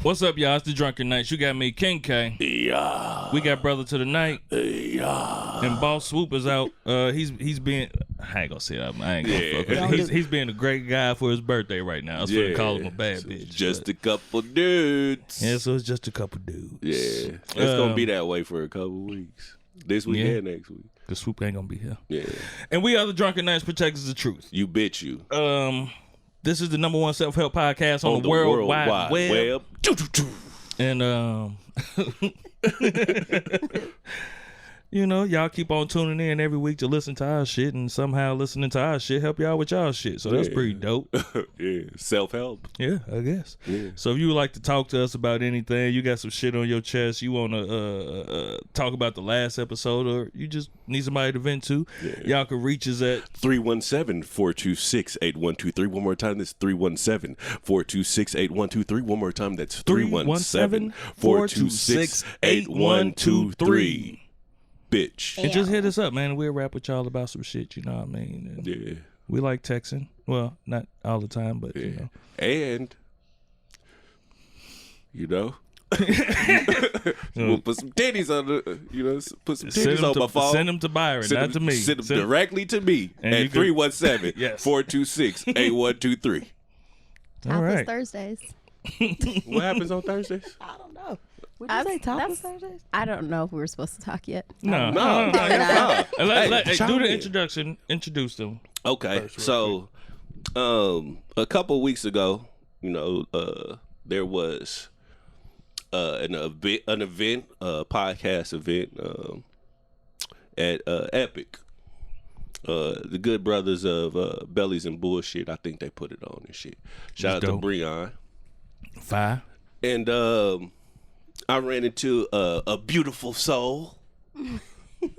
What's up, y'all? It's the Drunken Knights. You got me, King K. Yeah. We got Brother to the Night. Yeah. And Boss Swoop is out. He's being... I ain't gonna say that. I ain't gonna fuck with it. He's being a great guy for his birthday right now. I was gonna call him a bad bitch. Just a couple dudes. Yeah, so it's just a couple dudes. Yeah. It's gonna be that way for a couple weeks. This week and next week. Because Swoop ain't gonna be here. Yeah. And we are the Drunken Knights, Protectors of Truth. You bitch you. This is the #1 self-help podcast on the World Wide Web. And you know, y'all keep on tuning in every week to listen to our shit, and somehow listening to our shit help y'all with y'all shit. So that's pretty dope. Yeah, self-help. Yeah, I guess. Yeah. So if you would like to talk to us about anything, you got some shit on your chest, you want to talk about the last episode, or you just need somebody to vent to, y'all can reach us at 317-426-8123. One more time, that's 317-426-8123. One more time, that's 317-426-8123. Bitch. And just hit us up, man. We'll rap with y'all about some shit, you know what I mean? And yeah. We like texting. Well, not all the time, but you know. And we'll put some titties on the, put some titties on my phone. Send them to Byron, not to me. Send them directly to me at 317-426-8123. Topless Thursdays. What happens on Thursdays? I don't know. Would you say topless Thursdays? I don't know if we were supposed to talk yet. No. Hey, do the introduction. Introduce them. Okay. So, a couple weeks ago, there was an event, podcast event at Epic. The good brothers of Bellies and Bullshit, I think they put it on and shit. Shout out to Breon. Fire. And I ran into a beautiful soul.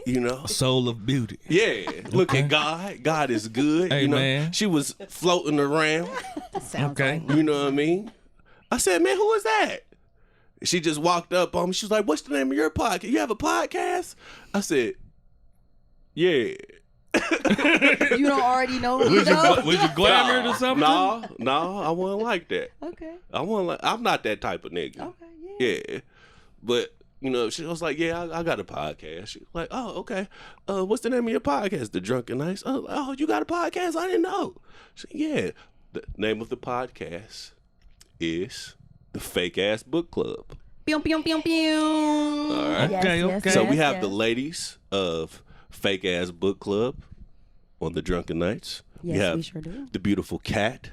A soul of beauty. Yeah. Look at God. God is good. Hey, man. She was floating around. Sounds like You know what I mean? I said, man, who is that? She just walked up on me. She was like, what's the name of your podcast? You have a podcast? I said, yeah. You don't already know. Was you glamored or something? No, I wasn't like that. Okay. I'm not that type of nigga. Okay. Yeah. But, she was like, yeah, I got a podcast. She was like, oh, okay. What's the name of your podcast? The Drunken Knights. Oh, you got a podcast? I didn't know. She said, yeah. The name of the podcast is The Fake Ass Book Club. Pew, pew, pew, pew. All right. Okay. So we have the ladies of Fake Ass Book Club on the Drunken Knights. Yes, we sure do. The beautiful Cat.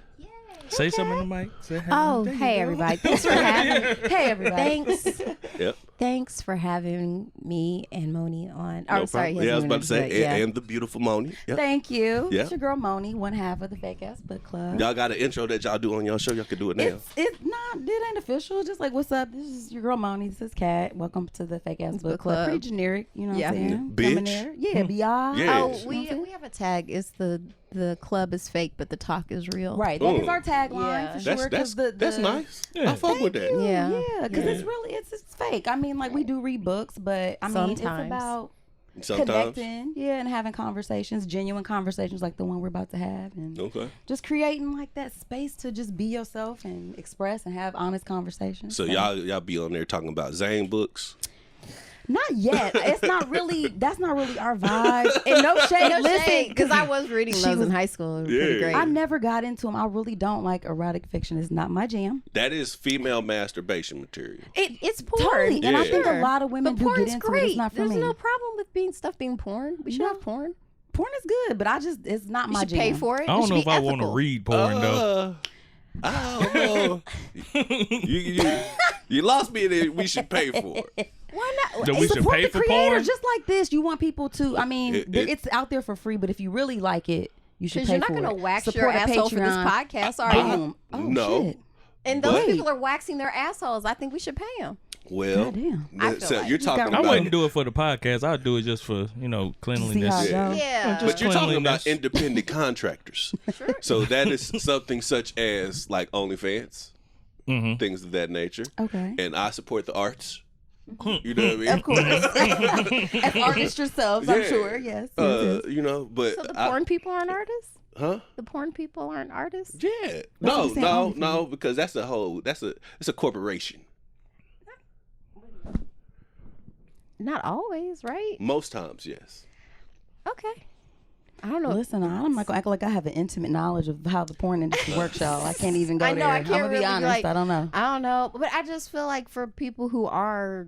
Say something to Mike. Say hi. Oh, hey everybody! Thanks for having me. Hey everybody! Thanks. Yep. Thanks for having me and Moni on. No problem. Yeah, I was about to say, and the beautiful Moni. Yep. Thank you. Yeah. It's your girl Moni, one half of the Fake Ass Book Club. Y'all got an intro that y'all do on y'all show. Y'all can do it now. It ain't official. Just like, what's up? This is your girl Moni. This is Kat. Welcome to the Fake Ass Book Club. Pretty generic, you know what I'm saying? Bitch. Coming there. Yeah, B.I. Yeah. Oh, we have a tag. It's the club is fake, but the talk is real. Right. That is our tagline for sure. That's nice. Yeah. I fuck with that. Yeah, because it's really it's fake. I mean, like we do read books, but I mean it's about connecting, and having conversations, genuine conversations like the one we're about to have, and just creating like that space to just be yourself and express and have honest conversations. So y'all be on there talking about Zane books. Not yet. It's not really. That's not really our vibe. And no shade. Listen, because I was reading those in high school. It was pretty great. I never got into them. I really don't like erotic fiction. It's not my jam. That is female masturbation material. It's porn. Totally. And I think a lot of women do get into great. it. It's not for There's me. no problem with stuff being porn. We should have porn. Porn is good, but it's not my should jam. pay for it. I don't know if I want to read porn though. I don't know. You lost me and we should pay for it. Why not? That we should support pay the for creator, porn? just like this. You want people to. I mean, it's out there for free, but if you really like it, you should pay for it. Because you're not going to wax Support your a asshole for this Patreon. podcast, are you? Oh, No. shit. And those people are waxing their assholes. I think we should pay them. Well, Goddamn. I feel like you're talking I about. wouldn't do it for the podcast. I'd do it just for cleanliness. See how it goes. Yeah. But you're talking about cleanliness. independent contractors. Sure. So that is something such as like OnlyFans, things of that nature. Okay. And I support the arts. You know what I mean? Of course. As artists yourselves, I'm sure. Yes. but So the porn people aren't artists? Huh? The porn people aren't artists? Yeah. No, because it's a corporation. Not always, right? Most times, yes. Okay. I don't know. Listen, I'm not gonna act like I have an intimate knowledge of how the porn industry works, y'all. I can't even go I know, there. I can't I'm gonna really be honest. like, I don't know. I don't know, but I just feel like for people who are,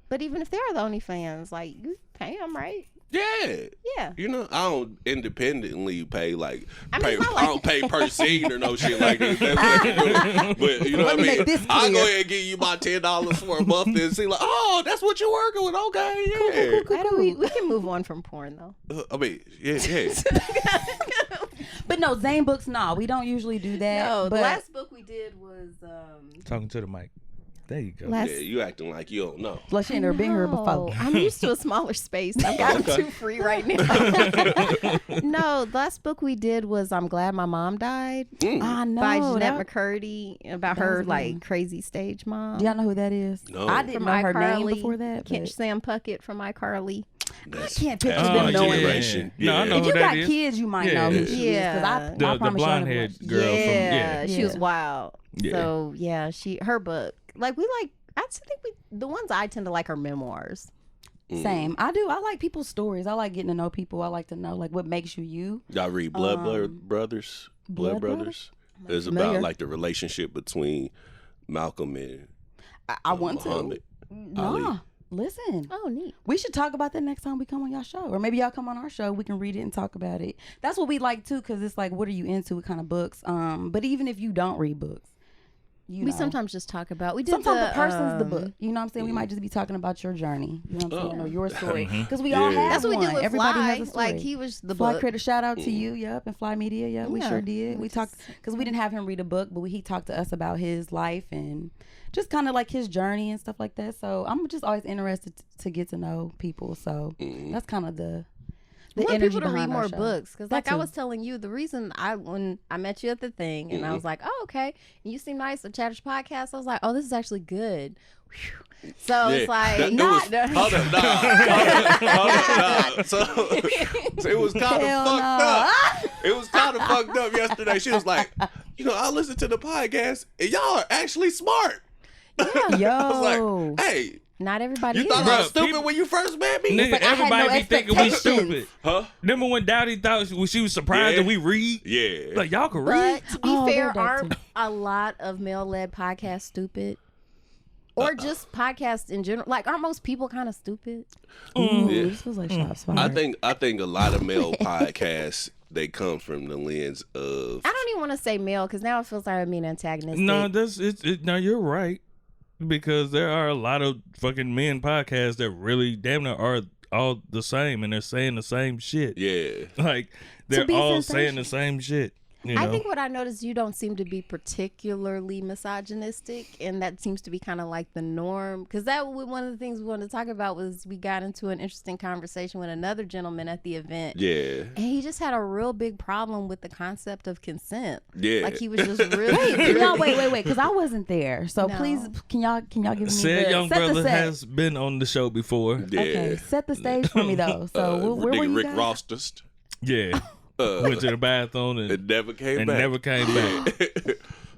but even if they are the OnlyFans, like you pay them, right? Yeah. Yeah. You know, I don't independently pay like I don't pay per scene or no shit like this. But you know what I mean? I'll go ahead and give you my $10 for a month and see like, oh, that's what you're working with. Okay, yeah. Cool. We can move on from porn though. I mean, yeah. But no, Zane books, no, we don't usually do that. No, but the last book we did was Talking to the mic. There you go. Yeah, you acting like you don't know. like she ain't never been here before. I'm used to a smaller space. I've got them too free right now. No, the last book we did was I'm Glad My Mom Died I know. by Jeanette McCurdy about her like crazy stage mom. Do y'all know who that is? No. I didn't know her name before that. Sam Puckett from iCarly. I can't picture That's them my knowing generation. No, I know If who you that got is. kids, you might know who she is. 'Cause I The promise blonde y'all haired never girl Yeah, from she was wild. Yeah. So yeah, her book. Like I think the ones I tend to like are memoirs. Same. I like people's stories. I like getting to know people. I like to know like what makes you you. Y'all read Blood Brothers? Blood Brothers? It's about like the relationship between Malcolm and I want Muhammad to. Ali. Nah, listen. Oh, neat. We should talk about that next time we come on y'all show, or maybe y'all come on our show. We can read it and talk about it. That's what we like too, because it's like, what are you into? What kind of books? But even if you don't read books, we sometimes just talk about. We did sometimes the person's the book. You know what I'm saying? We might just be talking about your journey. You know what I'm saying? Or your story, because we all have That's what we did with Everybody Fly. has a story. Like he was the Fly book. Critter, shout out to you, yep, and Fly Media, yep, we Yeah. sure did. We talked because we didn't have him read a book, but he talked to us about his life and just kind of like his journey and stuff like that. So I'm just always interested to get to know people. So that's kind of the I want energy people to read behind our more show. books because, That like I too. was telling you, the reason when I met you at the thing and I was like, oh, okay, and you seem nice. The Chatters podcast, I was like, oh, this is actually good. Whew. So it's like Hold up. So it was kind of fucked up. It was kind of fucked up yesterday. She was like, I listened to the podcast and y'all are actually smart. Yo, I was like, hey. Not everybody You is. thought I was stupid when you first met me? Nigga, like I had everybody no be thinking we expectations. stupid. Huh? Remember when Dowdy thought she was surprised that we read? Yeah. Like, y'all can read? But to be fair, they're that aren't too. a lot of male-led podcasts stupid? Or just podcasts in general? Like, aren't most people kind of stupid? Ooh, this feels like shots fired. I think a lot of male podcasts, they come from the lens of... I don't even want to say male because now it feels like I'm being antagonistic. No, no, you're right. Because there are a lot of fucking men podcasts that really damn near are all the same and they're saying the same shit. Yeah. Like, they're be all sensational. saying the same shit. You know? I think what I noticed, you don't seem to be particularly misogynistic, and that seems to be kind of like the norm. Because one of the things we wanted to talk about was we got into an interesting conversation with another gentleman at the event. Yeah. And he just had a real big problem with the concept of consent. Yeah. Like he was just really... Can y'all wait, because I wasn't there. So No. please, can y'all give me Said young set the brother set. has been on the show before. Yeah. Okay, set the stage for me though. So where were Nigga you Rick guys? Rosters. Yeah. Went to the bathroom and Never came never came back.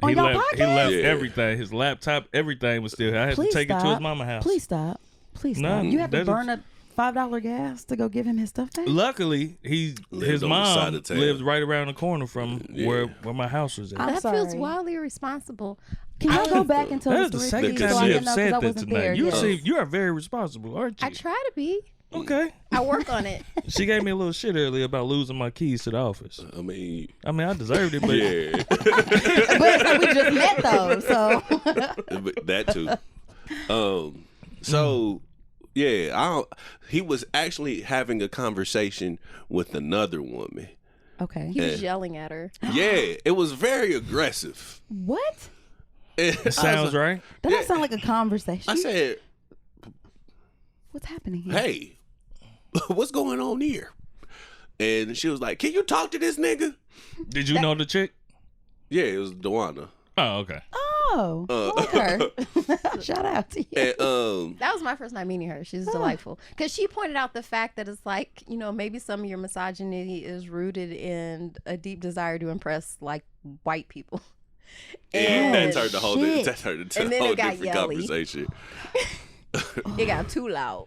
On He y'all left podcast? Yeah. everything. His laptop, everything was still. I had Please to take it to stop. his mama house. Please stop. Please Nah, stop. You had to that burn is- a $5 gas to go give him his stuff back? Luckily, his Lived on the mom side of town. lived right around the corner from Yeah. where my house was at. I'm That feels sorry. wildly irresponsible. Can y'all go back and tell That the is the story, second please? time So I you didn't have know because said I that wasn't tonight. there. You Yes. are very responsible, aren't you? I try to be. Okay. I work on it. She gave me a little shit earlier about losing my keys to the office. I mean, I deserved it, but yeah. But we just met though, so But that too. So yeah, he was actually having a conversation with another woman. okay. He was yelling at her. Yeah, it was very aggressive. What? it sounds right. That Yeah. don't sound like a conversation. I said, What's happening here? "Hey, what's going on here?" And she was like, "Can you talk to this nigga?" Did you know the chick? Yeah, it was Dewana. Oh, okay. Oh, her. Shout out to you. And, that was my first time meeting her. She's delightful because she pointed out the fact that it's like, you know, maybe some of your misogyny is rooted in a deep desire to impress like white people. And that turned the whole shit. different conversation. It got too loud.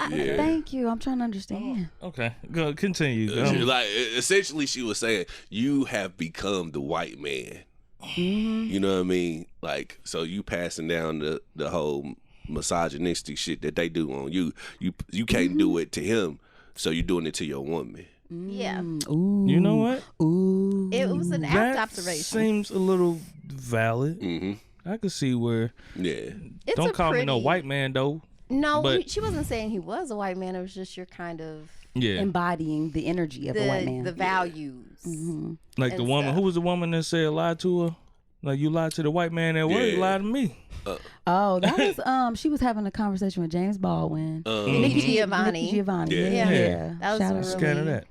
Thank you. I'm trying to understand. Okay, go continue. Like essentially, she was saying you have become the white man. Mm-hmm. You know what I mean? Like, so you passing down the whole misogynistic shit that they do on you. You can't do it to him, so you're doing it to your woman. Yeah. Ooh. You know what? Ooh. It was an apt observation. Seems a little valid. Mm-hmm. I could see where. Yeah. Don't call me no white man though. No, but, she wasn't saying he was a white man. It was just you're kind of embodying the energy of a white man, the values. Mm-hmm. Like the woman. Who was the woman that said lie to her? Like you lied to the white man at work, you lied to me. That was she was having a conversation with James Baldwin, Nikki Giovanni. Yeah. That was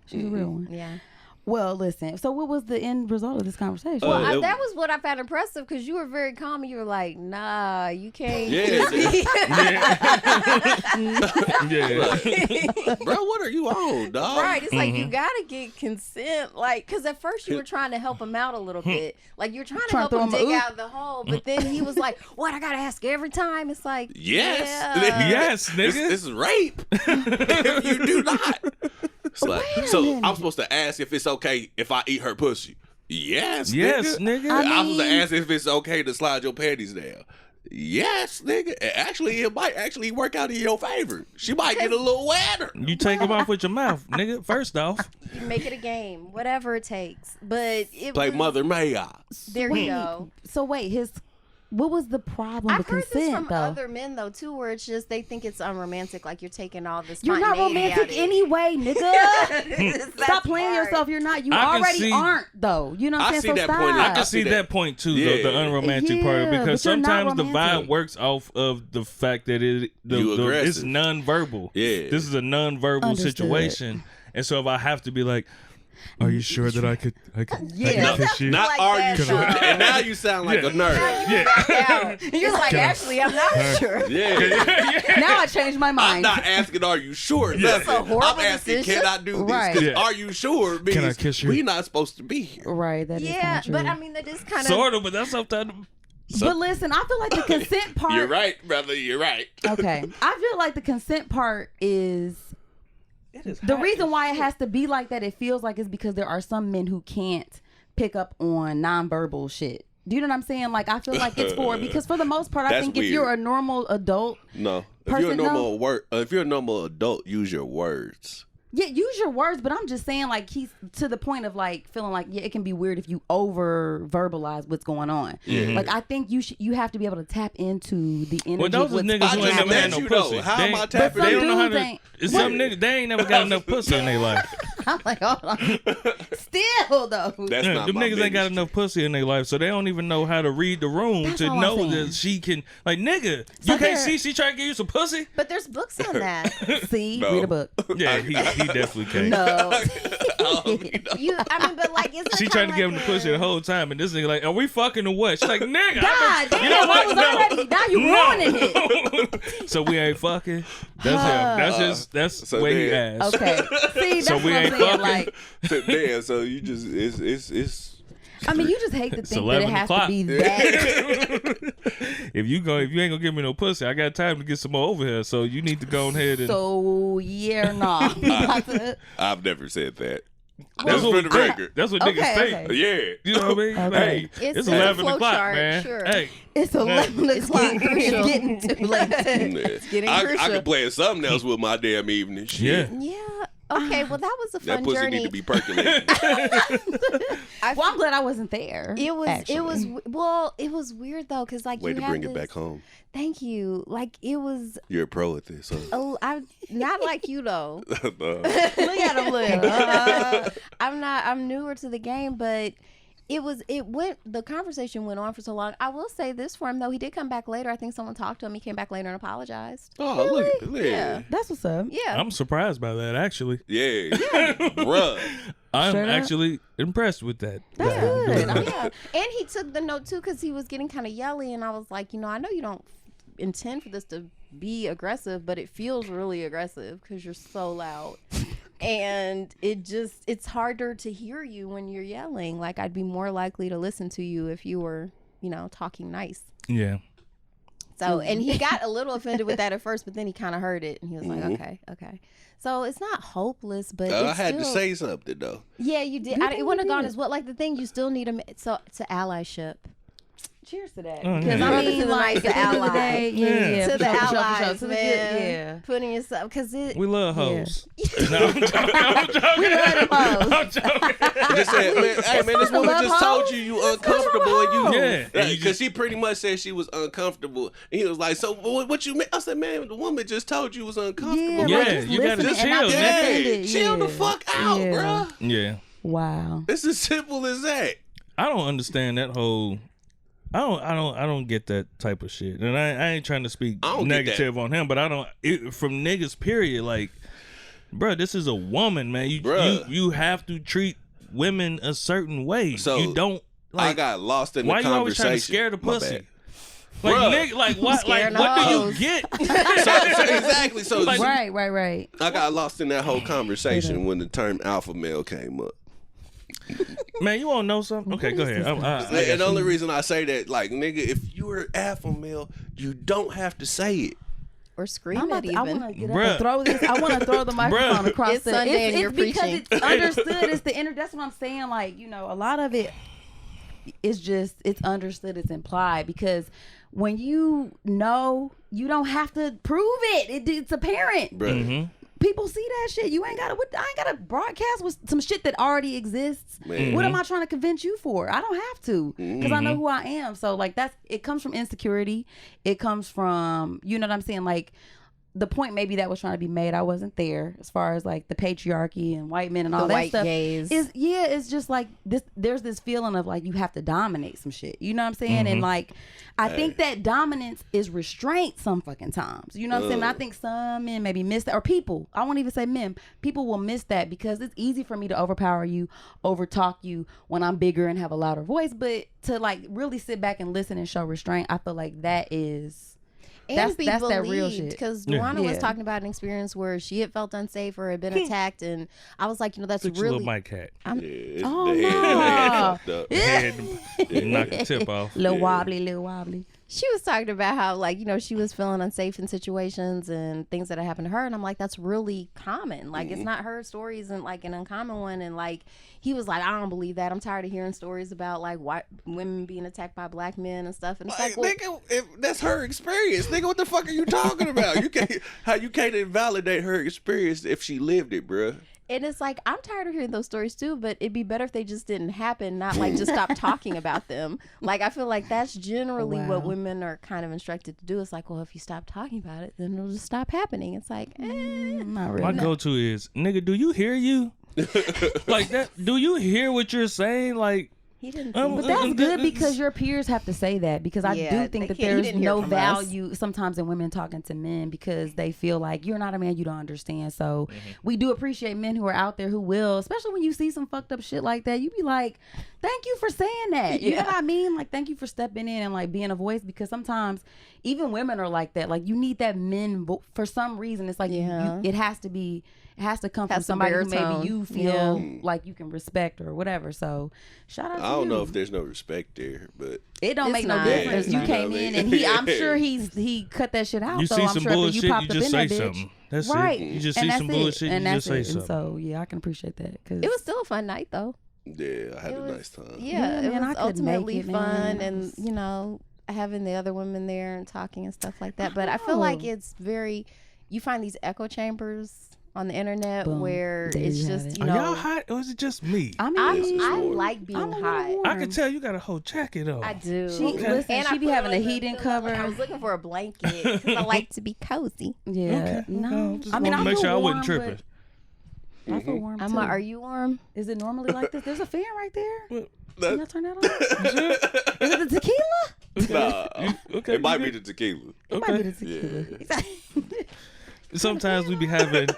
She's a real one. Yeah. Well, listen. So, what was the end result of this conversation? Well, that was what I found impressive because you were very calm and you were like, "Nah, you can't." Bro, what are you on, dog? Right. It's like you gotta get consent, like, because at first you were trying to help him out a little bit, like you're trying to help him dig out of the hole, but then he was like, "What? I gotta ask every time." It's like, yes, nigga, this is rape. If you do not. Like, so I'm supposed to ask if it's okay if I eat her pussy. Yes, nigga. I'm supposed to ask if it's okay to slide your panties down. Yes, nigga. Actually, it might actually work out in your favor. She might get a little wetter. You take them off with your mouth, nigga. First off, you make it a game, whatever it takes. But it play Mother May I. There you go. So wait, what was the problem with consent, I've heard this from though? other men, though, too, where it's just they think it's unromantic, like you're taking all this You're not romantic anyway, nigga. Stop playing yourself. You're not. You already aren't, though. You know what I'm saying? So stop. I can see that point, too, though, the unromantic part, because sometimes the vibe works off of the fact that it's nonverbal. Yeah. This is a nonverbal situation. And so if I have to be like, are you sure that I could kiss you? Not like are you sure? And now you sound like a nerd. You're like, actually, I'm not sure. Now I changed my mind. I'm not asking, are you sure? That's a horrible I'm asking, decision. can I do this? Because are you sure? Because can I kiss you? We're not supposed to be here. Right. That is kind of true. But I mean, that is kind of sort of, but that's sometimes. But listen, I feel like the consent part. You're right, brother. You're right. Okay, I feel like the consent part is. The reason why it has to be like that, it feels like, is because there are some men who can't pick up on nonverbal shit. Do you know what I'm saying? Like, I feel like it's because for the most part, I think if you're a normal adult, if you're a normal adult, use your words. Yeah, use your words, but I'm just saying, like, he's to the point of like feeling like it can be weird if you over verbalize what's going on. Mm-hmm. Like, I think you have to be able to tap into the energy. Well, those niggas who ain't never had no pussy. How am I tapping? They don't know how to. Some niggas, they ain't never got enough pussy in their life. I'm like, hold on. Still though, that's not them niggas ain't got enough pussy in their life, so they don't even know how to read the room to know that she can. Like, nigga, you can't see she trying to give you some pussy. But there's books on that. See, read a book. Yeah, he definitely can't. No. But like, isn't she tried to give him the pussy the whole time, and this nigga like, are we fucking or what? She's like, nigga, God damn, you know what? Now you ruining it. So we ain't fucking. That's him. That's the way he asked. Okay. See, that's so we ain't fucking. Like, damn. So you just it's. I mean, you just hate to think that it has to be that. If you ain't gonna give me no pussy, I got time to get some more over here. So you need to go ahead and. So I've never said that. That's for the record. That's what niggas think. Yeah. You know what I mean? Okay. Hey, it's 11 o'clock, man. Sure. Hey. It's 11 o'clock. It's getting too late. It's getting crucial. I could play something else with my damn evening. Shit. Yeah. Okay, well, that was a fun journey. That pussy need to be percolating. Well, I'm glad I wasn't there. It was weird though, because like way to bring it back home. Thank you. Like, it was. You're a pro at this. Huh? Oh, I'm not like you though. Look at him, look. I'm newer to the game, but the conversation went on for so long. I will say this for him though, he did come back later. I think someone talked to him. He came back later and apologized. Oh, really? Look. Yeah. That's what's up. Yeah. I'm surprised by that, actually. Yeah. Bruh. I'm actually impressed with that. That's good. Yeah. And he took the note too because he was getting kind of yelly, and I was like, I know you don't intend for this to be aggressive, but it feels really aggressive because you're so loud. And it's harder to hear you when you're yelling. Like, I'd be more likely to listen to you if you were, talking nice. Yeah. So, and he got a little offended with that at first, but then he kind of heard it and he was like, okay. So it's not hopeless, but I had to say something though. Yeah, you did. It wouldn't have gone as well. Like, the thing, you still need to allyship. Cheers to that. Because I mean, like, the allies. To the allies, man. Putting yourself, because we love hoes. Yeah. No, I'm joking. We love them hoes. I'm joking. Just saying, man, this woman just told you uncomfortable, and because she pretty much said she was uncomfortable, and he was like, "So what you mean?" I said, "Man, the woman just told you was uncomfortable." Yeah, you gotta just chill, man. Chill the fuck out, bro. Yeah. Wow. It's as simple as that. I don't understand that whole. I don't get that type of shit, and I ain't trying to speak negative on him, but from niggas period. Like, bro, this is a woman, man. You have to treat women a certain way. So you don't. Like, I got lost in the conversation. Why you always trying to scare the pussy? Like, nigga, like what? Like, what do you get? Exactly. So like, right. I got lost in that whole conversation when the term alpha male came up. Man, you want to know something? Okay, go ahead. And the only reason I say that, like, nigga, if you were alpha male, you don't have to say it. Or scream it even. I want to get up and throw this. I want to throw the microphone across it's Sunday and you're preaching. Because it's understood. It's that's what I'm saying. Like, a lot of it is just, it's understood, it's implied. Because when you know, you don't have to prove it. It's apparent. Mm-hmm. People see that shit. I ain't gotta broadcast with some shit that already exists. Mm-hmm. What am I trying to convince you for? I don't have to, because I know who I am. So, like, it comes from insecurity. It comes from, you know what I'm saying? Like, the point maybe that was trying to be made, I wasn't there, as far as like the patriarchy and white men and all that stuff. Gaze. It's just like this. There's this feeling of like you have to dominate some shit. You know what I'm saying? And like, I think that dominance is restraint some fucking times. You know what I'm saying? And I think some men maybe miss that, or people. I won't even say men. People will miss that because it's easy for me to overpower you, overtalk you when I'm bigger and have a louder voice. But to like really sit back and listen and show restraint, I feel like that is. And that's that real shit. Because Duana was Yeah. talking about an experience where she had felt unsafe or had been attacked, and I was like, that's Fix your really. little mic hat. Oh, the head fucked up. Head knock the tip off. Little wobbly. She was talking about how, like, she was feeling unsafe in situations and things that had happened to her, and I'm like, that's really common. Like, it's not her story isn't like an uncommon one, and like he was like, I don't believe that. I'm tired of hearing stories about like white women being attacked by black men and stuff. And it's like, well, nigga, if that's her experience, nigga. What the fuck are you talking about? You can't invalidate her experience if she lived it, bruh. And it's like, I'm tired of hearing those stories too, but it'd be better if they just didn't happen, not like just stop talking about them. Like, I feel like that's generally what women are kind of instructed to do. It's like, well, if you stop talking about it, then it'll just stop happening. It's like, not really. My go-to is, nigga, do you hear you? Like that? Do you hear what you're saying? Like, he didn't. But that's good because your peers have to say that, because I do think that there's no value sometimes in women talking to men because they feel like you're not a man, you don't understand. So we do appreciate men who are out there who will, especially when you see some fucked up shit like that, you be like, thank you for saying that. You know what I mean? Like, thank you for stepping in and like being a voice, because sometimes even women are like that. Like, you need that men for some reason. It's like it has to come from somebody who maybe you feel like you can respect or whatever. So shout out to you. I don't know if there's no respect there, but it don't make no difference. You came in and I'm sure he cut that shit out. You so see I'm some sure bullshit, you popped you just up in say that something. bitch. That's right. it. You just see some bullshit, you just say something. And so yeah, I can appreciate that. Cause it was still a fun night though. yeah, I had a nice time. Yeah, it was ultimately fun, man. and having the other women there and talking and stuff like that. But I feel like it's you find these echo chambers on the internet where it's just Are y'all hot or is it just me? I mean, I like being hot. I can tell you got a whole jacket on. I do. She be having a heating cover. I was looking for a blanket because I like to be cozy. Yeah. Okay. No. Just I make sure I wasn't tripping. I feel warm too. Are you warm? Is it normally like this? There's a fan right there. That, Can I turn that on? Is it the tequila? nah. Okay, it might be the tequila. It might be the tequila. sometimes we be having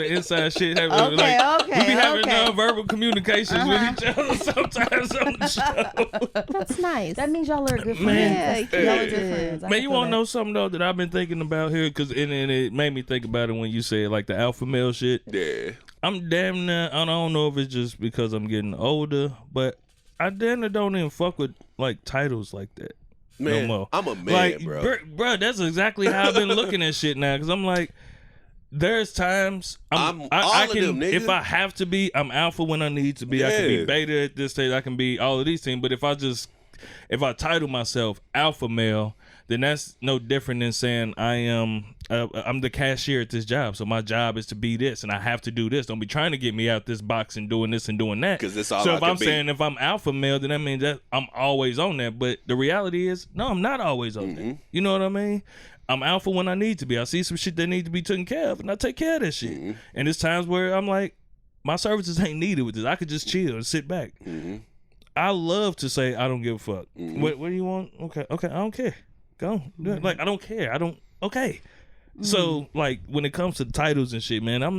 inside shit. We be having nonverbal communications with each other sometimes on the show. That's nice. That means y'all are good friends. Y'all are good friends. Man, you want to know something though that I've been thinking about here? Cause and it made me think about it when you said like the alpha male shit. Yeah. I'm damn near, I don't know if it's just because I'm getting older, but I damn near don't even fuck with like titles like that. Man, no more. I'm a man, like, bro. That's exactly how I've been looking at shit now. Cause I'm like, there's times I can, if I have to be, I'm alpha when I need to be. Yeah. I can be beta at this stage. I can be all of these things. But if I title myself alpha male, then that's no different than saying I'm the cashier at this job. So my job is to be this, and I have to do this. Don't be trying to get me out this box and doing this and doing that. Because it's all. So if I'm saying if I'm alpha male, then that means that I'm always on that. But the reality is, no, I'm not always on that. You know what I mean? I'm alpha when I need to be. I see some shit that need to be taken care of, and I take care of that shit. And there's times where I'm like, my services ain't needed with this. I could just chill and sit back. I love to say I don't give a fuck. What do you want? Okay, I don't care. Go. Like I don't care. Okay. So like when it comes to titles and shit, man, I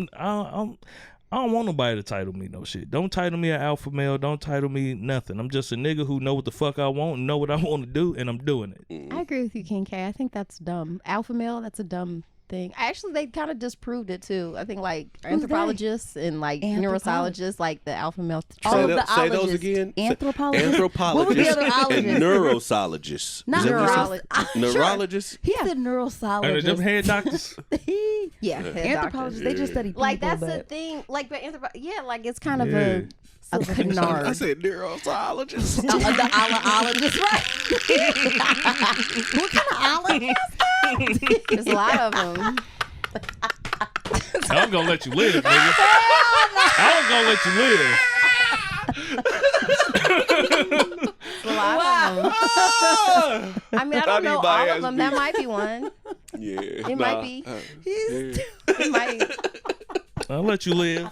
don't want nobody to title me no shit. Don't title me an alpha male. Don't title me nothing. I'm just a nigga who know what the fuck I want and know what I want to do, and I'm doing it. I agree with you, King K. I think that's dumb. Alpha male, that's a dumb thing. Actually, they kind of disproved it too. I think like anthropologists and like neuroscientists, like the alpha male. Say those again. Anthropologists. What were the other ologists? And neuroscientists. Not neurologists. Neurologists. He said neuroscientists. Them head doctors. Yeah, anthropologists. They just study people. Like that's the thing. Like, but like it's kind of a canard. I said neuroscientists. The ologist, right? What kind of ologist? There's a lot of them. I'm gonna let you live, nigga. I was gonna let you live. A lot of them. I mean, I don't know all of them. That might be one. Yeah, it might be. It might. I'll let you live.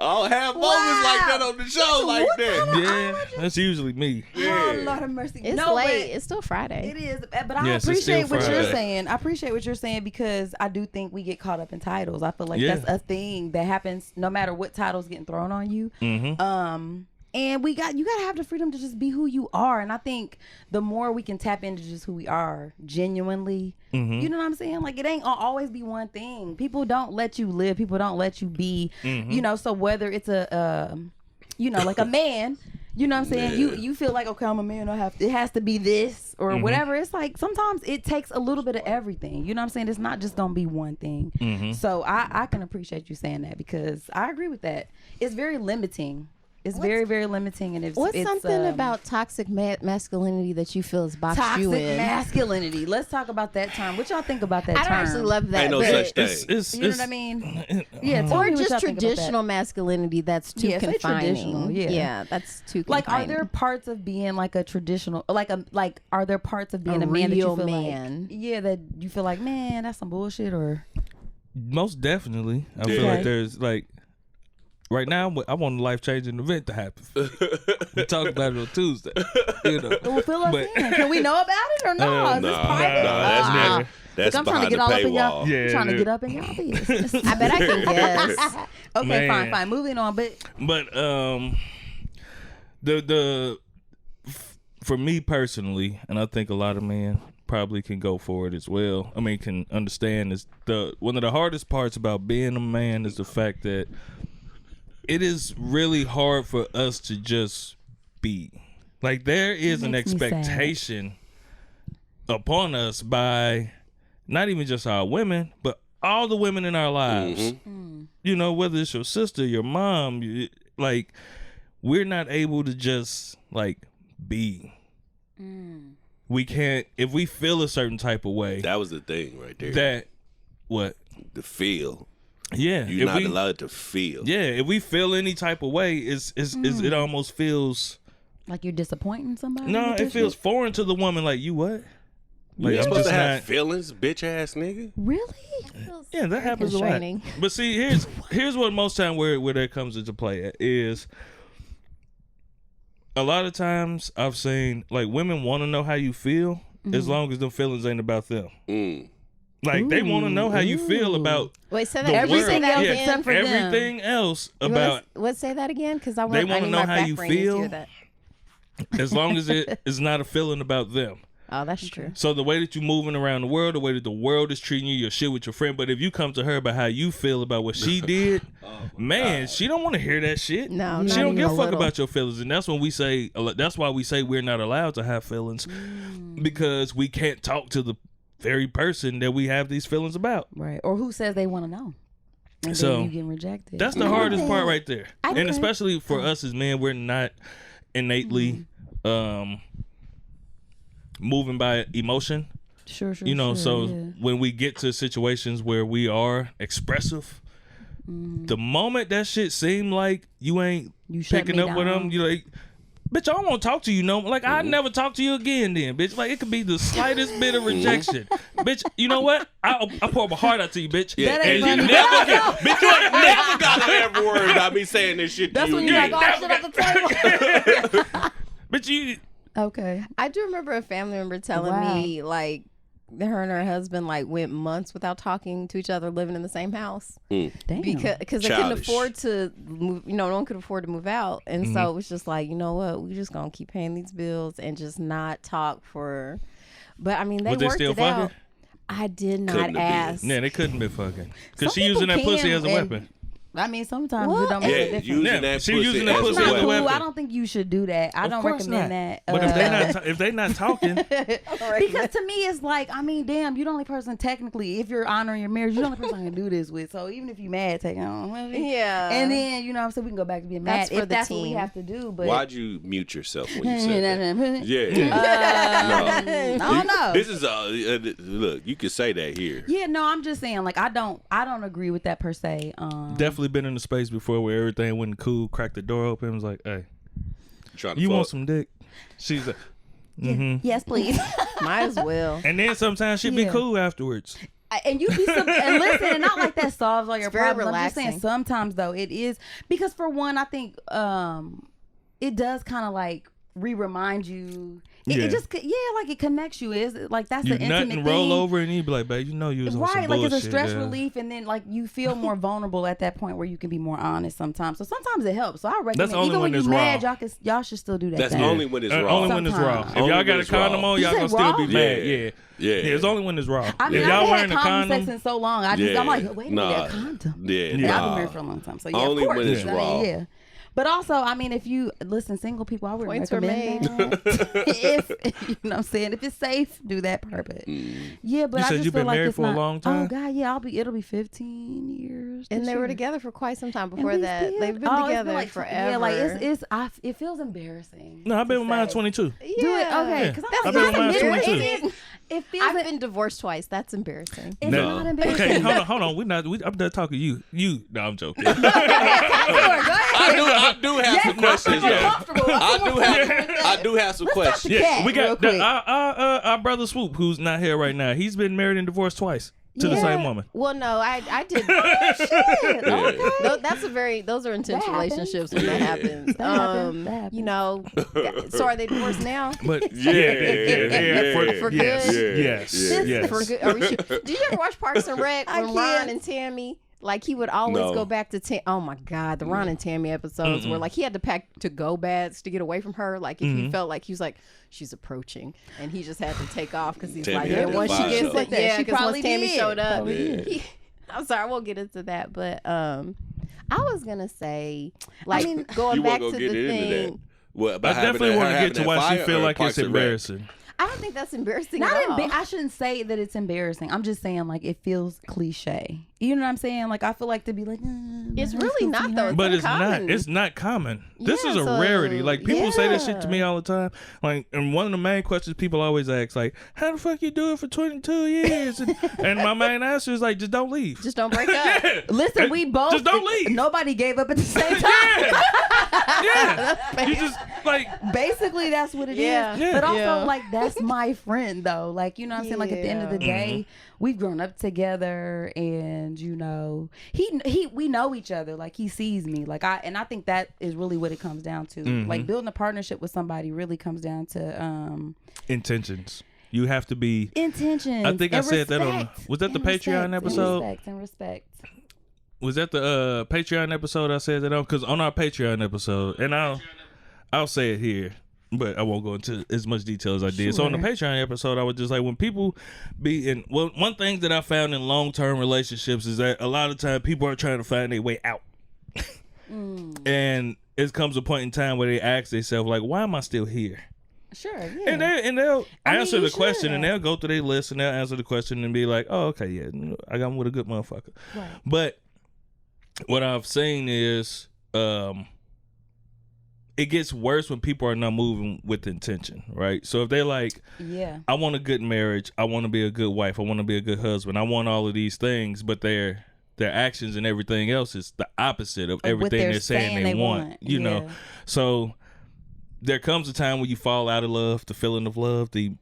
I'll have moments like that on the show like that. Yeah, that's usually me. Yeah. Oh, Lord have mercy. It's late. It's still Friday. It is. But I appreciate what you're saying. I appreciate what you're saying because I do think we get caught up in titles. I feel like that's a thing that happens no matter what title's getting thrown on you. And you gotta have the freedom to just be who you are. And I think the more we can tap into just who we are genuinely, you know what I'm saying? Like it ain't gonna always be one thing. People don't let you live. People don't let you be. You know. So whether it's like a man, you know what I'm saying? You feel like, okay, I'm a man. It has to be this or whatever. It's like sometimes it takes a little bit of everything. You know what I'm saying? It's not just gonna be one thing. So I can appreciate you saying that because I agree with that. It's very limiting. It's very, very limiting, and it's something about toxic masculinity that you feel is boxed you in. Toxic masculinity. Let's talk about that term. What y'all think about that term? I don't actually love that. Ain't no such thing. You know what I mean? Yeah. Or just traditional masculinity that's too confining. Yeah, that's too confining. Like, are there parts of being like a traditional, are there parts of being a man that you feel like, that you feel like, man, that's some bullshit, or? Most definitely, I feel like there's like. Right now, I want a life-changing event to happen. We talked about it on Tuesday. You know. Well, fill us in. Can we know about it or no? Is this private? No, that's I'm trying to get all up in y'all. I'm trying to get up in y'all business. I bet I can guess. Okay, fine. Moving on, but the for me personally, and I think a lot of men probably can go for it as well. I mean, can understand is one of the hardest parts about being a man is the fact that it is really hard for us to just be. Like, there is an expectation upon us by not even just our women, but all the women in our lives. You know, whether it's your sister, your mom, like, we're not able to just, like, be. We can't, if we feel a certain type of way. That was the thing right there. The feel. Yeah, you're not allowed to feel. Yeah, if we feel any type of way, it almost feels like you're disappointing somebody. No, it feels foreign to the woman. Like, you what? Like, you're supposed to have feelings, bitch ass nigga. Really? Yeah, that happens a lot. But see, here's what most time where that comes into play at is a lot of times I've seen like women want to know how you feel as long as the feelings ain't about them. Like they want to know how you feel about everything else except for everything else about. Let's say that again because they want to know how you feel. As long as it is not a feeling about them. Oh, that's true. So the way that you're moving around the world, the way that the world is treating you, your shit with your friend. But if you come to her about how you feel about what she did, she don't want to hear that shit. No, she don't give a fuck about your feelings. And that's when we say, that's why we say we're not allowed to have feelings because we can't talk to the very person that we have these feelings about. Right. Or who says they want to know. And then you get rejected. That's the hardest part right there. And especially for us as men, we're not innately moving by emotion. Sure. When we get to situations where we are expressive, the moment that shit seem like you ain't picking up with them, you like, bitch, I don't want to talk to you no more. Like, I never talk to you again then, bitch. Like, it could be the slightest bit of rejection. Bitch, you know what? I pour my heart out to you, bitch. Yeah. And you never got to ever worry about me saying this shit to you. That's when you're like, oh, shit at the table. Bitch, you... Okay. I do remember a family member telling me, like, her and her husband, like, went months without talking to each other, living in the same house. Damn. Because they couldn't afford to move, no one could afford to move out. And so it was just like, you know what, we just gonna keep paying these bills and just not talk for... But, I mean, they worked it out. I did not ask. Yeah, they couldn't be fucking. Because she using that pussy as a weapon. I mean, sometimes it don't make a difference. Using that pussy as a weapon. I don't think you should do that. I don't recommend that. But if they not talking, because to me it's like, I mean, damn, you're the only person technically, if you're honoring your marriage, you're the only person I can do this with. So even if you mad, take it on. Yeah. And then you know what I'm saying, we can go back to being mad if that's what we have to do. But why'd you mute yourself when you said that? I don't know. This is look, you can say that here. Yeah, no, I'm just saying, like, I don't agree with that per se. Definitely been in the space before where everything wasn't cool. Cracked the door open. Was like, hey, you want some dick? She's like, yes, please. Might as well. And then sometimes she'd be cool afterwards. And you be and listen, and not like that solves all your problems. Relaxing. I'm just saying sometimes though it is, because for one, I think it does kind of like remind you. It just like it connects you. Is like that's the intimate thing. Roll over and you be like, babe, you know you was on some right. Like bullshit, it's a stress relief, and then like you feel more vulnerable at that point where you can be more honest sometimes. So sometimes it helps. So I recommend even when you're mad, y'all should still do that. That's only when it's raw. Only when it's raw. If y'all got a condom on, y'all gonna still be mad. Yeah. It's only when it's raw. I mean, if y'all I've wearing had a condom sex in so long. I'm like, wait a minute, a condom. I've been married for a long time, so yeah, only of course, when it's raw. Yeah. But also, I mean, if you listen, single people, I would recommend that. If you know what I'm saying, if it's safe, do that part. But yeah, but you I said just you've feel been like married it's for not, a long time. Oh God, yeah, it'll be 15 years. And they were together for quite some time before that. They've been together like forever. Yeah, like it feels embarrassing. No, I've been with mine 22. Yeah. Do it, okay? Because I've been with mine 22. It feels I've been divorced twice. That's embarrassing. It's not embarrassing. Okay, hold on. I'm done talking. You. No, I'm joking. I do have some questions. I do have some questions. Yeah, we got our brother Swoop, who's not here right now. He's been married and divorced twice to the same woman. Well, no, I did. Shit. Okay. Those are intense relationships when that happens. That happens. You know. So are they divorced now? But for good. Yes. For good. Did you ever watch Parks and Rec when Ron and Tammy? Like he would always go back to oh my God, the Ron and Tammy episodes where like he had to pack to-go bags to get away from her. Like if he felt like he was like she's approaching, and he just had to take off because he's Tammy like, once she gets like that, because once Tammy showed up, I'm sorry, I won't get into that, but I was gonna say like going back to the thing. What I definitely want to get to why she feel like it's embarrassing. I don't think that's embarrassing at all. I shouldn't say that it's embarrassing. I'm just saying like it feels cliche. You know what I'm saying? Like I feel like to be like, it's really not though. But it's not. It's not common. This is a rarity. Like people say that shit to me all the time. Like, and one of the main questions people always ask, like, how the fuck you do it for 22 years? And my main answer is like, just don't leave. Just don't break up. Listen, we both just don't leave. Nobody gave up at the same time. Yeah. You just like basically that's what it is. Yeah. But also like that's my friend though. Like, you know what I'm saying? Like at the end of the day, we've grown up together, and you know, we know each other. Like he sees me. Like I think that is really what it comes down to. Like building a partnership with somebody really comes down to intentions. You have to be intentions. I think I said that on. Was that the Patreon episode? Respect. Was that the Patreon episode I said that on? Because on our Patreon episode, and I'll say it here, but I won't go into as much detail as I did. Sure. So on the Patreon episode, I was just like, when people be in, well, one thing that I found in long-term relationships is that a lot of time people are trying to find their way out. And it comes a point in time where they ask themselves, like, why am I still here? Sure, yeah. And they'll answer the question, and they'll go through their list, and they'll answer the question and be like, oh, okay, yeah, I got with a good motherfucker. Right. But what I've seen is it gets worse when people are not moving with intention, right? So if they're like, I want a good marriage, I want to be a good wife, I want to be a good husband, I want all of these things, but their actions and everything else is the opposite of everything they're saying they want. You know? So there comes a time when you fall out of love, the feeling of love, the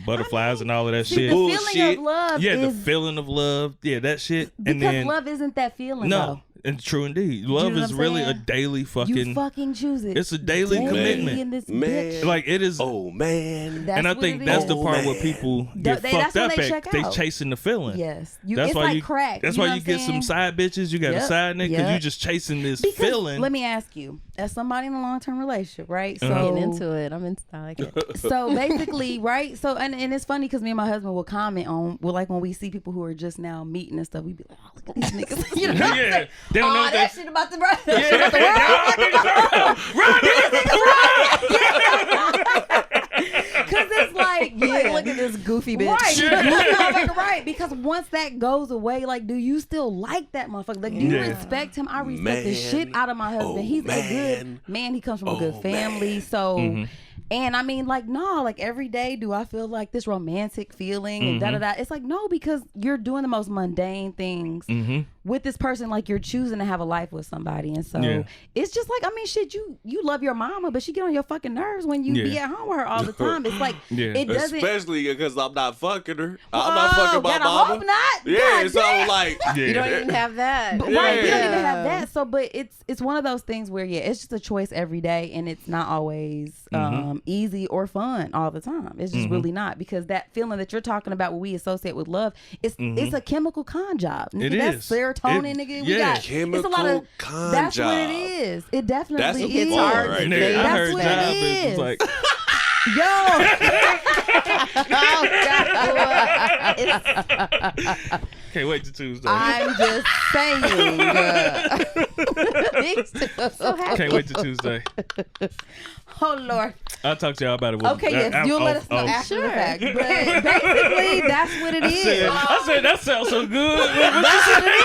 butterflies and all of that shit. The feeling of love the feeling of love. Yeah, that shit. Because love isn't that feeling, though. And true indeed. Love is really a daily fucking... You fucking choose it. It's a daily commitment. Man. Like, it is... Oh, man. And I think that's the part where people get fucked up at. They chasing the feeling. Yes. It's like crack. That's why you get some side bitches. You got a side nigga because you just chasing this feeling. Let me ask you, as somebody in a long-term relationship, right? So getting into it. I'm into it. So basically, right? So, and it's funny because me and my husband will comment on, like when we see people who are just now meeting and stuff, we be like, oh, look at these niggas. You know what I'm saying? They don't know that shit about the brother. Yeah. Shit about the world. Because it's like, look at this goofy bitch. Right. Because once that goes away, like, do you still like that motherfucker? Like, do you respect him? I respect the shit out of my husband. He's a good man. He comes from a good family. So... And I mean, like, no, like every day do I feel like this romantic feeling and da-da-da. It's like, no, because you're doing the most mundane things with this person. Like, you're choosing to have a life with somebody. And so it's just like, I mean, shit, you love your mama, but she get on your fucking nerves when you be at home with her all the time. It's like, it doesn't. Especially because I'm not fucking her. I'm not fucking my mama. Hope not. Yeah, God, so like. You don't even have that. But, right, you don't even have that. So, but it's one of those things where, it's just a choice every day. And it's not always easy or fun all the time. It's just really not, because that feeling that you're talking about, what we associate with love, it's a chemical con job. Nigga, that's serotonin, nigga. We got chemical it's a lot of con that's job. What it is. It definitely is. It's hard. Right there. I That's heard what job it is. like can't wait till Tuesday. I'm just saying. Can't wait till Tuesday. Oh Lord. I'll talk to y'all about it. Okay, yes, you'll let us know after the fact. But basically, that's what it is. I said that sounds so good. That's what it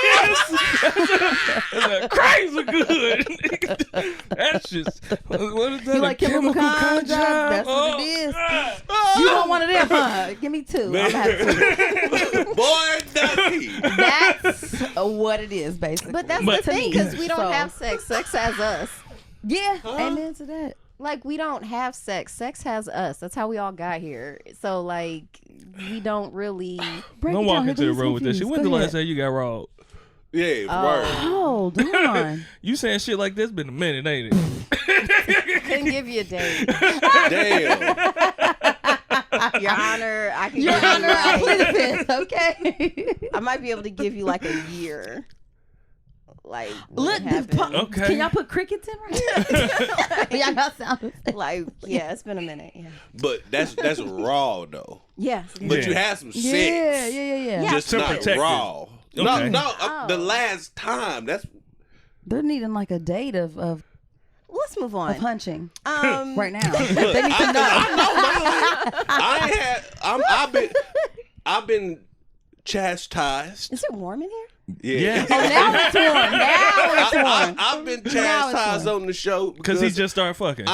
is. Crazy good. That's just what is that? You like chemical con job? That's what it is. You want one of them, huh? Give me two. I'm gonna have two. Boy, Ducky. That's what it is, basically. But that's the thing, because we don't have sex. Sex has us. Yeah, amen to that. Like, we don't have sex. Sex has us. That's how we all got here. So, like, we don't really... Don't walk into the room with this shit. When's the last time you got raw? Yeah, word. Hold on. You saying shit like this been a minute, ain't it? Couldn't give you a date. Damn. Your Honor, I can Your give Honor, you I plead the fifth, okay? I might be able to give you like a year. Like, look, okay. Can y'all put crickets in right here? Y'all got sound. Like, yeah, it's been a minute. Yeah, but that's raw though. Yeah, but you have some sex. Yeah. Just not protected. raw. Okay. No. The last time they're needing like a date of. Let's move on. Of hunching. Right now. Look, They need to know. I've been chastised. Is it warm in here? Yeah. Oh, now it's warm. I've been chastised on the show because he just started fucking.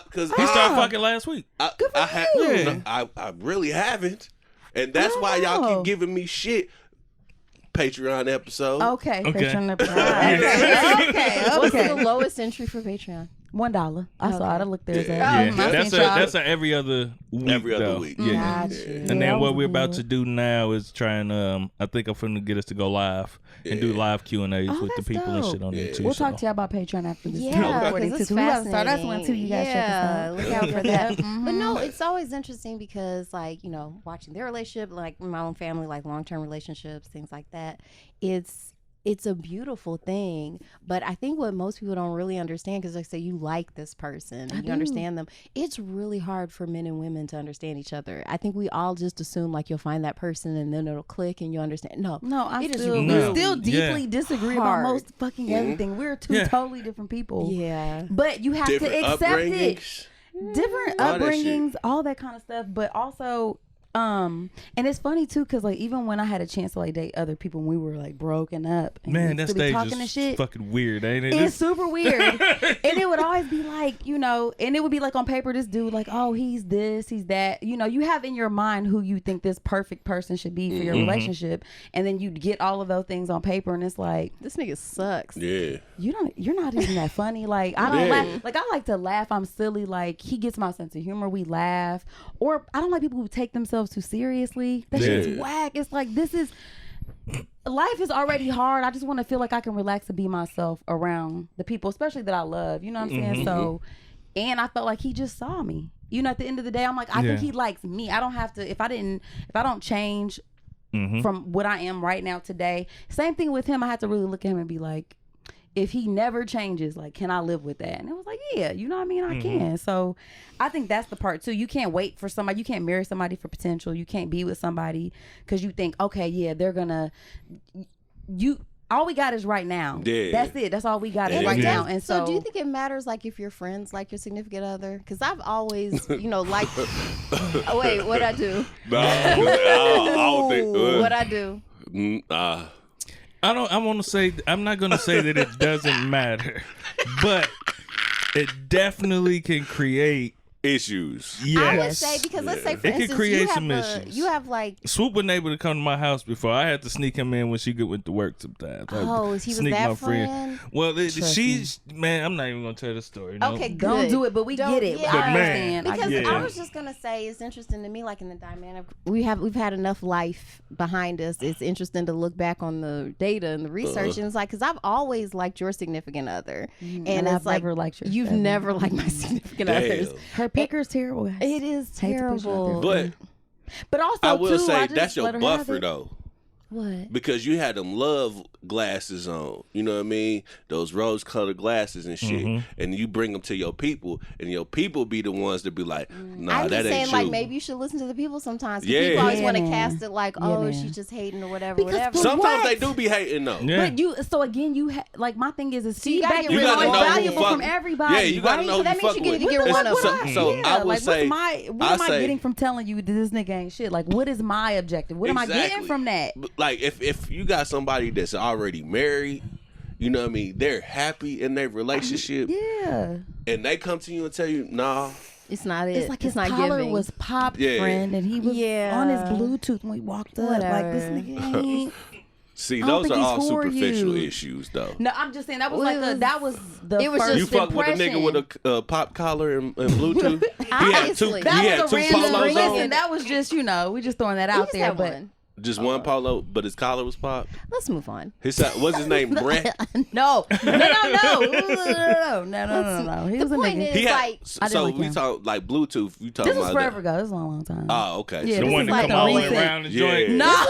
Because he started fucking last week. I really haven't, and that's why y'all keep giving me shit. Patreon episode. Okay. Patreon episode. Okay. What's the lowest entry for Patreon? $1. I saw it. I looked there. Yeah, that's a every other week. Yeah. And then what we're about to do now is try and I think I'm finna get us to go live and do live Q&As with the people and shit on there too. We'll talk to you about Patreon after this. Yeah, because it's fascinating. That's one too. You guys check us out. Look out for that. But no, it's always interesting because, like, you know, watching their relationship, like my own family, like long-term relationships, things like that. It's a beautiful thing, but I think what most people don't really understand, because like say you like this person and you understand them, it's really hard for men and women to understand each other. I think we all just assume like you'll find that person and then it'll click and you'll understand. No, we still deeply disagree about most fucking everything. We're two totally different people. Yeah, but you have to accept it. Different upbringings, all that kind of stuff, but also. And it's funny too, cause like even when I had a chance to like date other people, when we were like broken up, and man, that stage talking is shit, fucking weird, ain't it? It's super weird, and it would always be like, you know, and it would be like on paper, this dude like, oh, he's this, he's that, you know, you have in your mind who you think this perfect person should be for your relationship, and then you get all of those things on paper, and it's like, this nigga sucks. Yeah, you're not even that funny. Like I don't laugh. Like I like to laugh. I'm silly. Like he gets my sense of humor. We laugh, or I don't like people who take themselves too seriously. That shit's whack. It's like life is already hard. I just want to feel like I can relax and be myself around the people, especially that I love. You know what I'm saying? So, and I felt like he just saw me. You know, at the end of the day, I'm like, I think he likes me. I don't have to. If I don't change from what I am right now today. Same thing with him. I had to really look at him and be like, if he never changes, like, can I live with that? And it was like, yeah, you know what I mean? I can. So I think that's the part too. You can't wait for somebody. You can't marry somebody for potential. You can't be with somebody because you think, okay, yeah, they're gonna, all we got is right now. Yeah. That's it. That's all we got is right now. And so do you think it matters, like, if your friends like your significant other? Because I've always, you know, like, wait, what'd I do? I don't think. What'd I do? I'm not going to say that it doesn't matter, but it definitely can create issues. Yes. I would say, because let's say, for instance, can create some issues. You have like Swoop wasn't able to come to my house before. I had to sneak him in when she went to work sometimes. Oh, he was that friend? Well, she's man. I'm not even gonna tell the story. No. Okay, good. Don't do it, but we get it. Yeah, but I understand. Because I was just gonna say, it's interesting to me, like in the dynamic we've had enough life behind us. It's interesting to look back on the data and the research, and it's like, because I've always liked your significant other, and it's I've like never liked yours. You've never liked my significant others. Her picker's terrible. It is terrible. But also, I will too, say that's your buffer though. What? Because you had them love glasses on, you know what I mean? Those rose-colored glasses and shit, and you bring them to your people, and your people be the ones that be like, "Nah, that ain't true." I'm just saying, like, maybe you should listen to the people sometimes. People always want to cast it like, "Oh, she's just hating" or whatever. Sometimes they do be hating though. Yeah. But so again, like my thing is feedback is valuable from everybody. Yeah, you gotta know who you fuck with. Get one of them. So I would say, what am I getting from telling you that this nigga ain't shit? Like, what is my objective? What am I getting from that? Like, if you got somebody that's already married, you know what I mean, they're happy in their relationship, and they come to you and tell you, nah, it's not it. It's like his collar was popped, friend, and he was on his Bluetooth when we walked up. Like, this nigga ain't. See, those are all superficial issues, though. No, I'm just saying that was it was just you fuck with a nigga with a pop collar and Bluetooth. He had two polos on. And that was just, you know, we just throwing that out there, but. Just one polo, but his collar was popped. Let's move on. What's his name? Brett? No. He was a nigga. He had, so we talk like Bluetooth. You talking about? This was forever ago. This is a long time. Oh, okay. Yeah, the one that come all the way around the joint. No.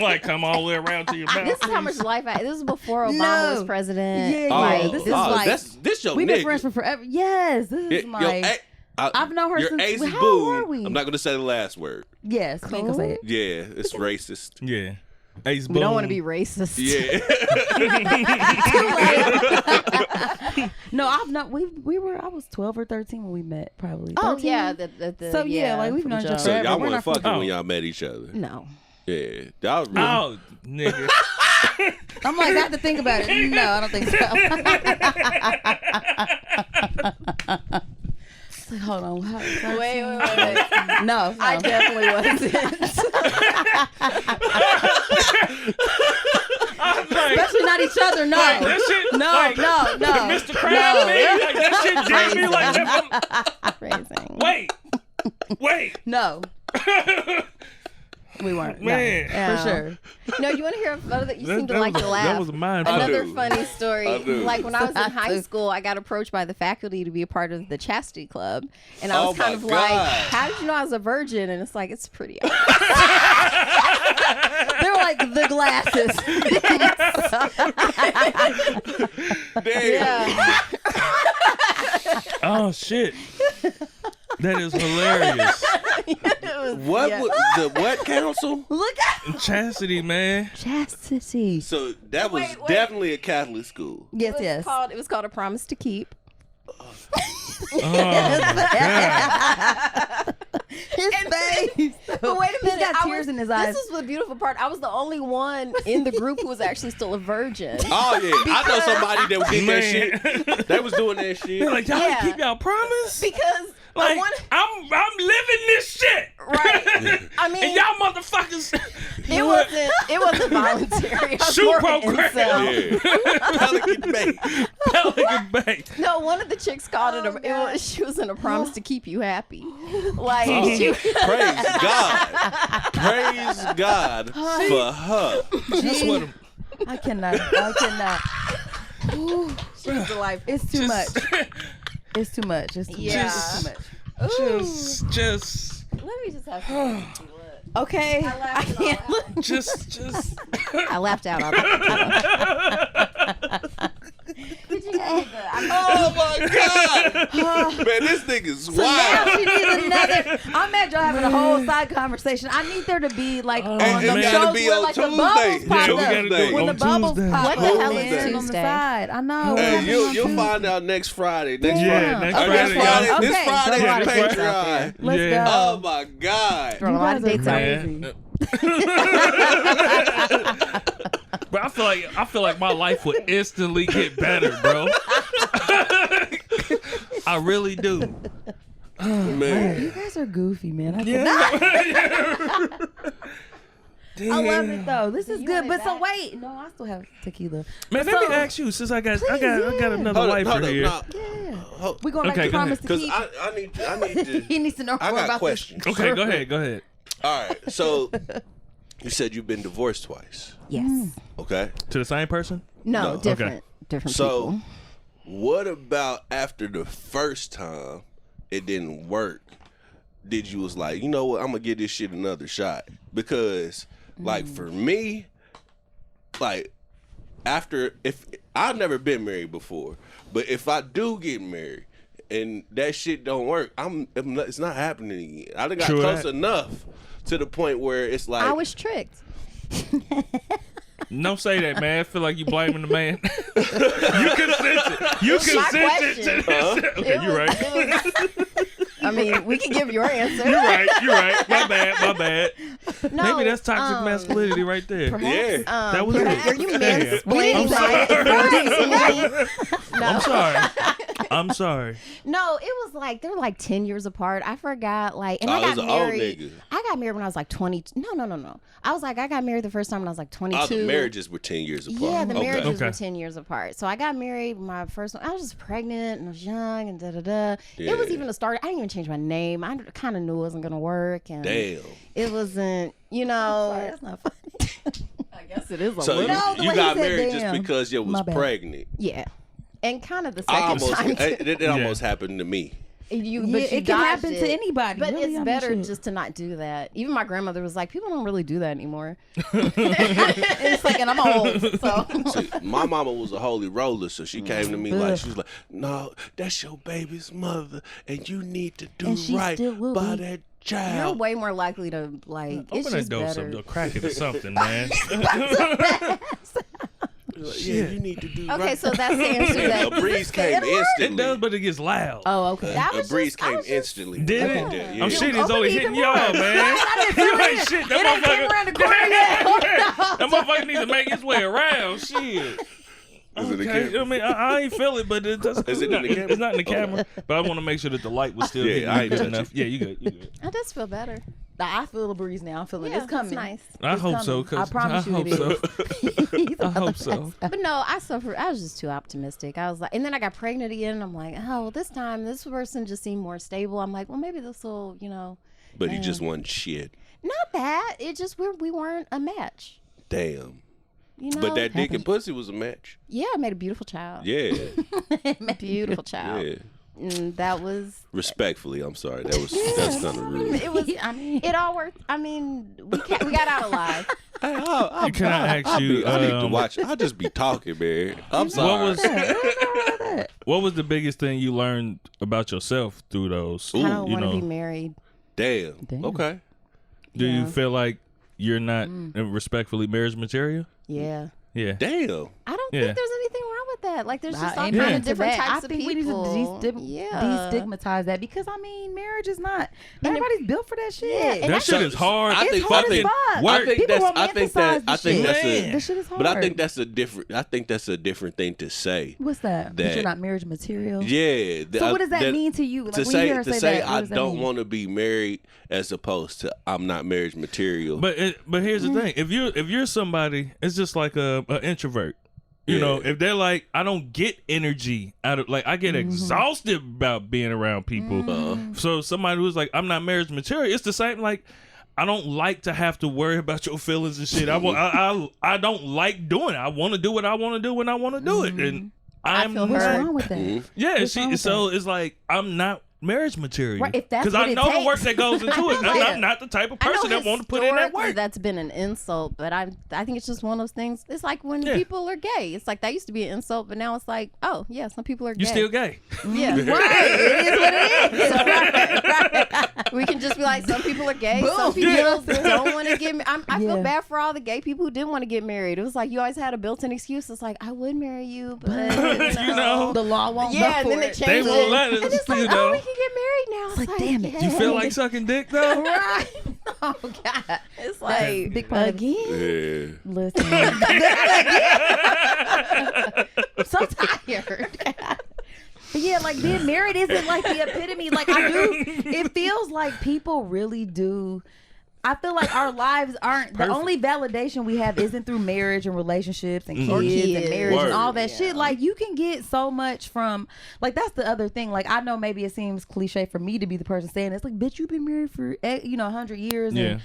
Like come all the way around to your mouth. This is how much life I. This is before Obama was president. Yeah. This is like this your nigga. We've been friends for forever. Yes. This is my. I've known her since. Ace how Boone, old are we? I'm not going to say the last word. Yes, cool. Can say it. Yeah, it's racist. Yeah, Ace Boone. We don't want to be racist. Yeah. No, I've not. We were. I was 12 or 13 when we met, probably. 13. Oh yeah. So yeah, like we've known each other So forever. y'all weren't fucking when y'all met each other. No. Yeah, y'all. Really... Oh, nigga. I'm like, I have to think about it. No, I don't think so. Hold on. Wait. No, I definitely wasn't. Especially not each other, no. Like, that shit, no, like, no. The Mr. Krabs thing, like, that shit did me like that. Wait. No. We weren't. Man. No, for sure. No, you want to hear another? You seem to like to laugh. That was a mind fuck. Another funny story. Like when I was in high school, I got approached by the faculty to be a part of the chastity club, and I was kind of like, "How did you know I was a virgin?" And it's like, it's pretty obvious. They were like the glasses. Damn. Yeah. Oh shit. That is hilarious. What council? Look at Chastity, man. chastity. So that was definitely a Catholic school. Yes, It was called A Promise to Keep. Oh my God. His face. But wait a minute, He's got tears in his eyes. This is the beautiful part. I was the only one in the group who was actually still a virgin. Oh yeah, I know somebody that did that shit. They was doing that shit. They're like, y'all keep y'all promise? Because Like, I'm living this shit. Right. I mean, and y'all motherfuckers. It wasn't voluntary. Shoe program. Yeah. Pelican Bay. Pelican Bay. No, one of the chicks called she was in a promise to keep you happy. Like, Praise God. Praise God for her. That's what I cannot. she's delightful. It's too much. It's too much. It's too much. Just. Let me just have some. Okay. I can't. Just. I laughed out on that. Oh my God. Man, this nigga's Now wild. she needs another. I'm mad y'all having a whole side conversation. I need there to be like on and the it gotta shows be where on like the Tuesday. bubbles pop Yeah, we up. gotta do it When on the bubbles Tuesday. pop What the up, hell is man, on the Tuesday? side. I know. Hey, What you'll happened on find out next Friday. Next Yeah, Friday. next This Friday, Friday. y'all. This Okay, Friday throw a lot is of dates out Patreon. Let's Yeah. go. Oh my God. Throw a lot of dates out. Man. But I feel like my life would instantly get better, bro. I really do. Man. You guys are goofy, man. I love it though. This is good. But so wait, no, I still have tequila. Man, let me ask you, since I got another wife here. Yeah. We're going back to promise to Because keep. I need to. He needs to know I more got about questions. this. Okay, go ahead. All right. So you said you've been divorced twice. Yes. Okay. To the same person? No, No. different. Okay. Different So people. what about after the first time it didn't work? Did you was like, you know what, I'm gonna give this shit another shot? Because like for me, like if I've never been married before, but if I do get married and that shit don't work, it's not happening again. I done got close enough to the point where it's like I was tricked. Don't say that, man. I feel like you blaming the man. You consented to this. Okay, you're right. I mean, we can give your answer. You're right. My bad. No, Maybe that's toxic masculinity right there. yeah. That was it. Are you Damn. mansplaining I'm sorry. No, it was like they were like 10 years apart. I forgot. Like, and Oh, I it was got an old married. nigga. I got married when I was like 20. No. I got married the first time when I was like 22. All the marriages were 10 years apart. Yeah, the marriages Okay. were 10 years apart. So I got married my first one. I was just pregnant and I was young and da-da-da. It was Yeah. even a start. I didn't even change my name. I kind of knew it wasn't going to work. And Damn. it wasn't, you know. Sorry, that's not funny. I guess it is a So little. No, the you way got he said married just damn. because you was My bad. pregnant. Yeah. And kind of the second time. too. It almost happened to me. But you it can dodged happen to anybody. But really, it's I mean, better shit. just to not do that. Even my grandmother was like, people don't really do that anymore. And it's like, and I'm old, so. See, my mama was a holy roller, so she came to me like, she was like, no, that's your baby's mother, and you need to do And she right still will by be. that You're child. way more likely to, like, it's Open that just door, better. crack it or something, man. Like, yeah, you need to do right. Okay, so that's the answer to A that. breeze came It instantly. does, but it gets loud. Oh, okay. A breeze came instantly. Did Yeah, it? yeah. I'm shit is Open only it hitting even y'all, more. man. I didn't You feel ain't it. shit. It ain't came around the corner yet. That motherfucker needs to make his way around. Shit. Is it the Okay. camera? I mean, I ain't feel it, but it doesn't. Is it in the camera? It's not in the camera. But I want to make sure that the light was still Yeah, hitting I you ain't good touch enough. Yeah, you good. That does feel better. I feel the breeze now. I'm feeling it's coming. Nice. I hope so. I promise you it is. I hope so. But no, I was just too optimistic. I was like, and then I got pregnant again. And I'm like, oh, well, this time this person just seemed more stable. I'm like, well, maybe this will, But he just wasn't shit. Not that. It just we weren't a match. Damn. But that dick and pussy was a match. Yeah, I made a beautiful child. Yeah. Beautiful child. Yeah. And that was respectfully. I'm sorry. That's kind of rude. It was. It all worked. I mean, we got out alive. Hey, Can I ask you? I need to watch. I'll just be talking, man. I'm sorry. What was the biggest thing you learned about yourself through those? I don't want to be married. Damn. Okay. Do you feel like you're not respectfully marriage material? Yeah. Yeah. Damn. I don't think there's anything wrong with that. Like, there's just all kind of different types of people. I think we need to destigmatize that because, marriage is not. Everybody's built for that shit. Yeah, that shit is hard. It's hard as fuck. I think that's this shit is hard. But I think that's a different thing to say. What's that? That you're not marriage material? Yeah. So what does that mean to you? Like, to say I don't want to be married as opposed to I'm not marriage material. But here's the thing. If you're somebody, it's just like an introvert. You know, if they're like, I don't get energy out of, like, I get exhausted about being around people. So somebody who's like, I'm not marriage material, it's the same. Like, I don't like to have to worry about your feelings and shit. I don't like doing it. I want to do what I want to do when I want to do it, and I feel what's wrong with that? Yeah, so it's like I'm not marriage material, right? Because I know the work that goes into it. I'm not the type of person that want to put in that work. That's been an insult, but I think it's just one of those things. It's like when people are gay. It's like that used to be an insult, but now it's like, oh yeah, some people are gay. You're still gay. Yeah, right. It is what it is. Right. We can just be like, some people are gay. Boom. Some people don't want to get married. I feel bad for all the gay people who didn't want to get married. It was like you always had a built-in excuse. It's like, I would marry you, but the law won't. Yeah, and then they changed it. They won't let us. And it's like, we can get married now. It's like, damn it. You feel like sucking dick though? Right. Oh God. It's like big part again. Listen. I'm so tired. But yeah, like being married isn't like the epitome. Like it feels like people really do. I feel like our lives aren't the only validation we have isn't through marriage and relationships and kids and marriage and all that shit. Like you can get so much from, like, that's the other thing. Like I know maybe it seems cliche for me to be the person saying it's like, bitch, you've been married for 100 years and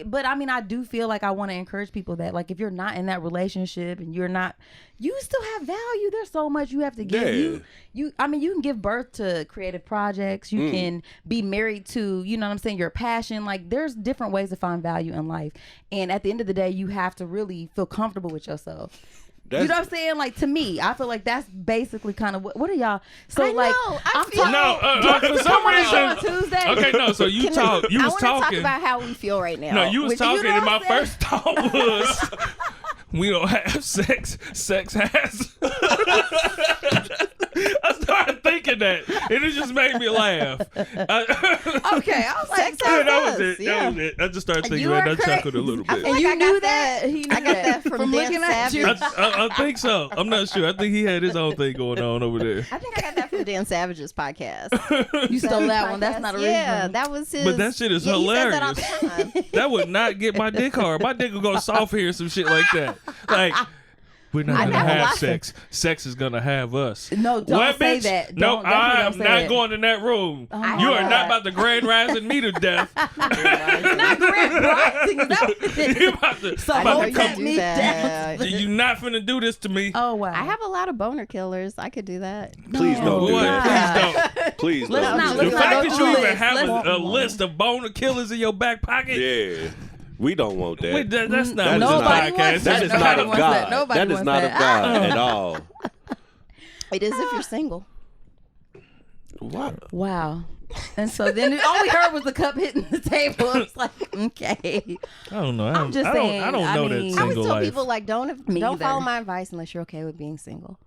but I do feel like I want to encourage people that, like, if you're not in that relationship and you're not, you still have value. There's so much you have to give. You can give birth to creative projects. You can be married to, you know what I'm saying, your passion. Like there's different ways to find value in life. And at the end of the day, you have to really feel comfortable with yourself. You know what I'm saying? Like, to me, I feel like that's basically kind of what are y'all? So I like, know, for some reason. On Tuesday. Okay, no. So you talk. You was talking. I want to talk about how we feel right now. No, you was talking, and my first thought was, we don't have sex. Sex has. I started thinking that, and it just made me laugh. Okay, I was like, that was it. That was it. I just started thinking that. I chuckled a little bit. And you knew that? I got that from looking at you. I think so. I'm not sure. I think he had his own thing going on over there. I think I got that from Dan Savage's podcast. You stole that one. That's not original. Yeah, that was his. But that shit is hilarious. He says that all the time. That would not get my dick hard. My dick would go soft here and some shit like that. Like, we're not going to have sex. Sex is going to have us. No, don't say that. No, I am not going in that room. You are not about to grand rising me to death. Not grand rising. You're about to come me down. You're not finna do this to me. Oh, wow. I have a lot of boner killers. I could do that. Please don't do that. Please don't. The fact that you even have a list of boner killers in your back pocket. Yeah. We don't want that. Wait, that's not nobody podcast. That is not of God. That is not of God at all. It is if you're single. Wow. And so then all we heard was the cup hitting the table. It was like, okay. I don't know. I'm just saying. I don't know that single I always tell life. people, like, don't follow my advice unless you're okay with being single.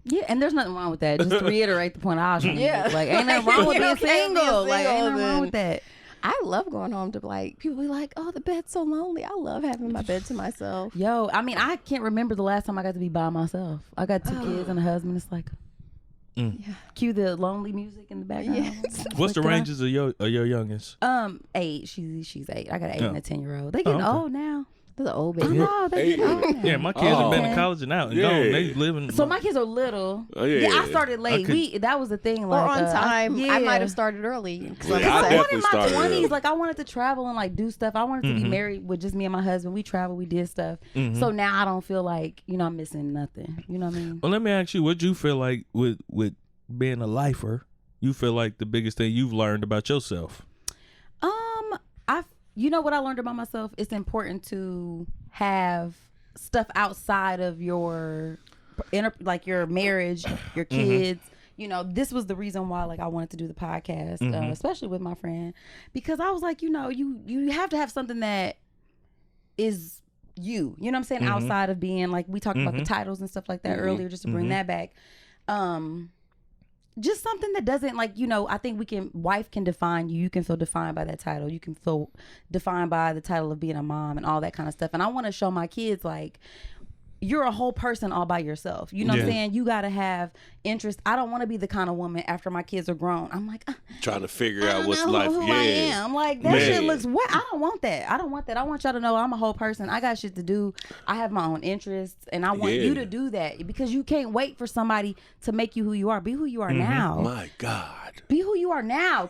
Yeah, and there's nothing wrong with that. Just to reiterate the point I was trying to make. Like, ain't nothing wrong with being single. Like, ain't nothing wrong with that. I love going home to, like, people be like, oh, the bed's so lonely. I love having my bed to myself. Yo, I can't remember the last time I got to be by myself. I got 2 kids and a husband. It's like, Cue the lonely music in the background. Yes. What's the ranges of your youngest? 8. She's 8. I got an 8 and a 10-year-old. They getting old now. They're the old baby. Oh, they getting old now. Yeah, my kids have been in college and out and gone. They living. So my kids are little. I started late. That was the thing. Like, or on time. I might have started early. I in my 20s. Like, I wanted to travel and like do stuff. I wanted to be married with just me and my husband. We traveled. We did stuff. So now I don't feel like I'm missing nothing. You know what I mean? Well, let me ask you, what you feel like with being a lifer? You feel like the biggest thing you've learned about yourself? You know what I learned about myself? It's important to have stuff outside of your your marriage, your kids. You know, this was the reason why like I wanted to do the podcast, especially with my friend, because I was like, you have to have something that is you. You know what I'm saying? Outside of being like, we talked about the titles and stuff like that earlier, just to bring that back. Just something that doesn't I think wife can define you. You can feel defined by that title. You can feel defined by the title of being a mom and all that kind of stuff. And I want to show my kids like, you're a whole person all by yourself. You know what I'm saying? You got to have interest. I don't want to be the kind of woman after my kids are grown. I'm like, trying to figure out what's life. Who I am. Like, that shit looks what? I don't want that. I want y'all to know I'm a whole person. I got shit to do. I have my own interests, and I want you to do that, because you can't wait for somebody to make you who you are. Be who you are now. My God. Be who you are now.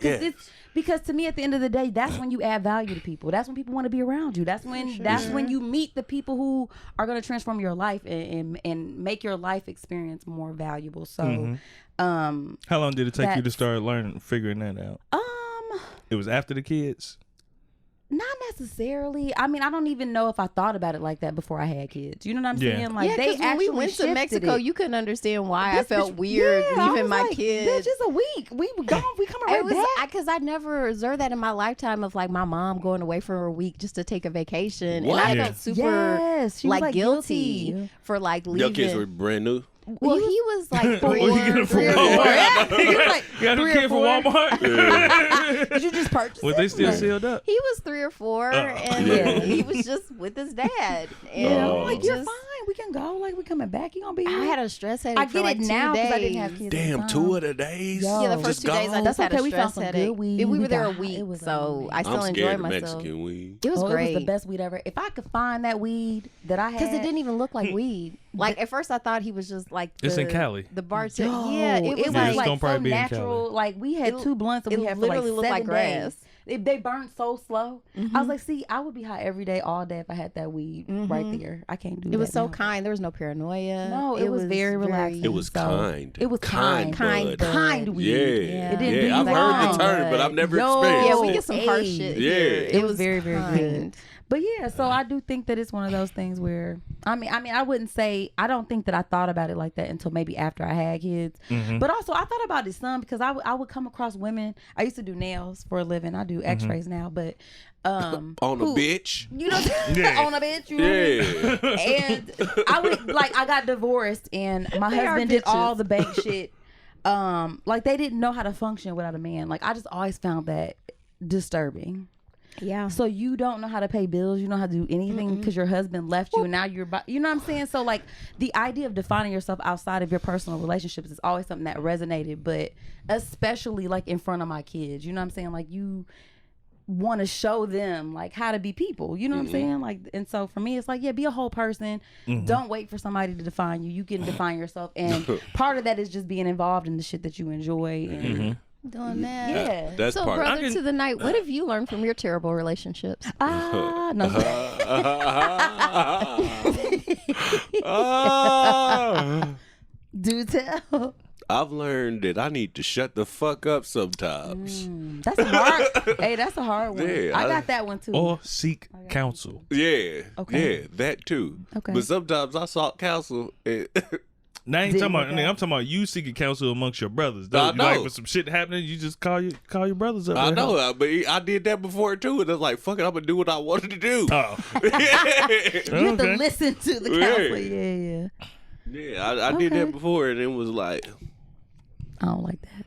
Because to me, at the end of the day, that's when you add value to people. That's when people want to be around you. That's when you meet the people who are going to transform your life and make your life experience more valuable. So, how long did it take you to start figuring that out? It was after the kids? Not necessarily. I mean, I don't even know if I thought about it like that before I had kids. You know what I'm saying? Like, they actually when we went to Mexico, you couldn't understand why I felt weird leaving my kids. Bitch, it's a week. We gone. We coming right back. Because I never observed that in my lifetime of like my mom going away for a week just to take a vacation. What? And I felt super guilty for like leaving. Your kids were brand new? Well, he was like 4. You get it from Walmart? You got a kid from Walmart? Did you just purchase it? Was they still sealed up? He was 3 or 4, and he was just with his dad. And I'm like, you're fine. We can go. Like, we coming back. You gonna be here. I had a stress headache. I get it now because I didn't have kids. Damn, 2 of the days. Yeah, the first 2 days I just had a stress headache. We were there a week, so I still enjoyed myself. Mexican weed. It was great. It was the best weed ever. If I could find that weed that I had, because it didn't even look like weed. Like at first I thought he was just like it's in Cali. The bartender. It was like so natural. Like we had 2 blunts and we had literally for looked like 7 like grass. days. They burned so slow. I was like, see, I would be high every day, all day if I had that weed right there. I can't do that. It was so kind. There was no paranoia. No, it was very relaxing. It was kind. It was kind weed. Yeah. It didn't do you I've wrong. heard the term, but I've never experienced it. Yeah, we get some harsh shit. Yeah. It was very, very good. But yeah, so I do think that it's one of those things where I mean, I wouldn't say, I don't think that I thought about it like that until maybe after I had kids. But also I thought about it some because I would come across women. I used to do nails for a living. I do x-rays now, but on a bitch. You know, on a bitch. You know? And I would I got divorced and my husband did all the bank shit. Like they didn't know how to function without a man. Like I just always found that disturbing. Yeah. So you don't know how to pay bills. You don't know how to do anything because your husband left you and now you're, you know what I'm saying? So like the idea of defining yourself outside of your personal relationships is always something that resonated, but especially like in front of my kids, you know what I'm saying? Like you want to show them like how to be people, you know what I'm saying? Like, and so for me, it's like, yeah, be a whole person. Don't wait for somebody to define you. You can define yourself. And part of that is just being involved in the shit that you enjoy and doing that. Yeah. That's so, part brother to the night, what have you learned from your terrible relationships? No. Do tell. I've learned that I need to shut the fuck up sometimes. That's a hard. Hey, that's a hard one. Yeah, I got that one too. Or seek counsel. Yeah. Okay. Yeah, that too. Okay. But sometimes I sought counsel. Now I ain't talking about. I'm talking about you seeking counsel amongst your brothers. I know. Like when some shit happening, you just call your brothers up. I know, but I did that before too, and it's like, fuck it, I'm gonna do what I wanted to do. Oh. You have to listen to the counselor. Yeah. Yeah, I did that before, and it was like, I don't like that.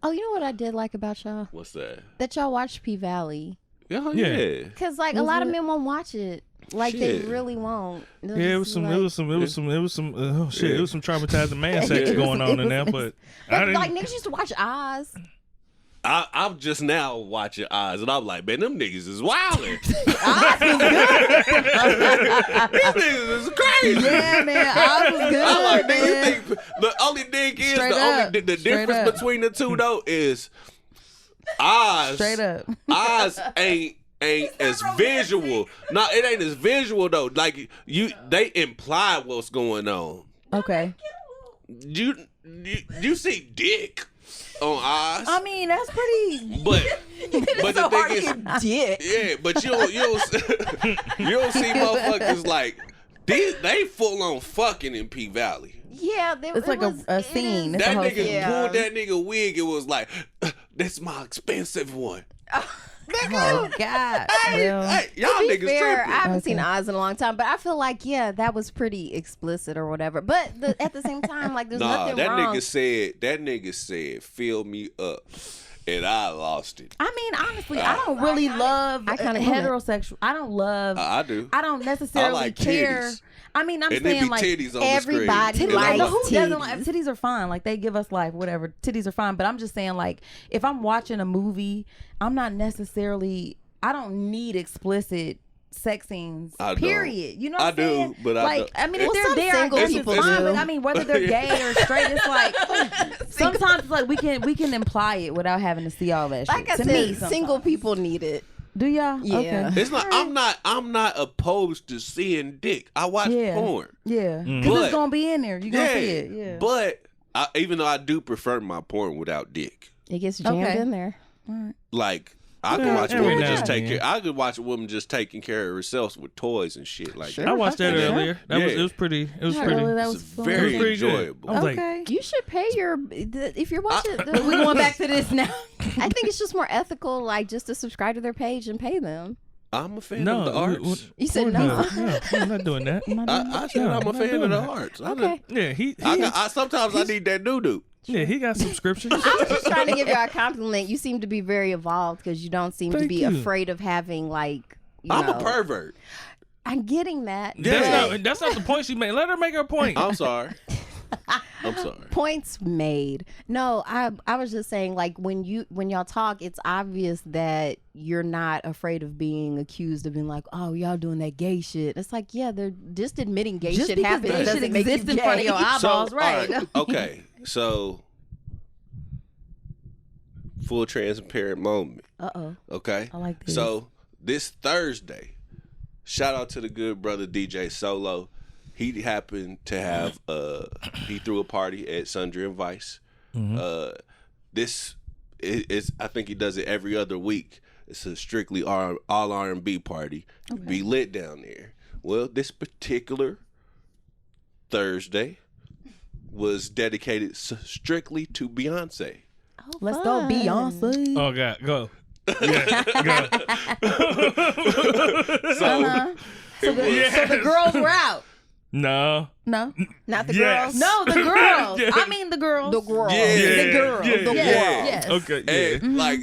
Oh, you know what I did like about y'all? What's that? That y'all watched P Valley. Yeah. Because like a lot of men won't watch it. Like they really won't. It was some traumatizing man sex going on in there, but like niggas used to watch Oz. I'm just now watching Oz, and I'm like, man, them niggas is wilding. Oz was good. These niggas is crazy. Yeah, man, Oz was good. I'm like, man. nigga, you think the only thing is the difference between the two though is Oz. Straight up. Oz ain't as visual. No, it ain't as visual though. Like they imply what's going on. Okay. You see dick on Oz. I mean, that's pretty. But the thing is, dick. yeah, but you don't see motherfuckers like they full on fucking in P Valley. Yeah, it's like a scene. That nigga pulled that nigga wig. It was like, that's my expensive one. Oh God! Hey, y'all niggas tripping. I haven't seen Oz in a long time, but I feel like that was pretty explicit or whatever. But at the same time, like there's nothing wrong. That nigga said, "Fill me up," and I lost it. I mean, honestly, I don't really love heterosexual. I don't love. I do. I don't necessarily like care. Titties. I mean, I'm and saying like titties on everybody the likes who doesn't like titties are fine. Like they give us life, whatever. Titties are fine. But I'm just saying, like, if I'm watching a movie, I'm not necessarily. I don't need explicit sex scenes. Period. You know what I'm saying? But like, I mean, if they're there, I guess it's fine. But I mean, whether they're gay or straight, it's like sometimes it's like we can imply it without having to see all that shit. Like I said, single people need it. Do y'all? Yeah. Okay. It's not. I'm not opposed to seeing dick. I watch porn. Yeah. Because it's gonna be in there. You gonna see it. Yeah. But even though I do prefer my porn without dick, it gets jammed in there. Like. I could watch a woman just take care. I could watch a woman just taking care of herself with toys and shit like that. I watched that earlier. It was pretty. It was pretty. That was very enjoyable. I was like, you should pay if you're watching. We're going back to this now. I think it's just more ethical, like just to subscribe to their page and pay them. I'm a fan of the arts. You said no. I'm not doing that. I said I'm a fan of the arts. Okay. Yeah, sometimes I need that doo-doo. Yeah, he got subscriptions. I was just trying to give you a compliment. You seem to be very evolved because you don't seem to be afraid of having like. I'm a pervert. I'm getting that. That's not the point she made. Let her make her point. I'm sorry. Points made. No, I was just saying, like when y'all talk, it's obvious that you're not afraid of being accused of being like, oh, y'all doing that gay shit. It's like, yeah, they're just admitting gay shit happens. Gay shit exists in front of your eyeballs, right? Okay, so full transparent moment. Okay, I like this. So this Thursday, shout out to the good brother DJ Solo. He happened to have he threw a party at Sundry and Vice. Mm-hmm. This is I think he does it every other week. It's a strictly all R&B party. Okay. Be lit down there. Well, this particular Thursday was dedicated strictly to Beyonce. Oh, let's go Beyonce. Oh God, go. Yeah, go. So the girls were out. No. Not the girls. No, the girls. I mean the girls. The girls. Yeah. The girls. Yeah. The girls. Yes. Okay. Yeah. And like,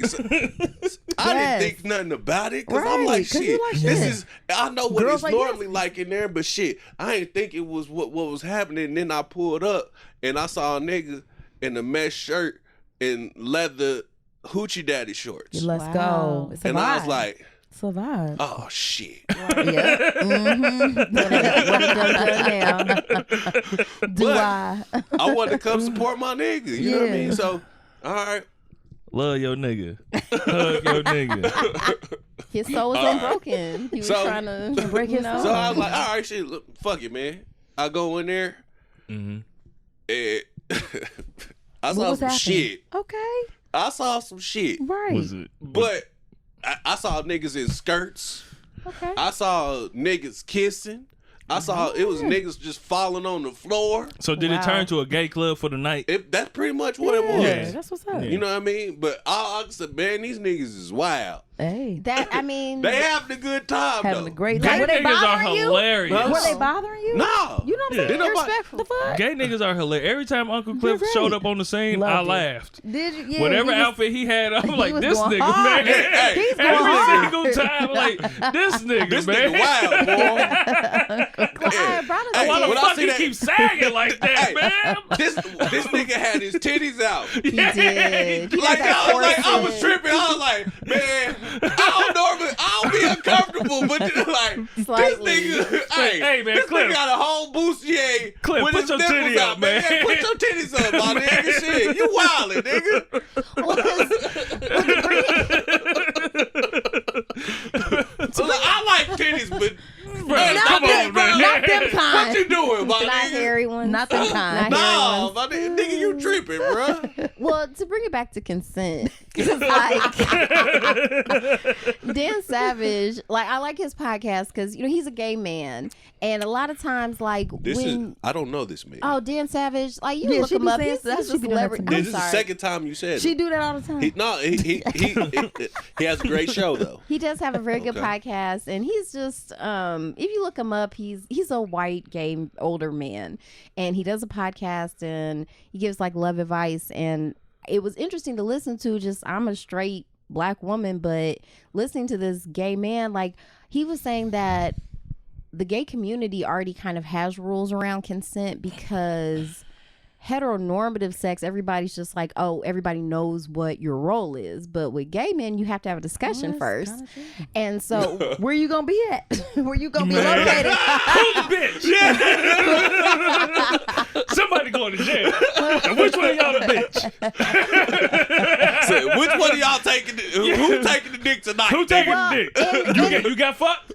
I didn't think nothing about it because I'm like, shit. This is. I know what girls it's normally like in there, but shit, I didn't think it was what was happening. And then I pulled up and I saw a nigga in a mesh shirt and leather hoochie daddy shorts. Let's go. And I was like. Survive. Oh shit. Yeah. Mm-hmm. I want to come support my nigga. You know what I mean? So, all right. Love your nigga. Hug your nigga. His soul was unbroken. He was trying to break his soul. So I was like, all right, shit, look, fuck it, man. I go in there. Mm-hmm. And I saw some shit. Okay. I saw some shit. Right. Was it? But I saw niggas in skirts. Okay. I saw niggas kissing. I saw it was niggas just falling on the floor. So did it turn to a gay club for the night? That's pretty much what it was. Yeah, that's what's up. You know what I mean? But I said, man, these niggas is wild. Hey, that I mean, they having a good time. Having though. a great Gay time. Were they niggas are bothering you? hilarious. Were they bothering you? No. You know what I'm saying? Nobody- Respectful. The fuck? Gay niggas are hilarious. Every time Uncle Cliff You're showed right. up on the scene, Loved I it. laughed. Did you? Yeah, Whatever he was- outfit he had, I'm he like, was this going nigga, hard. man. Hey, he's going Every hard. single time, like, this nigga, This man. nigga wild, boy. I brought us Hey, Why the when I fuck see he that- keep sagging like that, Hey, man? This nigga had his titties out. He did. He Like had that I was corset. tripping. I was like, man, I don't be uncomfortable, but like Slightly. this nigga, Hey, man, this Cliff. nigga got a whole bustier Cliff, with put his your nipples titty out, up, man. Yeah, put your titties up, my nigga. Shit, you wildin', nigga. Well, 'cause So like, I like titties, but Bro, come on, man. Not them what kind. you doing, my not nigga? hairy ones. Not them kind. Not hairy No, ones. my nigga, you tripping, bro. Well, to bring it back to consent, 'cause, like Dan Savage, like I like his podcast because he's a gay man, and a lot of times like I don't know this man. oh Dan Savage, like you Yeah, look she him be up, saying he's stuff. a She be doing that celebrity. to me. I'm This is the sorry. second time you said She it. do that all the time. He has a great show though. He does have a very good Okay. podcast, and he's just if you look him up, he's a white gay older man, and he does a podcast and he gives like love advice, and it was interesting to listen to. Just I'm a straight black woman, but listening to this gay man, like he was saying that the gay community already kind of has rules around consent because heteronormative sex, everybody's just like, oh, everybody knows what your role is, but with gay men you have to have a discussion first. And so Where you gonna be at? Where you gonna be Man. located? Who's the bitch? Somebody going to jail. And which one of y'all the bitch? So, which one of y'all taking who taking the dick tonight? Who taking Well, the dick? and- You got fucked?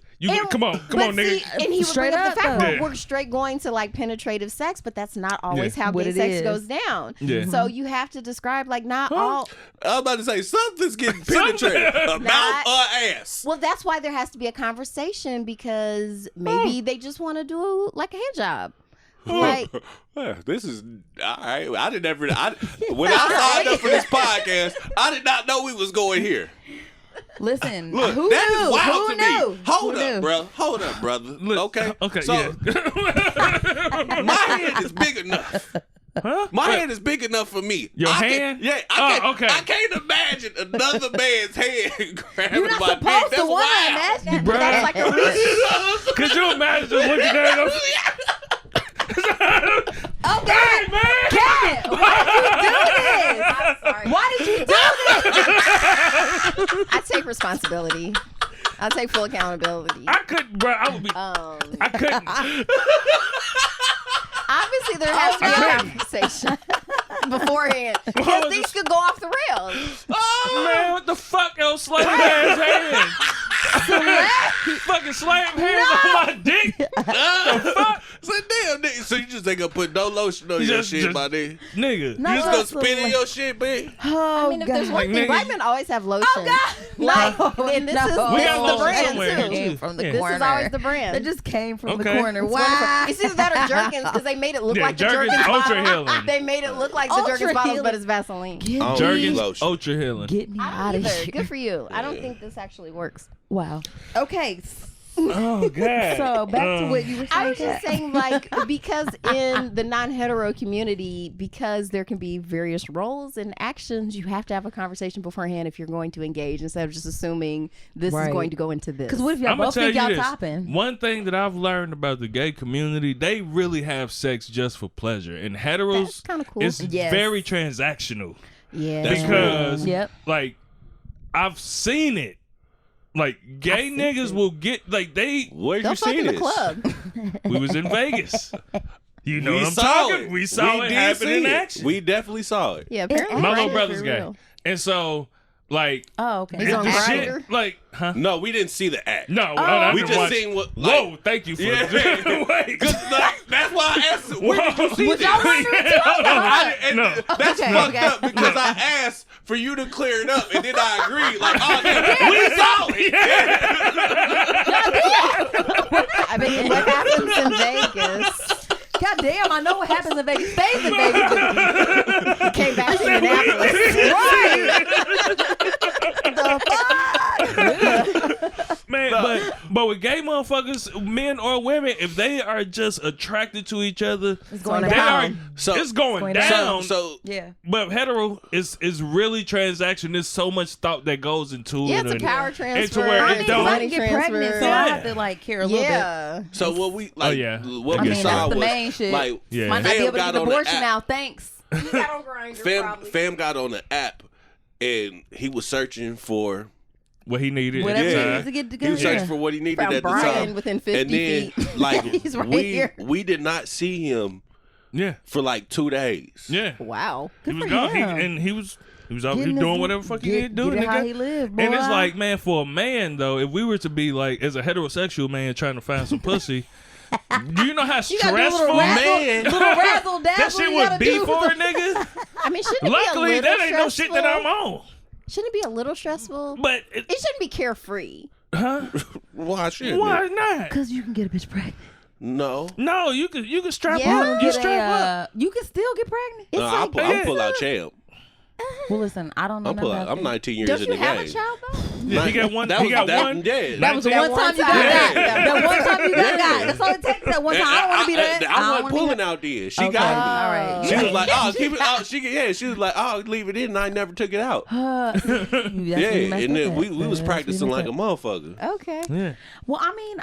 Come on, but nigga. see, and he would Straight bring up up, the fact though. that Yeah. we're straight going to like penetrative sex, but that's not always how What gay it sex is. goes down. Yeah. So you have to describe like not all. I was about to say something's getting penetrated. A mouth or ass. Well, that's why there has to be a conversation because maybe they just want to do like a hand job. Like, This is all right. When I signed up for this podcast, I did not know we was going here. Listen, Look, who that knew? is wild Who to knew? me. Hold Who up, knew? bro. Hold up, brother. Look, Okay. So yeah. my hand is big enough. Huh? My hand is big enough for me. Your I hand? I can't imagine another man's hand grabbing You're not my supposed dick. to That's want to wild. imagine. Bruh. that's like a reach. Could you imagine just looking at him? Oh God, Hey, man! Cat, why did you do this? I'm sorry. Why did you do this? I take responsibility. I take full accountability. I couldn't, bro. I would be. I couldn't. Obviously, there has to be a conversation beforehand because these could go off the rails. Man, what the fuck else slam ass hand? Fucking slam hands on my dick. The fuck? So damn, nigga. So you just ain't gonna put no lotion on your shit, my nigga. Nigga. No. You just gonna That's spit in your shit, man. Oh I mean, if there's God. one thing, nigga. white men always have lotion. Oh God. Like, No, and this no. is We got the lotion brand somewhere. too. Came from the Yeah. This corner. is always the brand. That just came from Okay. the corner. It's Wow. wonderful. It's either that or Jergens because they made it look Yeah, like the Jergens Jergens Ultra bottle. Healing. They made it look like the Ultra Jergens bottles, Healing. but it's Vaseline. Get Jergens me, lotion. Ultra Healing. get me I out don't of either. here. Good for you. I don't think this actually works. Wow. Okay. Oh God. So back to what you were saying. I was just Kat. saying, like, because in the non-hetero community, because there can be various roles and actions, you have to have a conversation beforehand if you're going to engage instead of just assuming this is Right. going to go into this. Because what if y'all I'm gonna both tell think you y'all this. topping? One thing that I've learned about the gay community, they really have sex just for pleasure. And heteros, That's kinda cool. it's Yes. very transactional. Yeah. That's Because, Yep. like, I've seen it. Like, gay niggas will get, like, Where'd They'll you fuck see in the this? club. we was in Vegas. You know We what I'm saw talking? it. We saw it did happen see in it. action. We definitely saw it. Yeah, apparently. My little Grindr brother's for gay. real. And so, like, Oh, okay. He's on the Grindr? shit, like, huh? No, we didn't see the act. No, Oh, we didn't just watch- seen what. Whoa, thank you for Yeah. wait. That's why I asked. Where did you see Was this? y'all wondering too? No. That's Okay, fucked okay. up because I asked for you to clear it up, and then I agreed. Like, oh, yeah, we saw it. I mean, what happens in Vegas? God damn, I know what happens in Vegas. Stays in Vegas. Came back to Indianapolis. Right. The fuck? but with gay motherfuckers, men or women, if they are just attracted to each other, it's going down. It's going down. So yeah. But hetero is really transaction. There's so much thought that goes into it. Yeah, it's a power transfer. I get pregnant, so I have to like care a little bit. So what we like? What I we mean, saw that's the was main shit. like, might not be able to get an abortion now. Thanks. You got on Grindr, Fam got on the app and he was searching for what he needed. Whatever he needs to get together. He was searching for what he needed Found at the Brian time. within 50 and then, feet. like, He's right we did not see him. Yeah. For like 2 days. Yeah. Wow. He was gone. He was out here doing whatever the fuck he needed to do. How he lived, boy. And it's like, man, for a man though, if we were to be like as a heterosexual man trying to find some pussy. Do you know how stressful, man? Little razzle dazzle. That shit would be for a nigga. I mean, shouldn't it luckily, be a little that ain't no shit that I'm on. Shouldn't it be a little stressful? But it shouldn't be carefree. Huh? Why shouldn't Why not? Because you can get a bitch pregnant. No, you can strap up. You strap up. You can still get pregnant. No, I'll pull out Champ. Well, listen, I don't know. I'm 19 years Don't in the game. Don't you have a child though? Yeah, he got one. That was one. That was the one time you got. That one time you got. That's all it takes. That one time. I don't want to be that. I wasn't pulling out then. She got me. All right. She was like, "Oh, keep it." Oh, she was like, "Oh, leave it in." And I never took it out. Yeah, and then we was practicing like a motherfucker. Okay. Yeah. Well, I mean,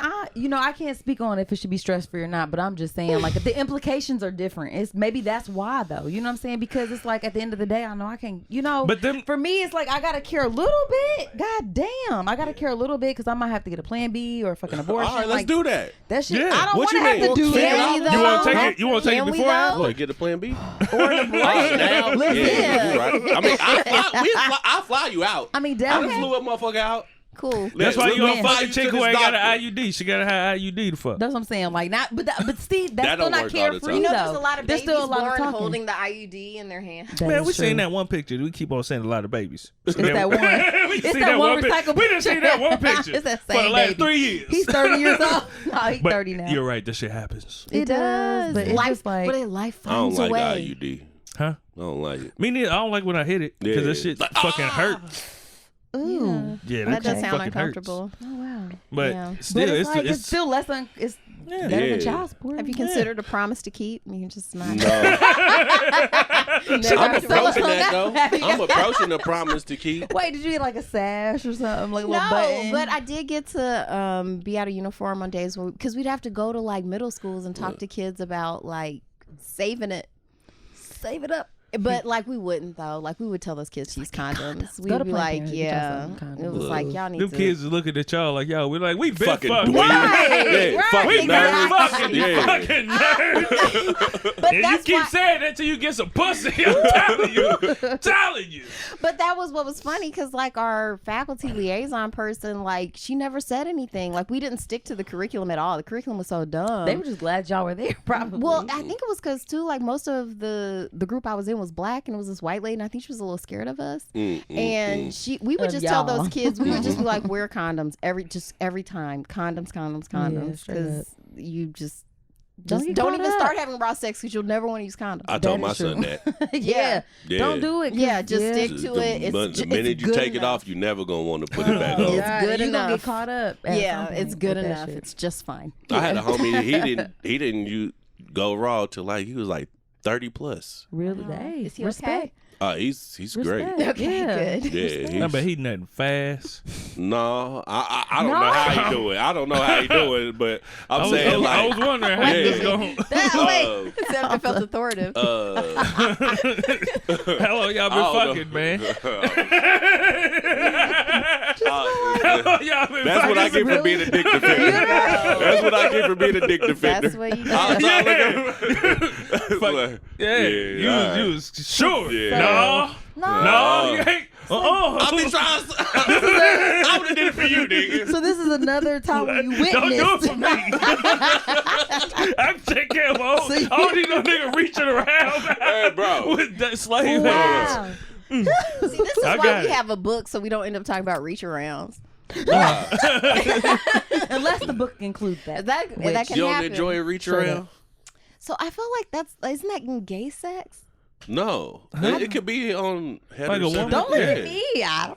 I can't speak on if it should be stress free or not, but I'm just saying like the implications are different. It's maybe that's why though. You know what I'm saying? Because it's like at the end of the day, I know I can. But then for me, it's like I gotta care a little bit. God damn, I gotta care a little bit because I might have to get a plan B or a fucking abortion. All right, let's do that. That shit. Yeah. I don't want to have to do that. You want to take it? You want to take it before or after? What, get a plan B or an abortion? Now, yeah, right. I mean, I'll fly you out. I mean, I done flew a motherfucker out. Cool. That's why you gonna fuck a chick who ain't got an IUD. She gotta have IUD to fuck. That's what I'm saying. Like not, but Steve, that's that still not carefree. You know, though. there's a lot of babies still a lot born of holding the IUD in their hand. Man, we seen that one picture. We keep on saying a lot of babies. It's that one. It's that one recycled. We didn't see that one picture. It's that same for the last baby. 3 years. He's 30 years old. No, he's 30 now. You're right. That shit happens. It does. But it's just like, life finds a way. I don't like the IUD. Huh? I don't like it. Me neither. I don't like when I hit it because that shit fucking hurts. Ooh, yeah, that does sound fucking uncomfortable. Hurts. Oh wow! But still, it's still less than it's better than child support. Have you considered a promise to keep? You can just not. No. I'm approaching that though. I'm approaching the promise to keep. Wait, did you get like a sash or something, like a little No, button? but I did get to be out of uniform on days because we'd have to go to like middle schools and talk to kids about like saving it, save it up. But like we wouldn't though. Like we would tell those kids to use condoms. We'd be like, yeah. It was like y'all need them to. kids is looking at y'all like, yo, we're like, we been fucking fucking. Right. We been fucking. Yeah. Fucking nerds. But and you keep saying that till you get some pussy. I'm telling you. But that was what was funny because like our faculty liaison person, like she never said anything. Like we didn't stick to the curriculum at all. The curriculum was so dumb. They were just glad y'all were there, probably. Well, I think it was because too, like most of the group I was in was black, and it was this white lady, and I think she was a little scared of us. We would just tell those kids, we would just be like, wear condoms every time, condoms, because you just don't even start having raw sex because you'll never want to use condoms. I told my son that. Yeah. Don't do it. Yeah, just stick to it. The minute you take it off, you're never gonna want to put it back on. It's good enough. You're gonna get caught up. Yeah, it's good enough. It's just fine. I had a homie. He didn't go raw till like he was like 30 plus. Really? Hey, is he respect. okay? He's great. Okay, good. Yeah, I bet he nothing fast. No, I don't know how he do it. I don't know how he do it, but I was wondering how he was going. It felt authoritative. How long y'all been fucking, man? That's what I get for being a dick defender. That's what I get for being a dick defender. That's what you do. You was sure. Yeah. No, you ain't. I mean, I would have did it for you, nigga. So this is another time when you witnessed. Don't do it for me. I take care of my own. I don't need no nigga reaching around. Hey, bro. With that slave Wow. See, this is why we have a book so we don't end up talking about reach arounds. Unless the book includes that. That can you don't happen. enjoy a reach around? So I feel like isn't that in gay sex? No, it could be on Like a woman? Don't look at me. I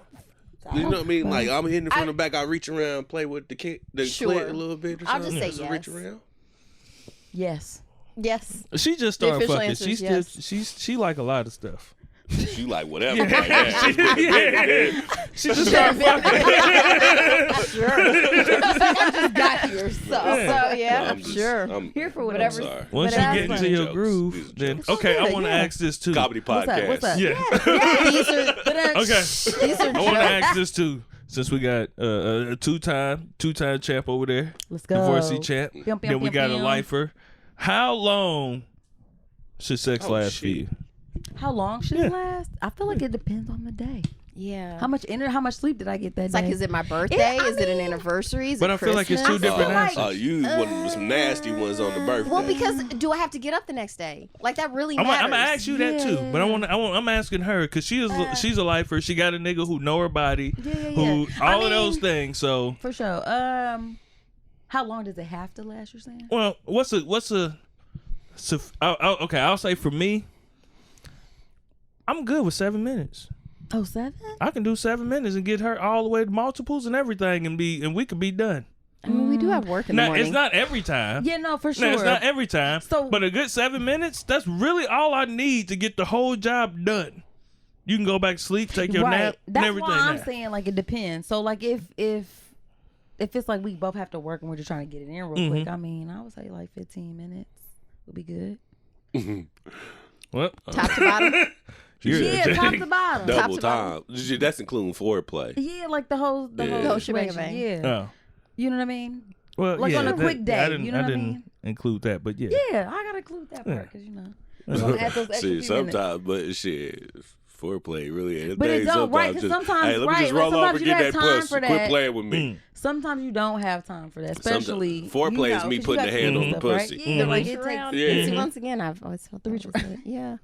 You know what I mean? Like I'm hitting it from the back. I reach around, play with the clit a little bit. Or I'll something. just say yes. Reach around. Yes. Yes. She just started fucking. She's yes. She like a lot of stuff. She like whatever. Yeah. Like that. She just started fucking. Sure. I just got here, so yeah, I'm sure. I'm here for whatever. Sorry. Once you get into your groove, then okay. I want to ask this too. Comedy podcast. What's up? Yeah. Okay. These are I want to ask this too. Since we got a two-time champ over there, let's go. Divorcee champ. Then we got a lifer. How long should sex last for you? How long should it last? I feel like it depends on the day. Yeah. How much sleep did I get that It's day? like, is it my birthday? Is it an anniversary? Is but it I feel like it's Christmas? two different answers. You one of some nasty ones on the birthday. Well, because do I have to get up the next day? Like that really matters. I'm gonna ask you that too, but I'm asking her because she's a lifer. She got a nigga who know her body, who all of those things. So for sure. How long does it have to last? You're saying? Well, okay, I'll say for me, I'm good with 7 minutes. Oh, 7? I can do 7 minutes and get her all the way to multiples and everything, and we could be done. I mean, we do have work in the morning. It's not every time. Yeah, no, for sure. No, it's not every time. But a good 7 minutes, that's really all I need to get the whole job done. You can go back to sleep, take your nap, That's and everything. Why I'm saying like it depends. So like if it's like we both have to work and we're just trying to get it in real quick, I mean, I would say like 15 minutes would be good. Well, top to bottom. Top to bottom. Double time. That's including foreplay. Yeah, like the whole shebang. Yeah. Oh. You know what I mean? Well, like on a quick day. I didn't, you know what I mean? Include that, but yeah. Yeah, I gotta include that part because sometimes, but shit, foreplay really ain't. But it don't, right? Because sometimes, hey, let me just roll over and get that pussy. Quit playing with me. Sometimes you don't have time for that, especially foreplay is me putting the hand on the pussy. Right? Yeah, like it takes. See, once again, I've always felt the reach. Yeah.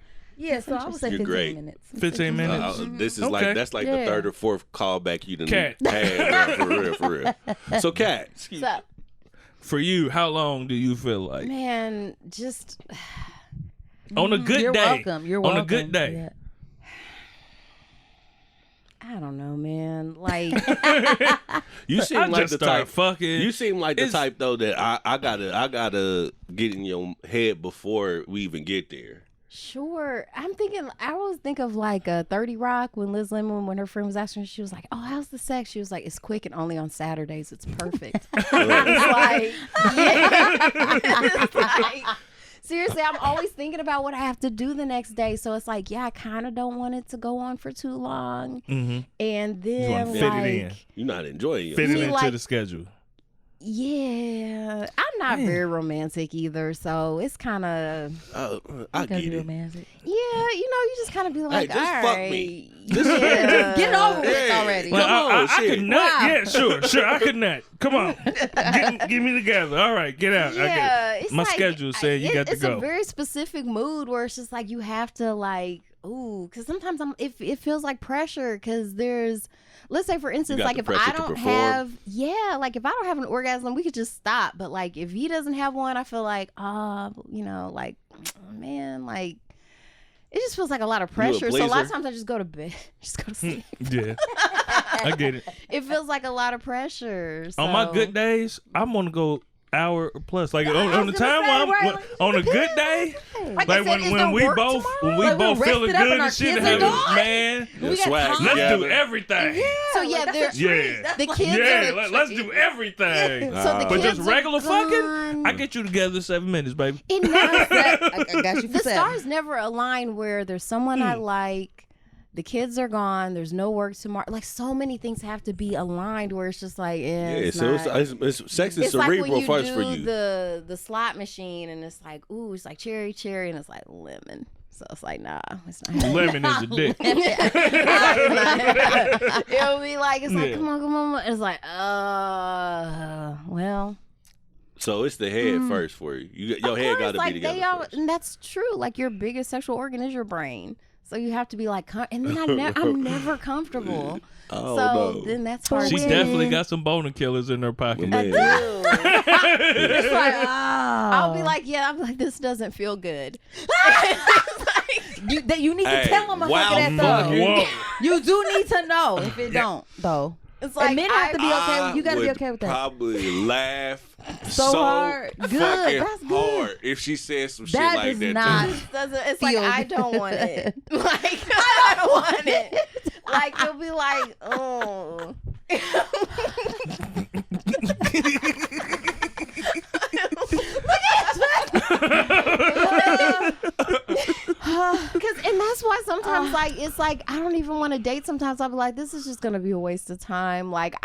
Yeah, so I would say 15 minutes. 15 minutes. This is like that's like the third or fourth callback you done Cat. had. For real. So, Cat. What's up? For you, how long do you feel like? Man, just on a good You're day. Welcome. You're welcome. On a good day. Yeah. I don't know, man. Like you seem like the type. Fucking. You seem like the type though that I gotta get in your head before we even get there. Sure. I always think of like 30 Rock when Liz Lemon, when her friend was asking her, she was like, oh, how's the sex? She was like, it's quick and only on Saturdays. It's perfect. It's like, yeah. It's like, seriously, I'm always thinking about what I have to do the next day. So it's like, yeah, I kind of don't want it to go on for too long. Mm-hmm. And then you want to fit it in. You're not enjoying it. Fit it into the schedule. Yeah, I'm not very romantic either, so it's kind of. I get it. Romantic. Yeah, you just kind of be like, hey, just all fuck right. me. Yeah. Get over with already. Well, Come on, I could nut. Wow. Yeah, sure, I could nut. Come on, get me together. All right, get out. Yeah, My schedule saying you got to go. It's a very specific mood where it's just like you have to like, because sometimes it feels like pressure because there's. Let's say, for instance, like if I don't have, like if I don't have an orgasm, we could just stop. But like if he doesn't have one, I feel like, like, man, like it just feels like a lot of pressure. So a lot of times I just go to bed, just go to sleep. Yeah, I get it. It feels like a lot of so. On my good days, I'm gonna go hour or plus. Like on the time when I'm on a good day, like when we both feeling good and shit, man, let's do everything. Yeah, so the kids. Let's do everything. But just regular fucking, I get you together 7 minutes, baby. I got you. The stars never align where there's someone I like. The kids are gone. There's no work tomorrow. Like so many things have to be aligned where it's just like, sex is cerebral first for you. It's like when you do the slot machine and it's like, ooh, it's like cherry, and it's like lemon. So it's like, nah, it's not. Lemon is a dick. It'll be like, it's like, come on. It's like, well. So it's the head first for you. Your head got to be together first. And that's true. Like your biggest sexual organ is your brain. So you have to be like, and then I'm never comfortable. So then that's hard. She definitely got some boner killers in her pocket. I do. It's like, I'll be like, this doesn't feel good. You need to tell them that though. You do need to know. If it don't, though. It's like men have to be okay. You got to be okay with that. Probably laugh so hard. Good. That's good. Hard if she says some shit like that. It's like I don't want it. Like I don't want it. Like you'll be like, oh. And that's why sometimes it's like I don't even want to date. Sometimes I'll be like, this is just gonna be a waste of time. Like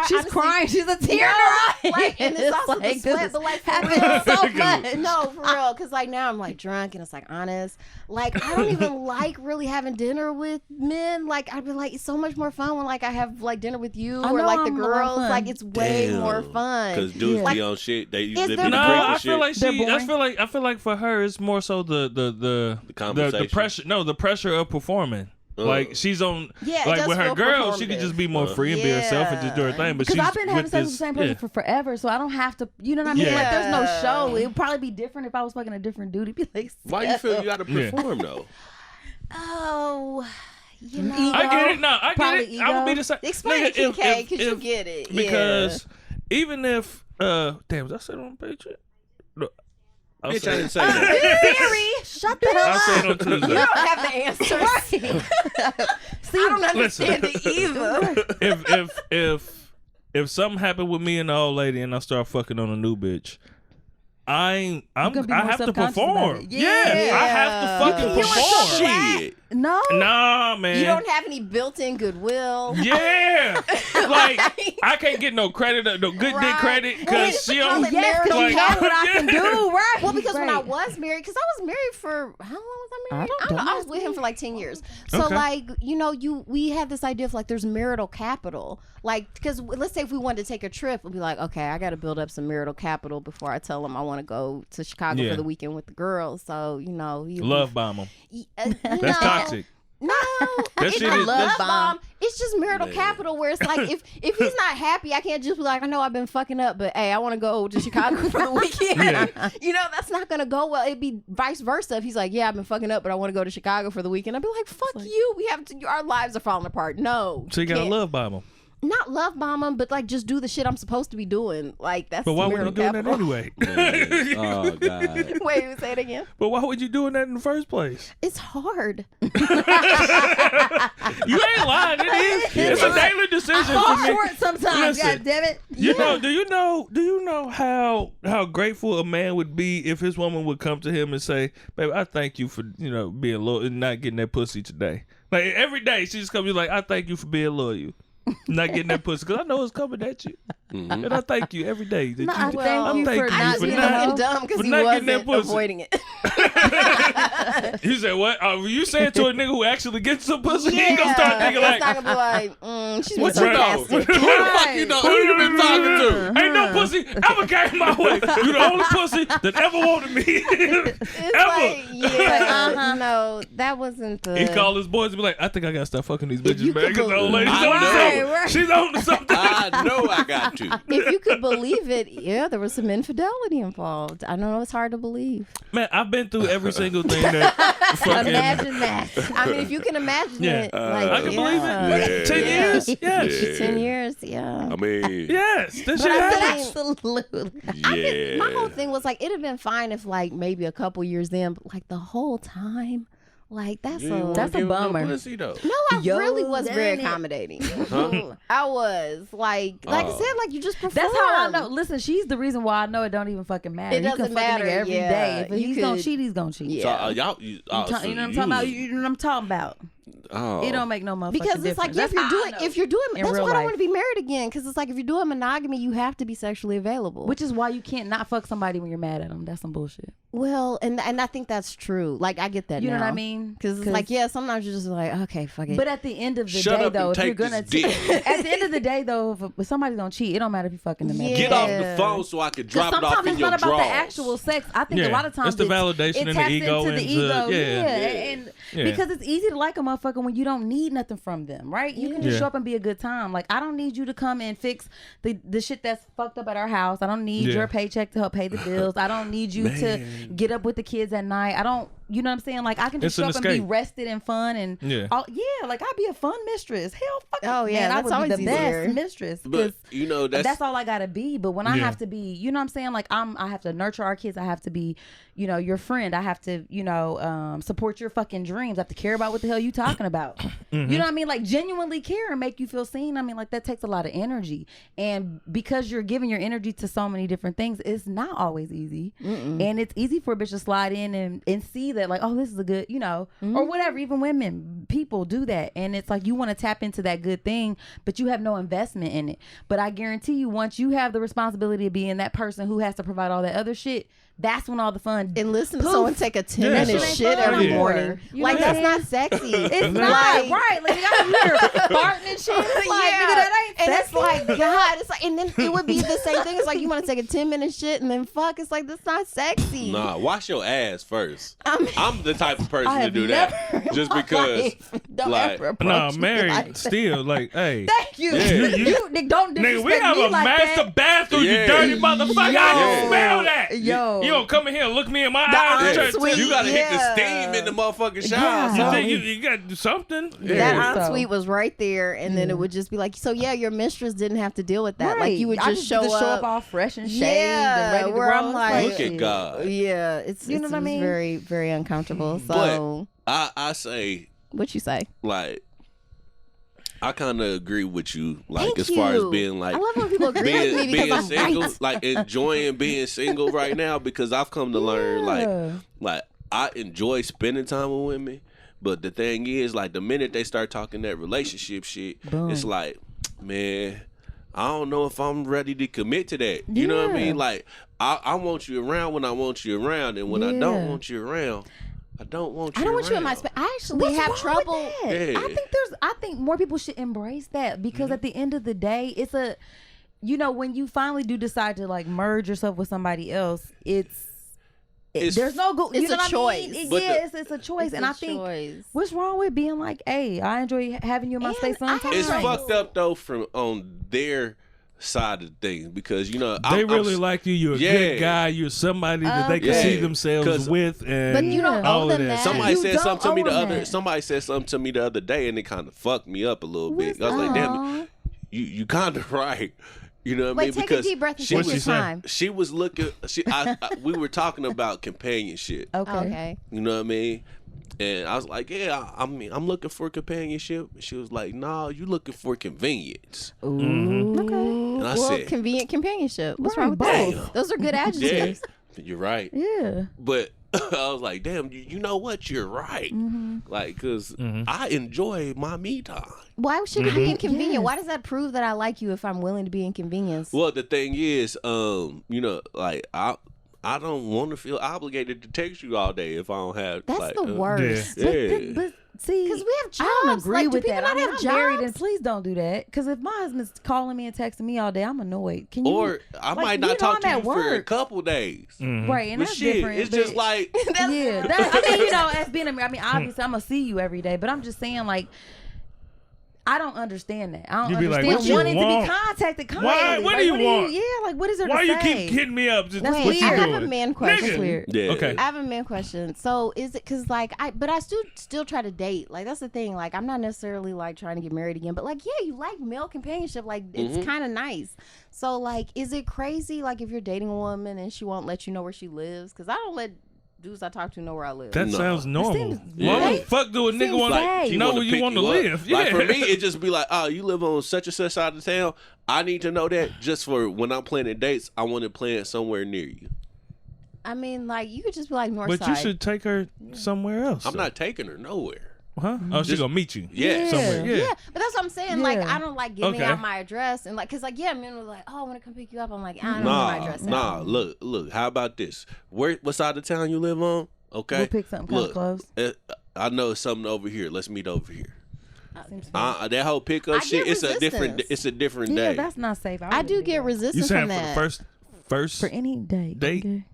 she's crying. She's a tear in her eye. Like, and it's also like, the sweat, but like for real, so much. No, for real, because like now I'm like drunk and it's like honest. Like I don't even like really having dinner with men. Like I'd be like, it's so much more fun when like I have like dinner with you or like the girls. Like it's way more fun. Because dudes be on shit. They be I feel like I feel like for her it's more so the pressure. No, the pressure of performing. Like she's on, like with her girls, she could just be more free and be herself and just do her thing. But because I've been having sex with the same person for forever, so I don't have to. You know what I mean? Like there's no show. It would probably be different if I was fucking a different dude. It'd be like, why you feel you got to perform though? Oh. You know, I get it. No, I get it. Ego. I would be the same. Explain it, KK, because you get it. Because even if, damn, was I said on Patreon? No. Bitch, I didn't say that. Siri, shut the hell up. I'll say it on Tuesday. You don't have the answers. See, I don't understand it either. If something happened with me and the old lady and I start fucking on a new bitch, I have to perform. Yeah, I have to fucking perform. Shit. No. Nah, man. You don't have any built-in goodwill. Yeah. Like, I can't get no credit, no good dick credit, because she don't. Yes, because you know what I can do, right? Well, because when I was married, because I was married for, how long was I married? I don't know. I was with him for like 10 years. So, like, you know, we have this idea of like there's marital capital. Like, because let's say if we wanted to take a trip, we'd be like, okay, I got to build up some marital capital before I tell them I want to go to Chicago for the weekend with the girls. So, you know. Love bomb them. That's toxic. No, it's not love bomb. It's just marital capital where it's like if he's not happy, I can't just be like, I know I've been fucking up, but hey, I want to go to Chicago for the weekend. You know, that's not gonna go well. It'd be vice versa. If he's like, yeah, I've been fucking up, but I want to go to Chicago for the weekend, I'd be like, fuck you. We have to. Our lives are falling apart. No. So you gotta love bomb him. Not love bomb him, but like just do the shit I'm supposed to be doing. Like that's. But why would you doing that anyway? Oh God. Wait, say it again. But why would you doing that in the first place? It's hard. You ain't lying. It is. It's a daily decision for me. Short sometimes. Listen, God damn it. You know? Do you know how grateful a man would be if his woman would come to him and say, "Baby, I thank you for being loyal and not getting that pussy today." Like every day, she just comes like, "I thank you for being loyal." Not getting that pussy because I know it's coming at you, and I thank you every day. That I thank you for not being dumb because he wasn't avoiding it. You said what? You say it to a nigga who actually gets some pussy. He ain't gonna start thinking like, not gonna be like, she's been sarcastic. Who the fuck you know? Who you been talking to? Ain't no pussy ever came my way. You the only pussy that ever wanted me. Ever. No, that wasn't the. He called his boys and be like, I think I gotta stop fucking these bitches, man. Because the old lady's on something. She's on to something. I know I got to. If you could believe it, there was some infidelity involved. I know it's hard to believe. Man, I've been through every single thing that fucking. Imagine that. I mean, if you can imagine it. I can believe it. 10 years? Yes. 10 years, yeah. I mean. Yes. That shit happens. Absolutely. My whole thing was like, it'd have been fine if like maybe a couple years in, but like the whole time. Like that's a bummer. No, pussy, though. No, I really was very accommodating. I was like I said, like you just perform. That's how I know. Listen, she's the reason why I know it don't even fucking matter. It doesn't matter every day. If he's gonna cheat, he's gonna cheat. Yeah. So, you know what I'm talking about? You know what I'm talking about? Oh. It don't make no motherfucking because it's difference. like if you're doing that's why I don't want to be married again, because it's like if you're doing monogamy, you have to be sexually available, which is why you can't not fuck somebody when you're mad at them. That's some bullshit. Well, and I think that's true. Like I get that. You know what I mean? Because it's like sometimes you're just like, okay, fuck it. But at the end of the day, though, if you're gonna at the end of the day, though, if somebody's gonna cheat, it don't matter if you fucking them. Get off the phone so I can drop it off in your drawers. Sometimes it's not about the actual sex. I think a lot of times it's the validation and the ego into the ego. Yeah. Because it's easy to like a motherfucker when you don't need nothing from them, right? You can just show up and be a good time. Like I don't need you to come and fix the shit that's fucked up at our house. I don't need your paycheck to help pay the bills. I don't need you to get up with the kids at night. I don't. you know what I'm saying? Like I can just show up and be rested and fun and like I'd be a fun mistress. Hell fucking man, I would be the best mistress. But you know that's all I gotta be. But when I have to be, you know what I'm saying? Like I have to nurture our kids. I have to be, you know, your friend. I have to, you know, support your fucking dreams. I have to care about what the hell you talking about. You know what I mean? Like genuinely care and make you feel seen. I mean, like that takes a lot of energy. And because you're giving your energy to so many different things, it's not always easy. And it's easy for a bitch to slide in and see that like, oh, this is a good, you know, or whatever. Even women, people do that. And it's like you want to tap into that good thing, but you have no investment in it. But I guarantee you, once you have the responsibility of being that person who has to provide all that other shit, that's when all the fun. And listen to someone take a 10-minute shit every morning. You like that's not sexy. It's not right. Like you gotta hear farting and shit. It's like, nigga, that ain't and sexy. It's like God. It's like, and then it would be the same thing. It's like you want to take a 10-minute shit and then fuck. It's like that's not sexy. Nah, wash your ass first. I'm the type of person to do that. Just because, like, nah, married like still, like, hey, thank you. You don't disrespect nigga, we have a like master bathroom. You dirty motherfucker. I can smell that. Yo. You don't come in here and look me in my eyes. You gotta hit the steam in the motherfucking shower. You think you gotta do something? That ensuite was right there, and then it would just be like, so yeah, your mistress didn't have to deal with that. Like you would just show up all fresh and shaved and ready to where roll. I'm like, look at God. Yeah, it's you know what I mean? Very, very uncomfortable. So but I say, what you say? Like, I kind of agree with you, like Thank as you. far as being like I love when people agree with me because being I'm single, right. like enjoying being single right now because I've come to learn like I enjoy spending time with women, but the thing is like the minute they start talking that relationship shit, it's like, man, I don't know if I'm ready to commit to that. You know what I mean? Like I want you around when I want you around, and when I don't want you around, I don't want you. I don't want you in my around. space. I actually have trouble. Yeah. I think more people should embrace that because at the end of the day, it's a, you know, when you finally do decide to like merge yourself with somebody else, there's no go. It's you know a choice. I mean? It's a choice, and I think what's wrong with being like, hey, I enjoy having you in my space sometimes. It's fucked up though from on their side of things because you know they really like you. You're a good guy. You're somebody that they can see themselves with, and but you don't all owe them of that. Somebody said something to me Somebody said something to me the other day, and it kind of fucked me up a little bit. I was like, damn, you kind of right. You know what I mean? Take a deep breath and take your time. She was looking. We were talking about companionship. Okay. You know what I mean? And I was like, yeah, I mean, I'm looking for companionship. And she was like, no, you looking for convenience. Ooh. Mm-hmm. Okay. And I said, convenient companionship. What's wrong with both? Those are good adjectives. Yeah, you're right. Yeah. But I was like, damn, you know what? You're right. Mm-hmm. Like, because I enjoy my me time. Why should it be inconvenient? Yes. Why does that prove that I like you if I'm willing to be inconvenienced? Well, the thing is, you know, like, I don't want to feel obligated to text you all day if I don't have. That's like, the worst. Yeah. But see, because we have jobs. I don't agree with that. I'm married, and please don't do that. Because if my husband's calling me and texting me all day, I'm annoyed. Can you? Or I might not talk to you for a couple days. Mm-hmm. Right, and but that's shit, different. It's just like I mean, you know, as being I mean, obviously, I'm gonna see you every day, but I'm just saying, like, I don't understand that. I don't understand like, wanting to be contacted constantly. What do you want? Yeah, like what is there Why to you say? keep hitting me up? Just That's what weird. you I doing? have a man question. That's weird. Yeah. Okay. I have a man question. So is it because like I still try to date. Like that's the thing. Like I'm not necessarily like trying to get married again, but like yeah, you like male companionship. Like it's kind of nice. So like, is it crazy? Like if you're dating a woman and she won't let you know where she lives? Because I don't let dudes I talk to know where I live. That sounds normal. Yeah. Why the fuck do a nigga want to know where you want to live? Like for me, it just be like, oh, you live on such and such side of town. I need to know that just for when I'm planning dates. I want to plan somewhere near you. I mean, like you could just be like north but side. you should take her somewhere else. I'm not taking her nowhere. Huh? Oh, she's gonna meet you. Yeah. Somewhere. Yeah, but that's what I'm saying. Yeah. Like, I don't like giving out my address and like, cause like, yeah, men were like, oh, I want to come pick you up. I'm like, I don't know my address. Nah. Look. How about this? What side of town you live on? Okay. We'll pick something kind of close. I know it's something over here. Let's meet over here. That whole pickup shit. It's a different day. Yeah, that's not safe. I do get resistance you saying from that. For the first for any date. Okay.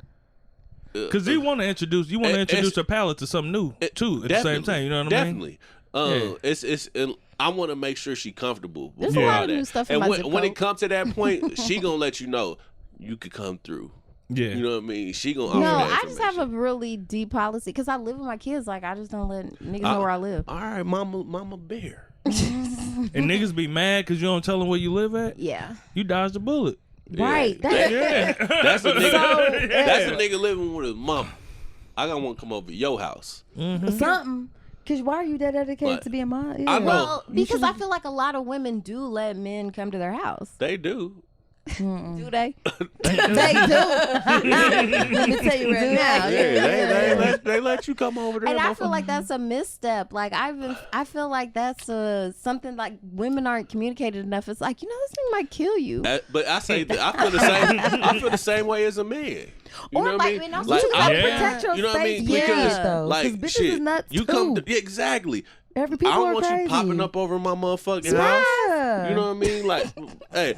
Because you want to introduce her palate to something new too at the same time. You know what I mean? Definitely. I want to make sure she's comfortable. There's a lot of new stuff in my zip code. When it comes to that point, she gonna let you know you could come through. Yeah. You know what I mean? She gonna offer No, that I just have a really deep policy because I live with my kids. Like, I just don't let niggas know where I live. All right, mama bear. And niggas be mad because you don't tell them where you live at? Yeah. You dodged a bullet. Right. Yeah. That's a nigga. That's a nigga living with his mama. I got one come over to your house. Mm-hmm. Something. Because why are you that dedicated to being mom? Yeah. I know. Well, because I feel like a lot of women do let men come to their house. They do. Do they? They do. Let me tell you right now. Yeah, they let you come over there. And I feel like that's a misstep. Like I feel like that's something like women aren't communicated enough. It's like, this thing might kill you. But I say that I feel the same. I feel the same way as a man. You know what I mean? Also, you gotta protect your you know what I space. mean? Because Because bitches shit, is nuts you too. come exactly. Every people I don't are want crazy. you popping up over my motherfucking house. You know what I mean? Like, hey,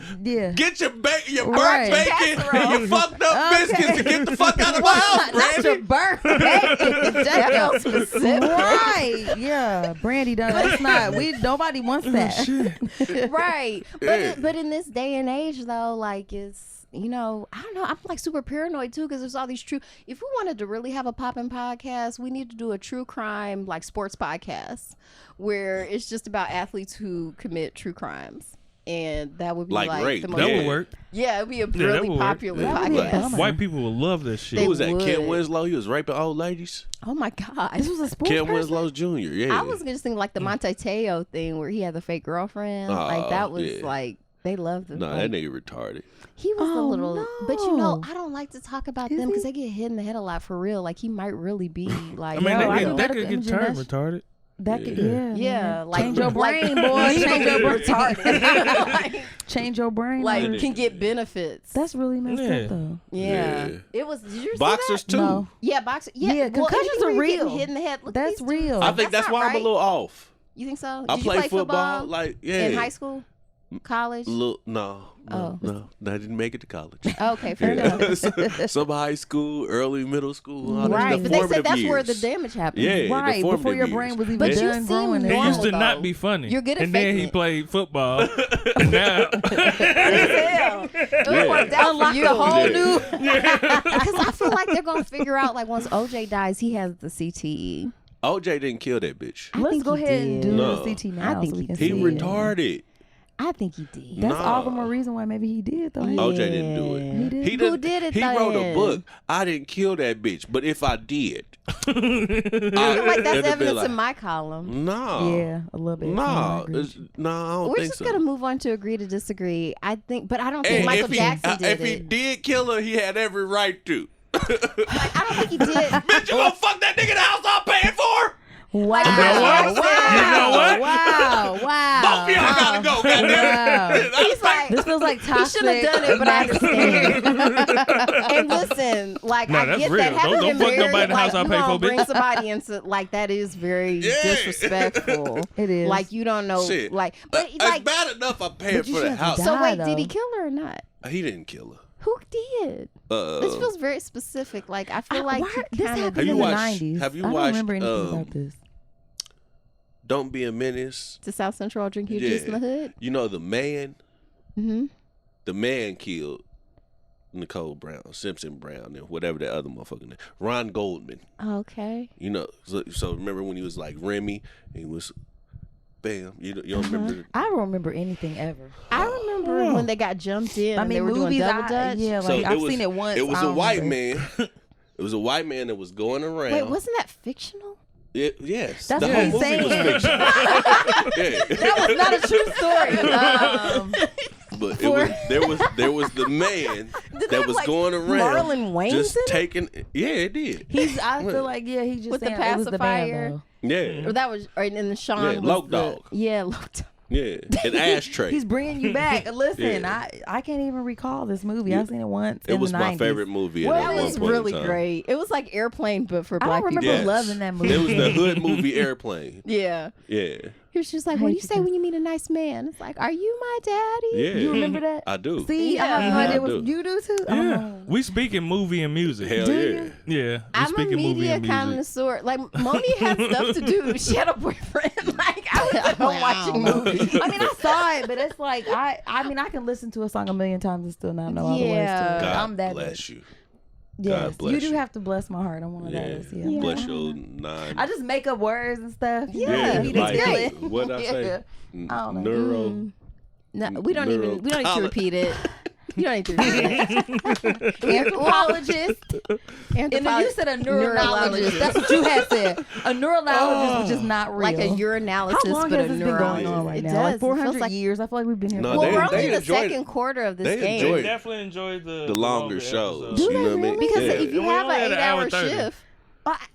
get your burnt bacon and your fucked up biscuits and get the fuck out of my house, Brandy. Not your burnt bacon. That specific. Right. Yeah. Brandy done. That's not. Nobody wants that. Right. But in this day and age, though, like it's. I don't know. I'm like super paranoid too because there's all these if we wanted to really have a poppin' podcast, we need to do a true crime like sports podcast where it's just about athletes who commit true crimes. And that would be like rape. The most, that would work. Yeah, it would be a really popular podcast. White people will love this shit. Who was that? Ken Winslow? He was raping old ladies? Oh my God. This was a sports Ken Winslow Jr. Yeah. I was just thinking like the Monte Teo thing where he had the fake girlfriend. Like that was like, they loved it. No, that nigga retarded. He was a little, no. but I don't like to talk about them because they get hit in the head a lot for real. Like he might really be like. They could get turned retarded. That could, like change your brain, boy. Change your brain. Change your brain. Like can get benefits. That's really messed up though. Yeah. It was. Did you see boxers that? too? No. Yeah, boxers. Yeah, concussions are real. Hit in the head. Look, that's real. I think that's why I'm a little off. You think so? I play football like in high school. College? No, I didn't make it to college. Okay, fair enough. Some high school, early middle school, all right? But they said that's where the damage happened. Yeah, right before your brain was even done growing. It used to not be funny. You're good at and then he played football. And now, it worked out for you. A whole new. Because I feel like they're gonna figure out like once OJ dies, he has the CTE. OJ didn't kill that bitch. Let's go ahead and do the CT now. I think he retarded. I think he did. That's all the more reason why maybe he did though. OJ didn't do it. He did. Who did it? He wrote a book. I didn't kill that bitch, but if I did, I feel like that's evidence in my column. No. Yeah, a little bit. No, I don't We're think just so. gonna move on to agree to disagree. I think, but I don't think Michael Jackson did it. If he did kill her, he had every right to. Like, I don't think he did. Bitch, you gonna fuck that nigga in the house I'm paying for? Wow. You know what? Wow. Both of y'all gotta go, goddamn. He's like, this feels like toxic. He should have done it, but I understand. And listen, like, no, I get real. that. Having Don't been fuck nobody married, in the house I pay for, bring bitch. somebody into, like, that is very disrespectful. It is. Like, you don't know. Shit. Like, but it's like, bad enough I'm paying for the house. So wait, did he kill her or not? He didn't kill her. Who did? This feels very specific. Like, I feel like this happened in the 90s. Have you I don't watched? remember anything about this. Don't Be a Menace. To South Central, drink your juice in the hood. You know the man. Mm-hmm. The man killed Nicole Brown, Simpson Brown, and whatever that other motherfucker name. Ron Goldman. Okay. You know, so remember when he was like Remy, and he was, bam. You don't remember? I don't remember anything ever. I remember when they got jumped in. I mean, they were doing double dutch. Yeah, like I've seen it once. It was a white man. It was a white man that was going around. Wait, wasn't that fictional? Yes, that's the what whole he's movie saying. was fiction. That was not a true story. But there was the man that was going around. Marlon Wayans just taking. Yeah, it did. I feel like he just with the pacifier. It was the band, yeah, or that was in the Sean. Yeah, Loc Dog. Yeah, Loc Dog. Yeah, an ashtray. He's bringing you back. Listen, I can't even recall this movie. I've seen it once. It was in the my 90s. favorite movie. Well, it was really great. It was like Airplane, but for black people. I don't remember loving that movie. It was the hood movie Airplane. Yeah. Yeah. He was just like, what do you say when you meet a nice man? It's like, are you my daddy? Yeah. You remember that? I do. See, I have no idea what you do too. Yeah. We speak in movie and music. Hell yeah. Yeah. I'm a media connoisseur. Like, Moni had stuff to do. She had a boyfriend. Like, I was at home watching movies. I mean, I saw it, but it's like, I mean, I can listen to a song a million times and still not know all the words to it. God I'm that bless you. Yes, you do have to bless my heart. I'm one of those. Yeah. Bless your nine. I just make up words and stuff. Yeah, like, what did I say? I don't know. No, we don't need to repeat it. You don't need to repeat it. Anthropologist. And then you said a neurologist. That's what you had said. A neurologist, which is not real. Like a urinalysis, How long but has this been going on right now? Like 400 years. I feel like we've been here. No, we're only in the second quarter of this game. They definitely enjoyed the longer shows. Do you know what I mean? Because if you have an 8-hour shift,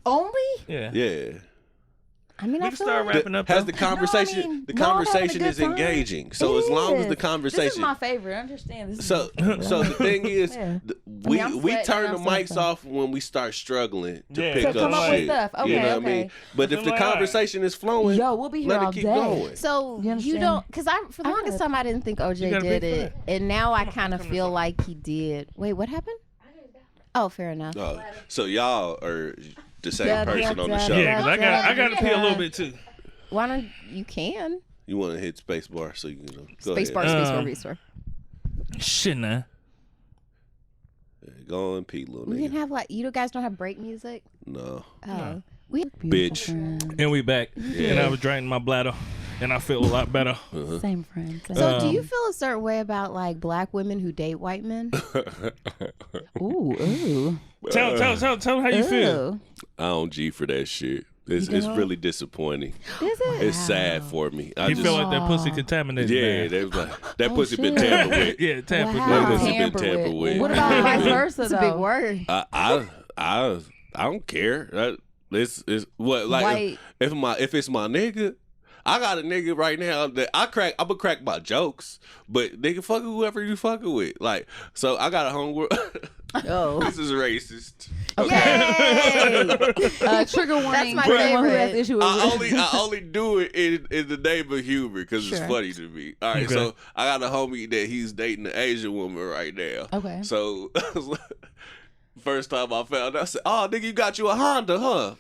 only? Yeah. I mean, we can start wrapping up. Has the conversation? The conversation is engaging. So as long as the conversation, this is my favorite. I understand this. So the thing is, we turn the mics off when we start struggling to pick come up with shit. stuff. Okay, you know what I mean? But if the conversation is flowing, we'll be here let all it keep day. going. So you don't, because for the longest time I didn't think OJ did it, and now I kind of feel like he did. Wait, what happened? Oh, fair enough. So y'all are the same person on the show. Yeah, because I got to pee a little bit too. Why don't you can? You want to hit space bar so you can go space ahead. bar. Shit, nah. Yeah, go on, pee, little nigga. We can have you guys don't have break music? No. Oh, bitch. And we back. Yeah. And I was draining my bladder, and I feel a lot better. Same friend. So do you feel a certain way about like black women who date white men? Ooh. Tell how you feel. I don't G for that shit. It's really disappointing. Is it? It's sad for me. I feel like that pussy contaminated. Yeah, they was like, that pussy been tampered with. Yeah, tampered with. That pussy been tampered with. What about vice versa? That's a big word. I don't care. It's what like if it's my nigga. I got a nigga right now that I'm gonna crack my jokes, but nigga fuck whoever you fucking with. Like, so I got a homegirl. Oh, this is racist. Okay. Trigger warning. That's my favorite. I only do it in the name of humor because it's funny to me. All right, so I got a homie that he's dating an Asian woman right now. Okay. So first time I found out, I said, "Oh, nigga, you got you a Honda, huh?"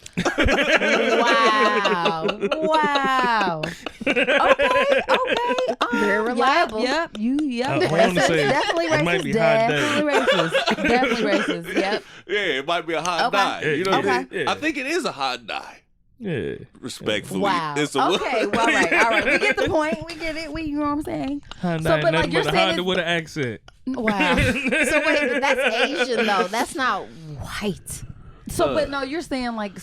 Wow. Okay. Very reliable. Yep. Definitely racist. Definitely racist. Yep. Yeah, it might be a hot die. You know what I mean? Yeah. I think it is a hot die. Yeah. Respectfully. Wow. Okay, well, all right. We get the point. We get it. You know what I'm saying? But like you're saying, Honda with an accent. Wow. So wait, but that's Asian though. That's not white. So, but no, you're saying like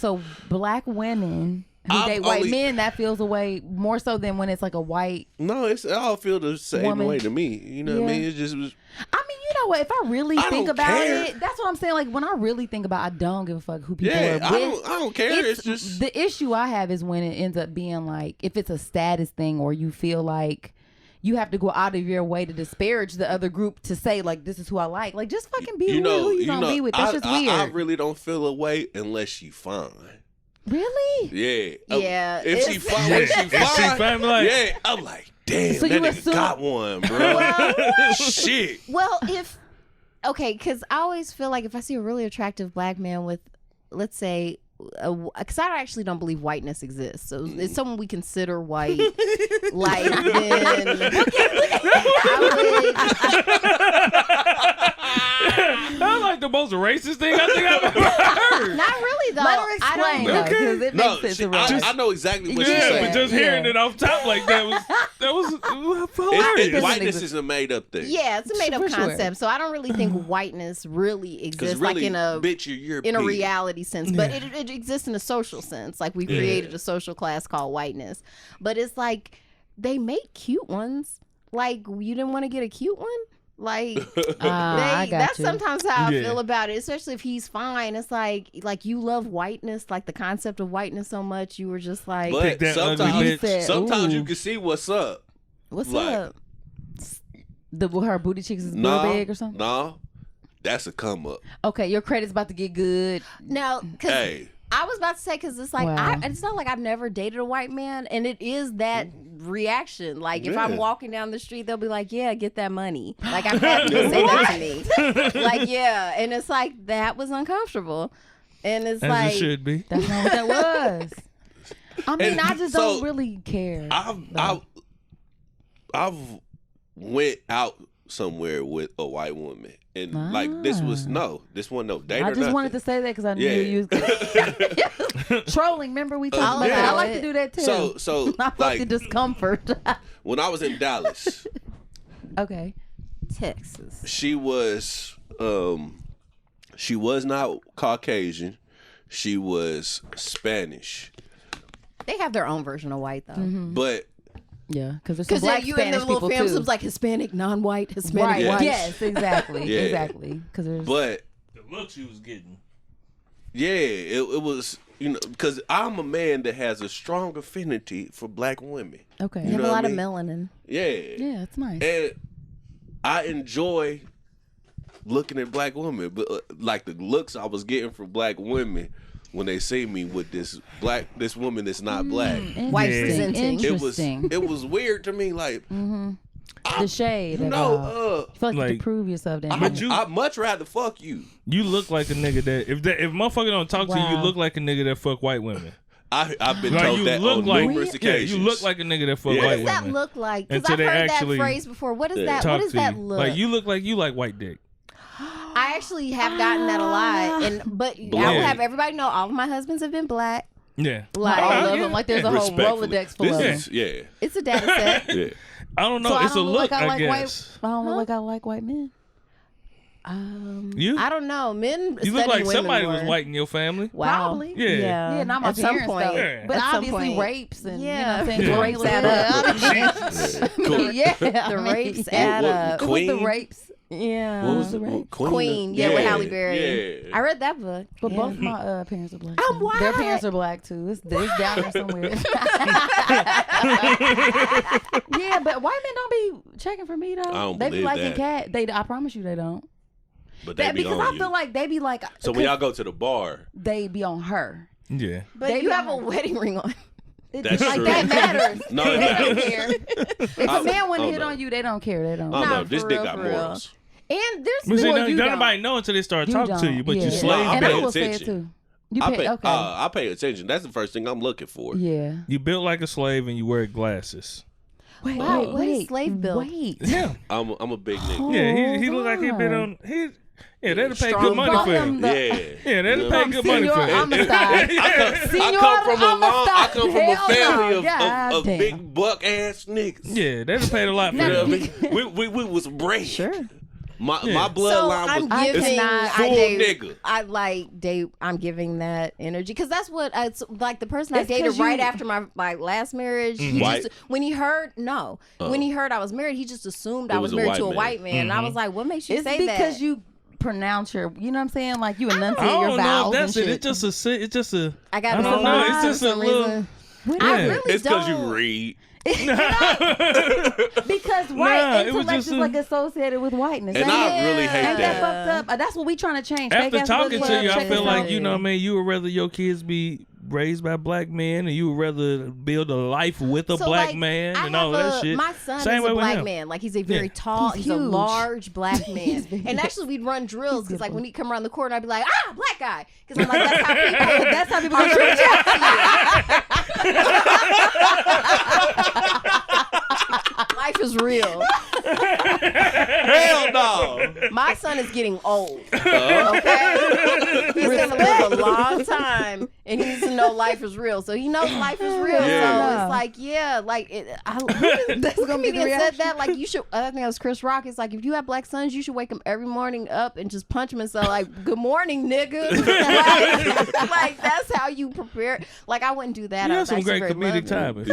black women who date white men, that feels a way more so than when it's like a white. No, it all feel the same way to me. You know what I mean? It just was. I mean, you know what? If I really think about it, that's what I'm saying. Like when I really think about, I don't give a fuck who people are with. I don't care. It's just the issue I have is when it ends up being like if it's a status thing or you feel like you have to go out of your way to disparage the other group to say like this is who I like. Like just fucking be who you gonna be with. That's just weird. I really don't feel a way unless she fine. Really? Yeah. Yeah. If she fine, yeah, I'm like, damn, so that nigga got one, bro. Well, shit. Well, because I always feel like if I see a really attractive black man with, let's say, because I actually don't believe whiteness exists. So it's someone we consider white, like then That's like the most racist thing I think I've ever heard. Not really though. Let her explain because it makes sense. I know exactly what you're saying. Yeah, but just hearing it off top like that was hilarious. Whiteness is a made up thing. Yeah, it's a made up concept. Sure. So I don't really think whiteness really exists really, like in a bitch, in a reality sense, but it exists in a social sense. Like we created a social class called whiteness, but it's like they make cute ones. Like you didn't want to get a cute one. Like that's sometimes how I feel about it, especially if he's fine. It's like you love whiteness, like the concept of whiteness so much. You were just like, but sometimes you can see what's up. What's up? Her booty cheeks is real big or something? No, that's a come up. Okay, your credit's about to get good. No, because I was about to say, because it's like it's not like I've never dated a white man, and it is that reaction. Like if I'm walking down the street, they'll be like, "Yeah, get that money." Like I've had people say that to me. Like and it's like that was uncomfortable, and it's as it should be. That's not what that was. I mean, I just don't really care. I've went out somewhere with a white woman, And like this wasn't no date. I just wanted to say that because I knew you was trolling. Remember we talked about that. I like to do that too. So I like the discomfort. When I was in Dallas, okay, Texas, she was not Caucasian. She was Spanish. They have their own version of white though, but. Yeah, because there's some black you Spanish in the little people too. like Hispanic, non-white, Hispanic, right? white. Yes, exactly, exactly. But the looks you was getting. Yeah, it was because I'm a man that has a strong affinity for black women. Okay, you have a lot of melanin. Yeah, it's nice. And I enjoy looking at black women, but like the looks I was getting from black women. When they see me with this woman that's not black, white presenting, it was weird to me. Like the shade, you feel like you have to prove yourself. I'd much rather fuck you. You look like a nigga that if motherfucker don't talk to you look like a nigga that fuck white women. I've been told that on numerous occasions. You look like a nigga that fuck white women. What does that look like? Because I've heard that phrase before. What is that? What does that look? Like you look like you like white dick. I actually have gotten that a lot, but I will have everybody know all of my husbands have been black. Yeah, like all of them. Like there's a whole Rolodex full of them. It's a data set. I don't know. So it's a look. I guess. I don't look like I like white men. You? I don't know. Men. You look like somebody was white in your family. Wow. Probably. Yeah. Yeah. Not my parents though. Yeah. But at obviously rapes and the rapes add up. The rapes add up. Queen? With the rapes. Yeah. What was the rape? Queen. Yeah, with Halle Berry. Yeah. I read that book. But both my parents are black. I'm white. Their parents are black too. It's down there somewhere. Yeah, but white men don't be checking for me though. I don't they be believe liking that. cat. I promise you they don't. But they be because on I you. feel like they be like. So when y'all go to the bar, they be on her. Yeah. But you have a wedding ring on. That's like true. that matters. No, they it don't matters. care. If a man wouldn't hit on you, they don't care. They don't. No, this dick got morals. And there's don't nobody know until they start talking to you, but you slave and I bitch. will say it too. I pay attention. That's the first thing I'm looking for. Yeah. You built like a slave and you wear glasses. Wait, what is slave built? Wait. Yeah. I'm a big nigga. Yeah, he look like he been on. Yeah, they'll pay good money for him. Yeah, they'll pay good money for him. I come from a family of big buck ass niggas. Yeah, they'll pay a lot for him. We was brave. Sure. My bloodline was full nigga. I'm giving that energy because that's what like the person I dated right after my last marriage. He just, when he heard I was married, he just assumed I was married to a white man. And I was like, what makes you say that? Because you pronounce your, you know what I'm saying? Like you enunciate your vowels. That's it. It's just a. I got I don't know. It's just a little. I really it's because you read. Because white intellect is like associated with whiteness. And I really hate Ain't that fucked up? That's what we trying to change. After talking to you, I feel like, you know what I mean, you would rather your kids be raised by black men and you would rather build a life with a black man and all that shit. My son Same is a black man. Like he's a very tall, he's a large black man. And actually we'd run drills because like when he'd come around the corner, I'd be like, black guy. Because I'm like, that's how people treat Life is real. Hell no. My son is getting old. Okay? He's going to live a long time and he needs to know life is real. So he knows life is real. So it's like, that's going to be the reaction. Said that, like, you should, I think that was Chris Rock. It's like, if you have black sons, you should wake them every morning up and just punch them and say, like, good morning, nigga. like, that's how you prepare. Like, I wouldn't do that. You have some great comedic timing.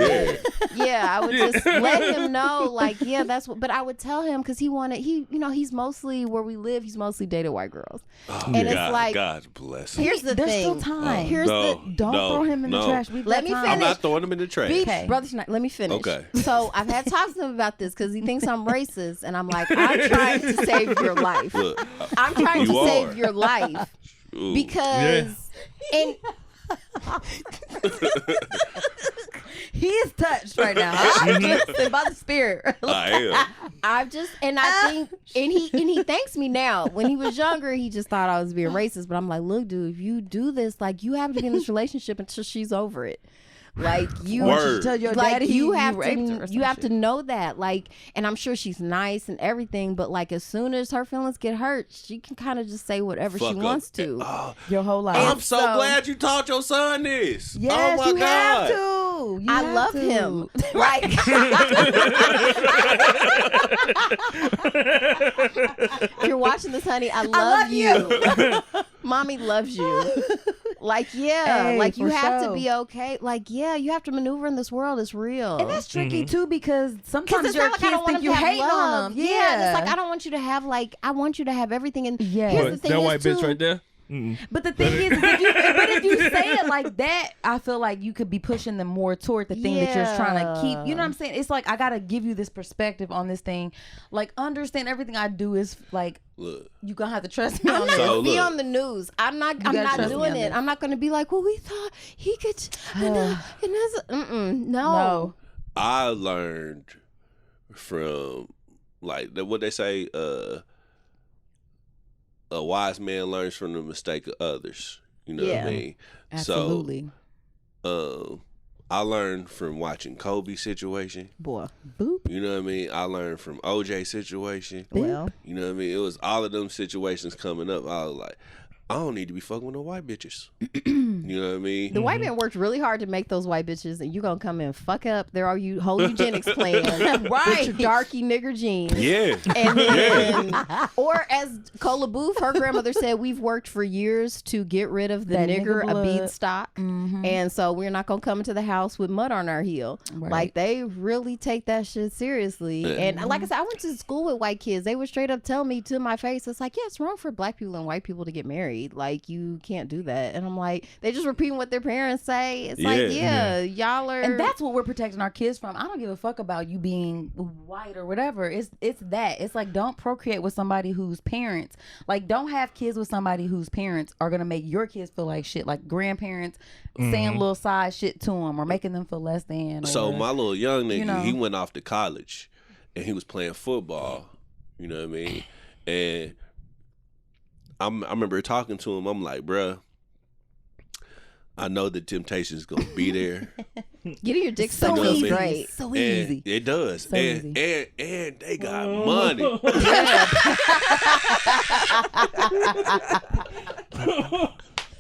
Yeah, I would just let him know, like, that's what, but I would tell him because he's mostly where we live, he's mostly dated white girls. And it's like, God bless him. Here's the There's thing. still time. Don't throw him in the trash. Let me finish. I'm not throwing him in the trash. Okay. Brother, let me finish. Okay. So I've had talks to him about this because he thinks I'm racist, and I'm like, I'm trying to save your life. Look, I'm trying to save your life because and. He is touched right now. Listen, by the spirit. I am. I think, and he thanks me now. When he was younger, he just thought I was being racist. But I'm like, look, dude, if you do this, like, you have to be in this relationship until she's over it. Like you, tell your like daddy you have to know that. Like, and I'm sure she's nice and everything, but like as soon as her feelings get hurt, she can kind of just say whatever she wants to. Your whole life. I'm so glad you taught your son this. Yes, oh my you God. have to. I love him. Like, if you're watching this, honey, I love you. Mommy loves you. Like, yeah, like you have to be okay. Like, yeah, you have to maneuver in this world. It's real. And that's tricky too, because sometimes your like, kids think you hate on them. Yeah. It's like, I don't want you to have I want you to have everything. And here's the thing that white bitch right there. But the thing is, if you say it like that, I feel like you could be pushing them more toward the thing that you're trying to keep. You know what I'm saying? It's like, I gotta give you this perspective on this thing. Like, understand everything I do is like, look, you gonna have to trust me. I'm not gonna be on the news. I'm not doing it. I'm not gonna be like, well, we thought he could. No. I learned from like what they say. A wise man learns from the mistake of others. You know what I mean? Absolutely. So, I learned from watching Kobe's situation. Boy. Boop. You know what I mean? I learned from OJ's situation. Well. You know what I mean? It was all of them situations coming up. I was like, I don't need to be fucking with no white bitches. You know what I mean? The white man worked really hard to make those white bitches, and you gonna come and fuck up their whole eugenics plan, right? With your darky nigger genes. Yeah. And then, or as Cola Booth, her grandmother said, we've worked for years to get rid of the nigger bead stock, and so we're not gonna come into the house with mud on our heel. Right. Like, they really take that shit seriously. Yeah. And like I said, I went to school with white kids. They would straight up tell me to my face, it's like, yeah, it's wrong for black people and white people to get married. Like, you can't do that. And I'm like, they just repeating what their parents say. It's like, y'all are. And that's what we're protecting our kids from. I don't give a fuck about you being white or whatever. It's that. It's like, don't procreate with somebody whose parents, like, don't have kids with somebody whose parents are gonna make your kids feel like shit. Like grandparents saying little side shit to them or making them feel less than. So my little young nigga, he went off to college and he was playing football. You know what I mean? And I remember talking to him. I'm like, bruh, I know the temptation is gonna be there. Getting your dick sucked is great. So easy. It does. So easy. And they got money.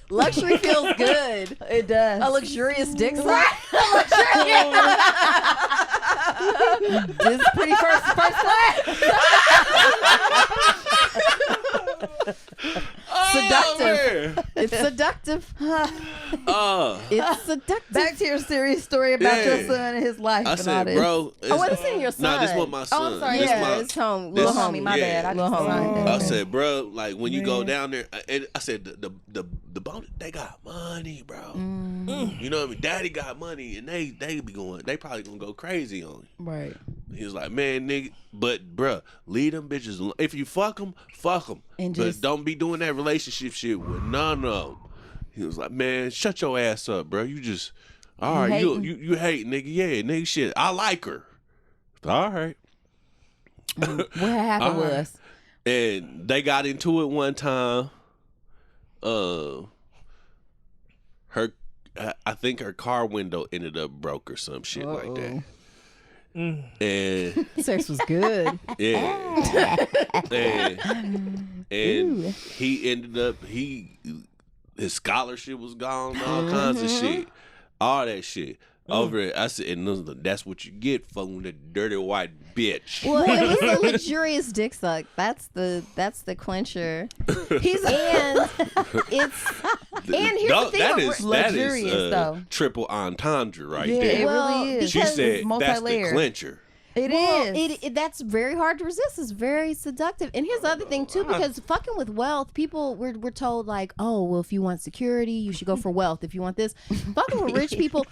Luxury feels good. It does. A luxurious dick suck. This is pretty first class. Seductive. It's seductive. It's seductive. Back to your serious story about your son and his life. I said, bro. What is in your son? Nah, this was my son. Oh, I'm sorry. It's home. Little homie. My bad. I said, bro, like when you go down there, and I said the bonus, they got money, bro. You know what I mean? Daddy got money, and they probably gonna go crazy on you. Right. He was like, man, nigga, but bruh, leave them bitches alone. If you fuck them, but don't be doing that relationship shit with none of them. He was like, man, shut your ass up, bro. You just, all right, you hate, nigga. Yeah, nigga, shit. I like her. All right. What happened was, and they got into it one time. I think her car window ended up broke or some shit like that. And sex was good. Yeah. and he ended up his scholarship was gone, all kinds of shit. All that shit. Over it, I said, and that's what you get from the dirty white bitch. Well, it was a luxurious dick suck. That's the clincher. Here's the thing. That is triple entendre right there. It really is. She said that's the clincher. It is. That's very hard to resist. It's very seductive. And here's the other thing too, because fucking with wealth, people we're told like, oh, well, if you want security, you should go for wealth. If you want this, fucking with rich people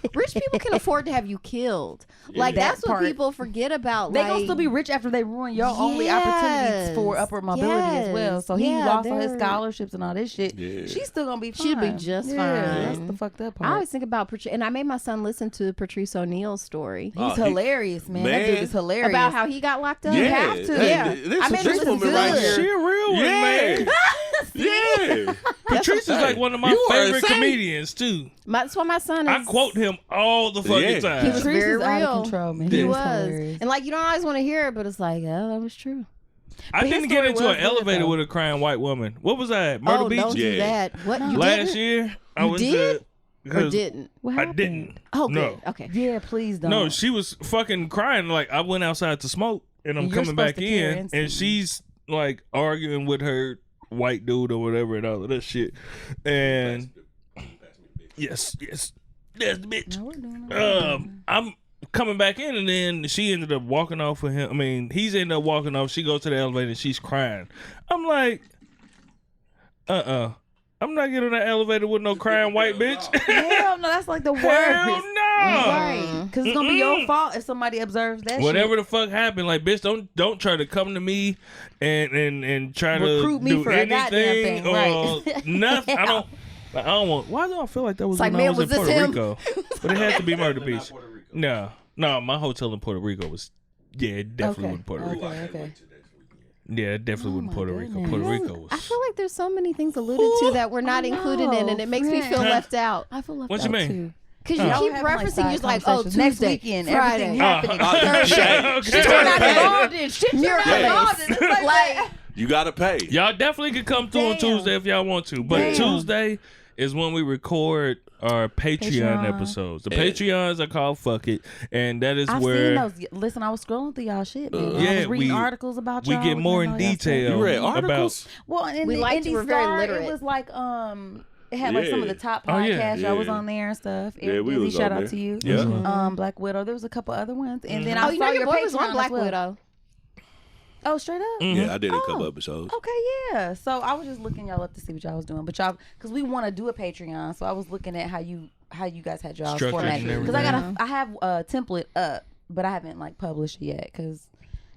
can afford to have you killed. Yeah. Like that's what people forget about. They gonna still be rich after they ruin your only opportunities for upward mobility as well. So he lost all his scholarships and all this shit. Yeah. She's still gonna be fine. She'll be just fine. That's the fucked up part. I always think about and I made my son listen to Patrice O'Neal's story. He's hilarious, man. That dude is hilarious. About how he got locked up. Yeah. You have to. I made him listen right here. She a real one, man. pussy. Yeah. Patrice is like one of my favorite comedians too. So my son that's why my son is. I quote him all the fucking time. He was very real. Out of control, man. He was. And like you don't always want to hear it, but it's like, oh, that was true. I didn't get into an elevator with a crying white woman. What was that? Myrtle Beach? Don't do that. What? You last year? I you was did? Or didn't? What I didn't. Oh, no. good. Okay. Yeah, please don't. No, she was fucking crying. Like, I went outside to smoke, and I'm coming back in, and she's like arguing with her white dude or whatever and all of that shit. And yes, that's the bitch. No, we're doing I'm coming back in, and then she ended up walking off with him. I mean, he's ended up walking off. She goes to the elevator, and she's crying. I'm like, I'm not getting on that elevator with no crying white bitch. Hell no, that's like the worst. Hell no. Right. Because it's going to be your fault if somebody observes that Whatever shit. the fuck happened, like, bitch, don't try to come to me and try recruit to me do for anything a goddamn thing. or Right. nothing. I don't want. Why do I feel like that was It's when I like, was in man, was Puerto this Rico? But it had to be Myrtle Beach. No, my hotel in Puerto Rico was, it definitely wasn't Puerto Rico. Okay. Yeah, it definitely wasn't Puerto Rico. Puerto Rico was. I feel like there's so many things alluded to that we're not included in, and it makes me feel left out. I feel left What out you mean? too. Because you keep referencing, you're like, oh, Tuesday, next weekend, Friday, everything happening. Okay. Shit you're not involved in. Shit you're not involved in. It's like, You gotta pay. Y'all definitely could come through on Tuesday if y'all want to. But Tuesday is when we record our Patreon episodes. The Patreons are called Fuck It. And that is I've where... seen those. Listen, I was scrolling through y'all shit, man. I yeah, was reading articles about we y'all. get more in detail. You read articles? Well, in We the liked Indie you. We're very Star, literate. it was like, it had like some of the top podcasts. Y'all was on there and stuff. Yeah, we was shout on out there. to you. Yeah. Black Widow. There was a couple other ones. And then Oh, I you saw know your your boy was Patreon on Black as well. Widow. Oh, straight up? Yeah, I did a couple episodes. Okay, yeah. So I was just looking y'all up to see what y'all was doing, but y'all, because we want to do a Patreon, so I was looking at how you guys had y'all Structured formatted. and Because I have a template up, but I haven't like published it yet because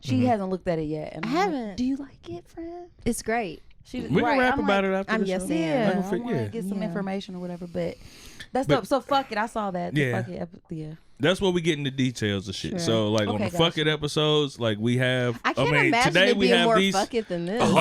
she hasn't looked at it yet. And I I'm like, haven't. do you like it, friend? It's great. We can rap about it after I'm the yes show. and. Yeah, I want to get some information or whatever, but that's dope. So fuck it. I saw that. Yeah. Fuck it. Yeah. That's where we get into details of shit. Sure. So, like, on Okay, the Fuck It episodes, like, we have... I can't imagine today it we being have more these... fuck it than this. Oh,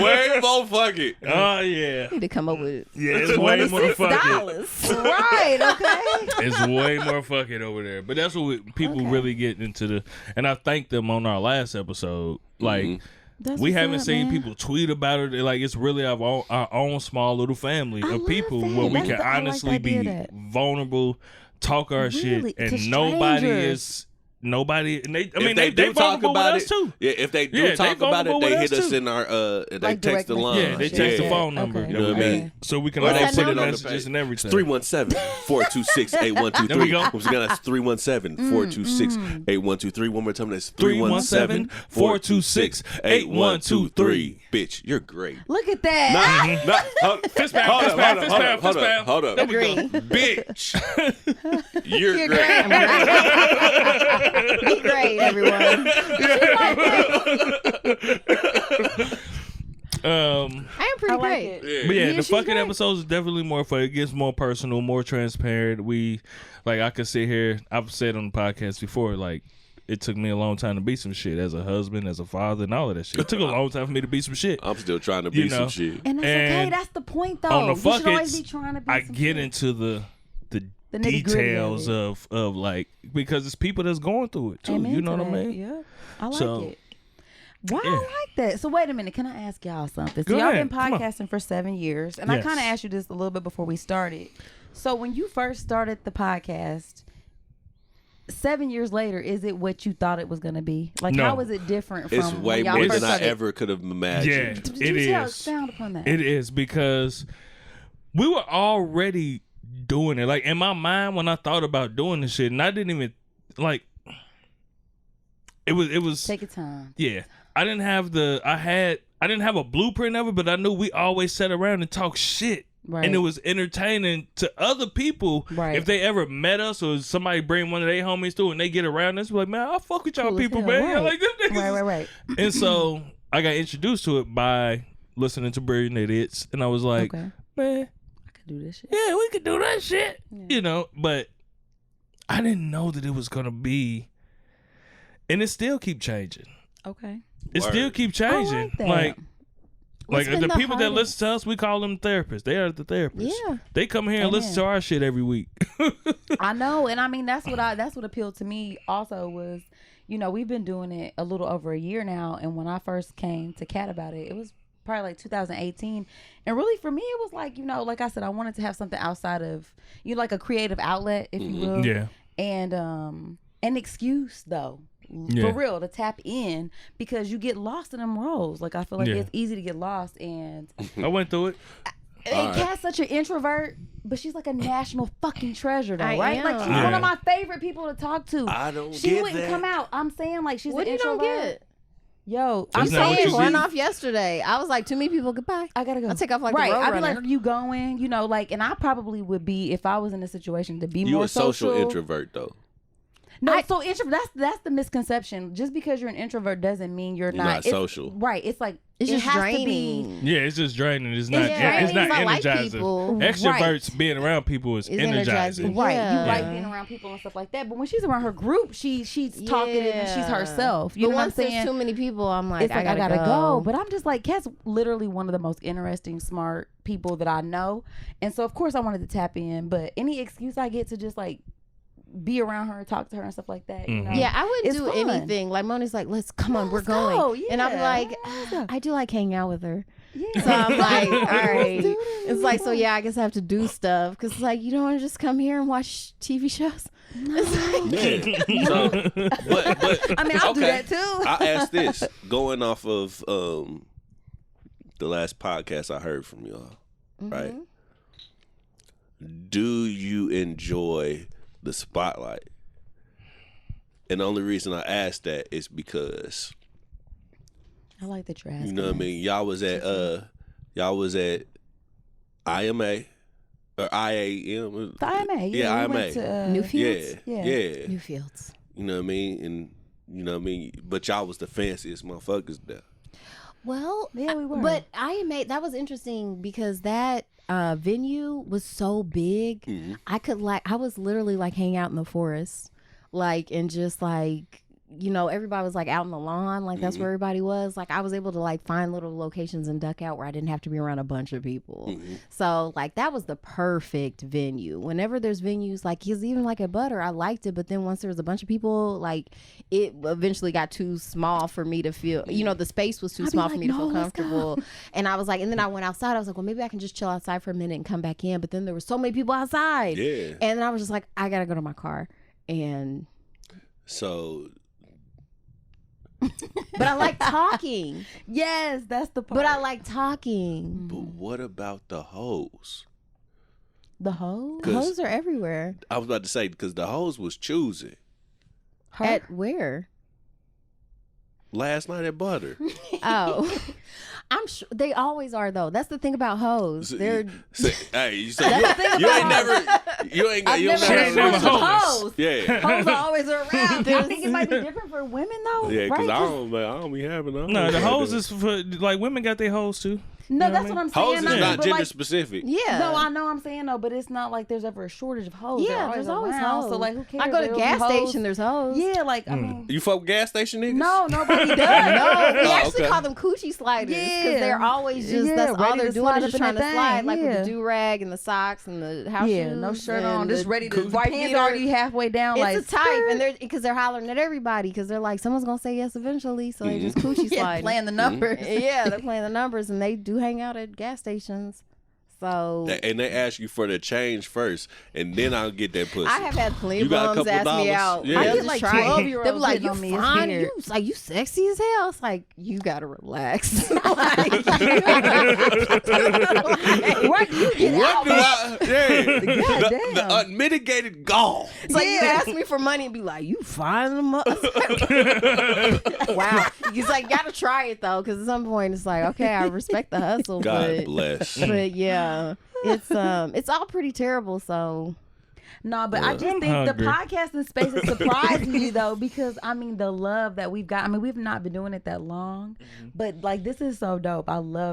way more fuck it. Oh, yeah. I need to come up with Yeah, it's way more fuck it. $6. Right. Okay. It's way more fuck it over there. But that's what people really get into the... And I thanked them on our last episode. Like... That's we what's haven't up, seen man. people tweet about it. Like, it's really our own small little family I of love people that. where we That's can the- I like honestly the idea be of that. vulnerable, talk our Really? shit, and To nobody strangers. is nobody. And they, I If mean, they they do talk vulnerable about with it, us too. yeah. If they do Yeah, talk they about it, vulnerable they with hit us us too. in our they Like text the direct line. Yeah, they text the phone number. Okay. You know what I mean? So we can Or all they send put it on the messages page. and everything. 317-426-8123. There we go. Once again, that's 317-426-8123. One more time, that's 317-426-8123. Bitch, you're great. Look at that. Fist pound. Hold up. Agree. Bitch, you're great. Be great, everyone. I am pretty I like great. it. But yeah, Yeah, the she's fucking great. episodes is definitely more fun. It gets more personal, more transparent. I could sit here. I've said on the podcast before, like, it took me a long time to be some shit as a husband, as a father, and all of that shit. It took a long time for me to be some shit. I'm still trying to be some shit. And that's okay. And That's the point, though. On the You fuck should always it's, be trying to be I some get shit. into the nitty-gritty details of of like, because it's people that's going through it too. Amen You know to what I that. mean? Yeah, I like So, it. Why yeah. I like that? So wait a minute. Can I ask y'all something? So Go y'all ahead. been Come on. podcasting for 7 years, and I Yes. kind of asked you this a little bit before we started. So when you first started the podcast, 7 years later, is it what you thought it was going to be? Like, No. how is it different from It's way when y'all more first than I started? ever could have imagined. Yeah, Did it you see how is. expound upon that? It is because we were already doing it. Like, in my mind, when I thought about doing this shit, and I didn't even like. It was. Take your time. Yeah, I didn't have a blueprint of it, but I knew we always sat around and talk shit. Right. And it was entertaining to other people. Right. If they ever met us or somebody bring one of their homies through and they get around us, like, man, I fuck with y'all Cool as people, hell, man. right. Like, them niggas. Right. And so I got introduced to it by listening to Brilliant Idiots. And I was like, Okay. man, I could do this shit. yeah, we could do that shit. Yeah. You know, but I didn't know that it was going to be. And it still keep changing. Okay. It still keep changing. I like that. Like, Like the people that listen to us, we call them therapists. They are the therapists. Yeah. They come here and listen to our shit every week. I know, and I mean that's what appealed to me also was, we've been doing it a little over a year now, and when I first came to Kat about it, it was probably like 2018, and really for me it was like, like I said, I wanted to have something outside of, like a creative outlet, if you will. Yeah. And an excuse though. For real, to tap in, because you get lost in them roles. Like I feel like it's easy to get lost, and I went through it. Kat's such an introvert, but she's like a national fucking treasure though, right? Like she's one of my favorite people to talk to. I don't get that. She wouldn't come out. I'm saying like she's an introvert. What you don't get? Yo, I'm saying run off yesterday. I was like, too many people, goodbye. I gotta go. I'll take off like the road I'd be runner. like, are you going? And I probably would be, if I was in a situation, to be you more a social introvert though. No, so introvert. That's the misconception. Just because you're an introvert doesn't mean you're not social. Right. It's like it's just draining. Yeah, it's just draining. It's not. It's not energizing. Like extroverts being around people is energizing. Right. You like being around people and stuff like that. But when she's around her group, she's talking and she's herself. You know what I'm saying? There's too many people, I'm like, it's like I gotta go. But I'm just like, Kat's literally one of the most interesting, smart people that I know, and so of course I wanted to tap in. But any excuse I get to just like be around her, talk to her and stuff like that. Yeah, I wouldn't do anything. Like Moni's like, let's we're going. And I'm like, I do like hanging out with her. Yeah. So I'm like, all right. It's like, so yeah, I guess I have to do stuff because it's like, you don't want to just come here and watch TV shows. No. So, but I mean, I'll do that too. I asked this going off of the last podcast I heard from y'all, right? Do you enjoy the spotlight? And the only reason I asked that is because I like the trash. You know what I mean? Y'all was at IMA or IAM. The IMA. Yeah, IMA. Went to, Newfields. Yeah. Newfields. You know what I mean? And you know what I mean? But y'all was the fanciest motherfuckers there. Well, yeah, we were. But IMA, that was interesting because that venue was so big. Mm-hmm. I was literally like hanging out in the forest, like, and just like, everybody was like out in the lawn, like that's where everybody was. Like I was able to like find little locations and duck out where I didn't have to be around a bunch of people. So like that was the perfect venue. Whenever there's venues like, because even like at Butter, I liked it, but then once there was a bunch of people, like it eventually got too small for me to feel, the space was too small for me to feel comfortable. And I was like, and then I went outside. I was like, well, maybe I can just chill outside for a minute and come back in. But then there were so many people outside. Yeah. And I was just like, I gotta go to my car. And so. But I like talking. Yes, that's the part. But I like talking. But what about the hoes? The hoes? The hoes are everywhere. I was about to say, because the hoes was choosing. At where? Last night at Butter. Oh. I'm sure they always are though. That's the thing about hoes. They're hey, you ain't never hoes. Yeah, hoes are always around. I think it might be different for women though. Yeah, because I don't be having them. No, the hoes is for like women got their hoes too. No, that's what I'm saying. Hoes is not gender specific. Yeah. No, I know I'm saying though, but it's not like there's ever a shortage of hoes. Yeah, there's always hoes. So like, who cares? I go to gas station, there's hoes. Yeah, like I mean, you fuck gas station niggas? No, nobody does. No, we actually call them coochie sliders because they're always just that's all they're doing is just trying to slide, like with the do rag and the socks and the house shoes. No shirt on, just ready to. Pants already halfway down. It's a type, and because they're hollering at everybody because they're like, someone's gonna say yes eventually, so they just coochie slide. Playing the numbers. Yeah, they're playing the numbers, and they do hang out at gas stations. So and they ask you for the change first, and then I'll get that pussy. I have had plenty of bums ask me out. Yeah. I get like 12-year-olds. They be like, "You fine? You sexy as hell." It's like you gotta relax. What you get the unmitigated gall. It's like you ask me for money and be like, "You fine them up?" Wow. He's like, "Gotta try it though," because at some point it's like, okay, I respect the hustle. God bless. But yeah. It's all pretty terrible. So no, but I just think the podcasting space has surprised me though, because I mean the love that we've got. I mean, we've not been doing it that long, but like this is so dope.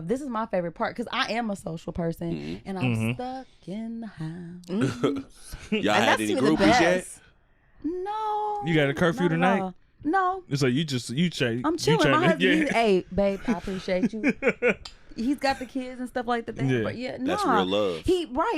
This is my favorite part because I am a social person and I'm stuck in the house. Y'all had any groupies yet? No. You got a curfew tonight? No. It's like you change. I'm chilling. My husband, hey, babe, I appreciate you. he's got the kids and stuff like that. That's real love.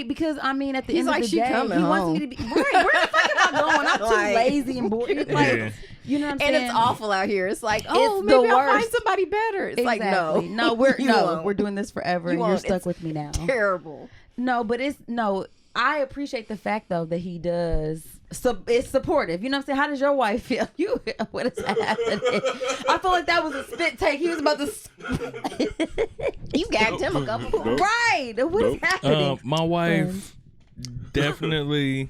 Because I mean, at the end like, of the day, he wants me to be right. Where the fuck am I going? I'm too lazy and bored. Like, you know what I'm saying? And it's awful out here. It's like, it's maybe I'll find somebody better. It's like, no, we're doing this forever, and you're stuck with me now. Terrible. No, but I appreciate the fact though that he does. So it's supportive. You know what I'm saying? How does your wife feel? What is happening? I feel like that was a spit take. He was about to. You gagged him a couple times. Right. What is happening? My wife definitely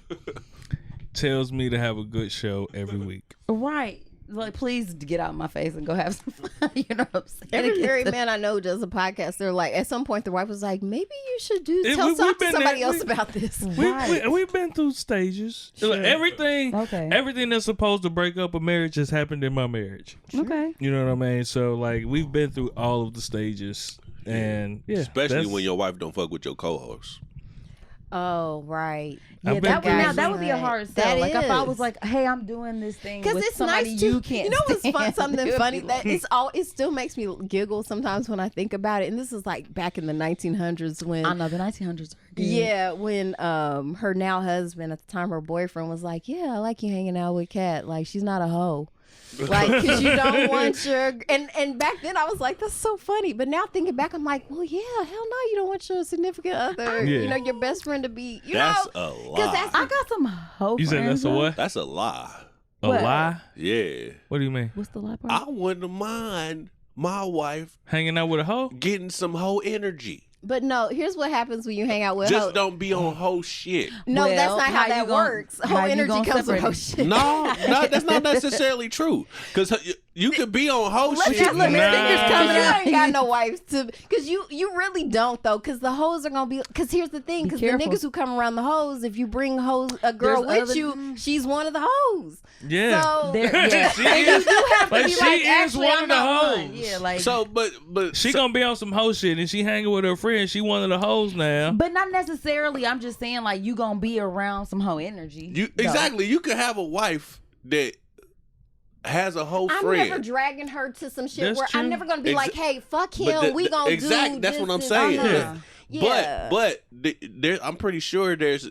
tells me to have a good show every week. Right. Like, please get out of my face and go have some fun. You know what I'm saying? Every married man I know does a podcast. They're like, at some point, the wife was like, maybe you should tell somebody else about this. We've been through stages. Sure. Like, everything that's supposed to break up a marriage has happened in my marriage. Okay. You know what I mean? So, like, we've been through all of the stages. And, especially when your wife don't fuck with your co-host. Oh, right. Yeah, that would be a hard sell. Like, if I was like, hey, I'm doing this thing with it's somebody nice you can't. You know what's fun? Something funny that it still makes me giggle sometimes when I think about it. And this is like back in the 1900s when I know the 1900s are good. Yeah, when her now husband, at the time her boyfriend, was like, yeah, I like you hanging out with Kat. Like, she's not a hoe. Like, because you don't want your and back then I was like, that's so funny, but now thinking back, I'm like, well, yeah, hell no, you don't want your significant other, you know, your best friend to be, that's a lie. I got some hoe. You said that's a what? That's a lie. A lie? Yeah. What do you mean? What's the lie part? I wouldn't mind my wife hanging out with a hoe, getting some hoe energy. But no, here's what happens when you hang out with Just don't be on hoe shit. No, that's not how that works. Hoe energy comes with hoe shit. No, that's not necessarily true. Because you could be on hoe shit. Look, fingers coming out. You ain't got no wives because you really don't though. Because the hoes are gonna be. Because here's the thing. Because the niggas who come around the hoes, if you bring a girl with you, she's one of the hoes. Yeah. So she is. You have to be she is one of the hoes. Yeah, like so, but she gonna be on some hoe shit, and she hanging with her friend. She one of the hoes now. But not necessarily. I'm just saying, like, you gonna be around some hoe energy. Exactly. You could have a wife that has a whole friend. I'm never dragging her to some shit That's where true. I'm never gonna be like, hey, fuck him. We gonna do that's this, what I'm this, saying. Yeah. But I'm pretty sure there's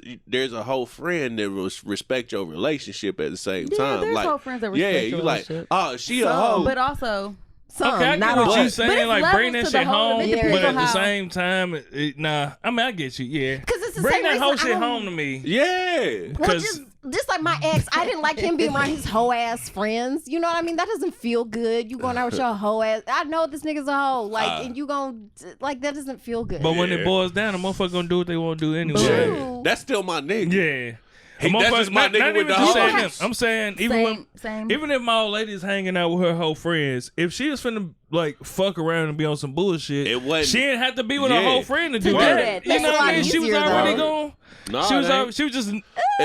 a whole friend that will respect your relationship at the same time. There's like, whole friends that respect your relationship. Like, oh, she a hoe. But also, okay, I get what you saying, like bring that shit home, but at the same time, I mean, I get you, yeah. Because it's the bring same that reason whole shit home to me, yeah. Because just like my ex, I didn't like him being around his hoe ass friends. You know what I mean? That doesn't feel good. You going out with your hoe ass. I know this nigga's a hoe, like, and you gonna like that doesn't feel good. But when it boils down, the motherfucker gonna do what they want to do anyway. Yeah. That's still my nigga. Yeah. That's just my nigga with the hoes. I'm saying even if my old lady's hanging out with her whole friends, if she was finna like fuck around and be on some bullshit, she didn't have to be with her whole friend to do that. You know what I mean? She was already gone. No, she was just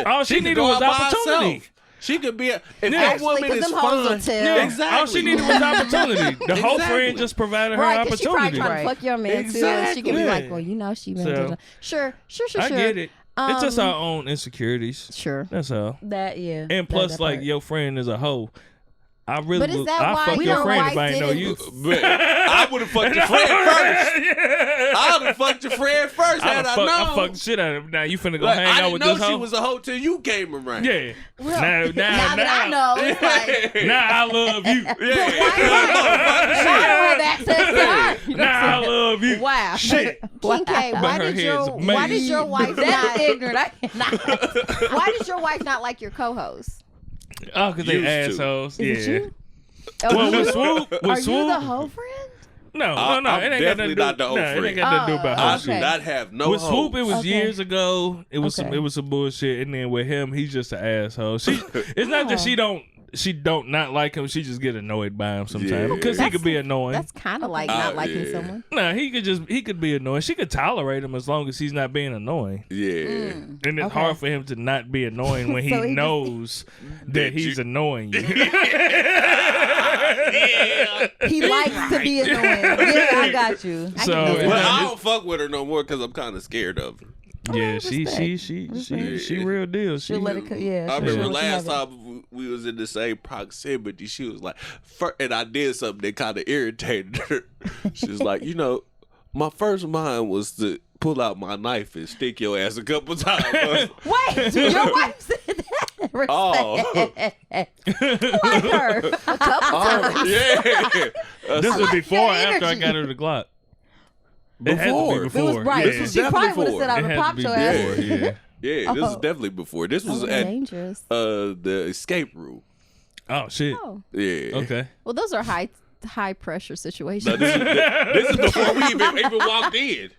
all she needed was opportunity. She could be if that woman is fun. Yeah, exactly. All she needed was opportunity. The whole friend just provided her opportunity. She probably trying to fuck your man too. And she could be like, well, you know, she been sure. I get it. It's just our own insecurities. Sure. That's all. And plus, like, your friend is a hoe. I really but is that why fuck your friend if I ain't know you. I would have fucked your friend first. I would have fucked your friend first had I known. I fucked the shit out of him. Now you finna go hang out with this hoe? I didn't know she was a hoe till you came around. Yeah. Well, now that I know, it's like... Now I love you. Yeah. I don't have access to her. Now I love you. Wow. Shit. King K, why did your wife not... ignorant. I cannot. Why did your wife not like your co-host? Oh, because they assholes. Yeah. Well, with Swoop, are you the hoe friend? No. I'm it ain't got nothing to do. not the hoe friend. It ain't got nothing to do about I hoe do shit. not have no With Swoop, it was years ago. It was some bullshit, and then with him, he's just an asshole. It's not that she don't not like him. She just get annoyed by him sometimes because he could be annoying. That's kind of like not liking someone. Nah, he could be annoying. She could tolerate him as long as he's not being annoying. Yeah. And it's hard for him to not be annoying when he knows that he's annoying you. He likes to be annoying. Yeah, I got you. So I don't fuck with her no more because I'm kind of scared of her. Yeah, she real deal. She'll let it. Yeah. I remember last time we was in the same proximity. She was like, and I did something that kind of irritated her. She was like, my first mind was to pull out my knife and stick your ass a couple times. Wait, your wife said that? Oh. Like her. A couple times. Yeah. This was before or after I got her the Glock? It had to be before. It was right. Yeah. This was She definitely probably would have before. said I It would had have to popped be your ass. before, yeah. Yeah, this is definitely before. This was at dangerous. the escape room. Oh shit. Oh. Yeah. Okay. Well, those are high pressure situations. No, this is before we even walked in.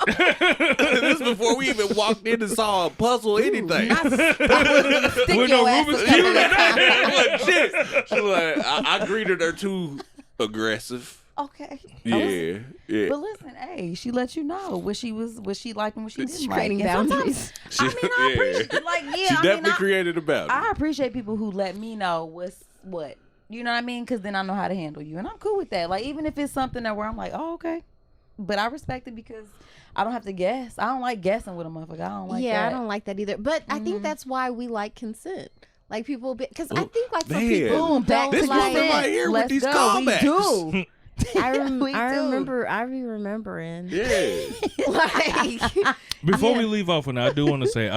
This is before we even walked in and saw a puzzle or anything. Stick With your no ass Rubik's a couple Cube. of times. Shit. She like, I greeted her too aggressive. Okay. Yeah. Yeah. But listen, hey, she let you know what she liked and what she didn't She's like. creating And sometimes- boundaries. I mean, I appreciate like She definitely created a boundary. I appreciate people who let me know what's what. You know what I mean? Because then I know how to handle you, and I'm cool with that. Like even if it's something that where I'm like, oh okay, but I respect it because I don't have to guess. I don't like guessing with a motherfucker. I don't like that. I don't like that either. But I think that's why we like consent. Like people, because I think like for people who don't this like, woman right here let's with these go. callbacks. We do. I be remembering. Yeah. Like Before we leave off, and I do want to say,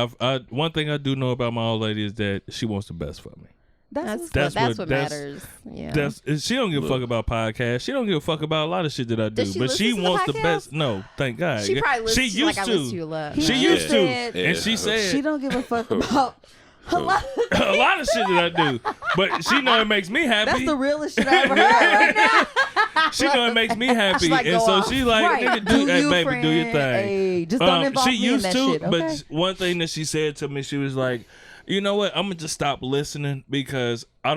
one thing I do know about my old lady is that she wants the best for me. That's what matters. Yeah. She don't give a fuck about podcasts. She don't give a fuck about a lot of shit that I do. Does she But she listen to wants the podcasts? best. No, thank God. She probably listens She to, used like, to. I listen to you a lot. She He used to, said- and she said She don't give a fuck about a lot. a lot of shit that I do. But she know it makes me happy. That's the realest shit I ever heard right now. She know it makes me happy, She like, and go so off. she like, Right. nigga, do Do hey, you, baby, do your thing. friend. Hey, just don't involve she me in used that to, shit, okay? but one thing that she said to me, she was like, you know what? I'm gonna just stop listening because I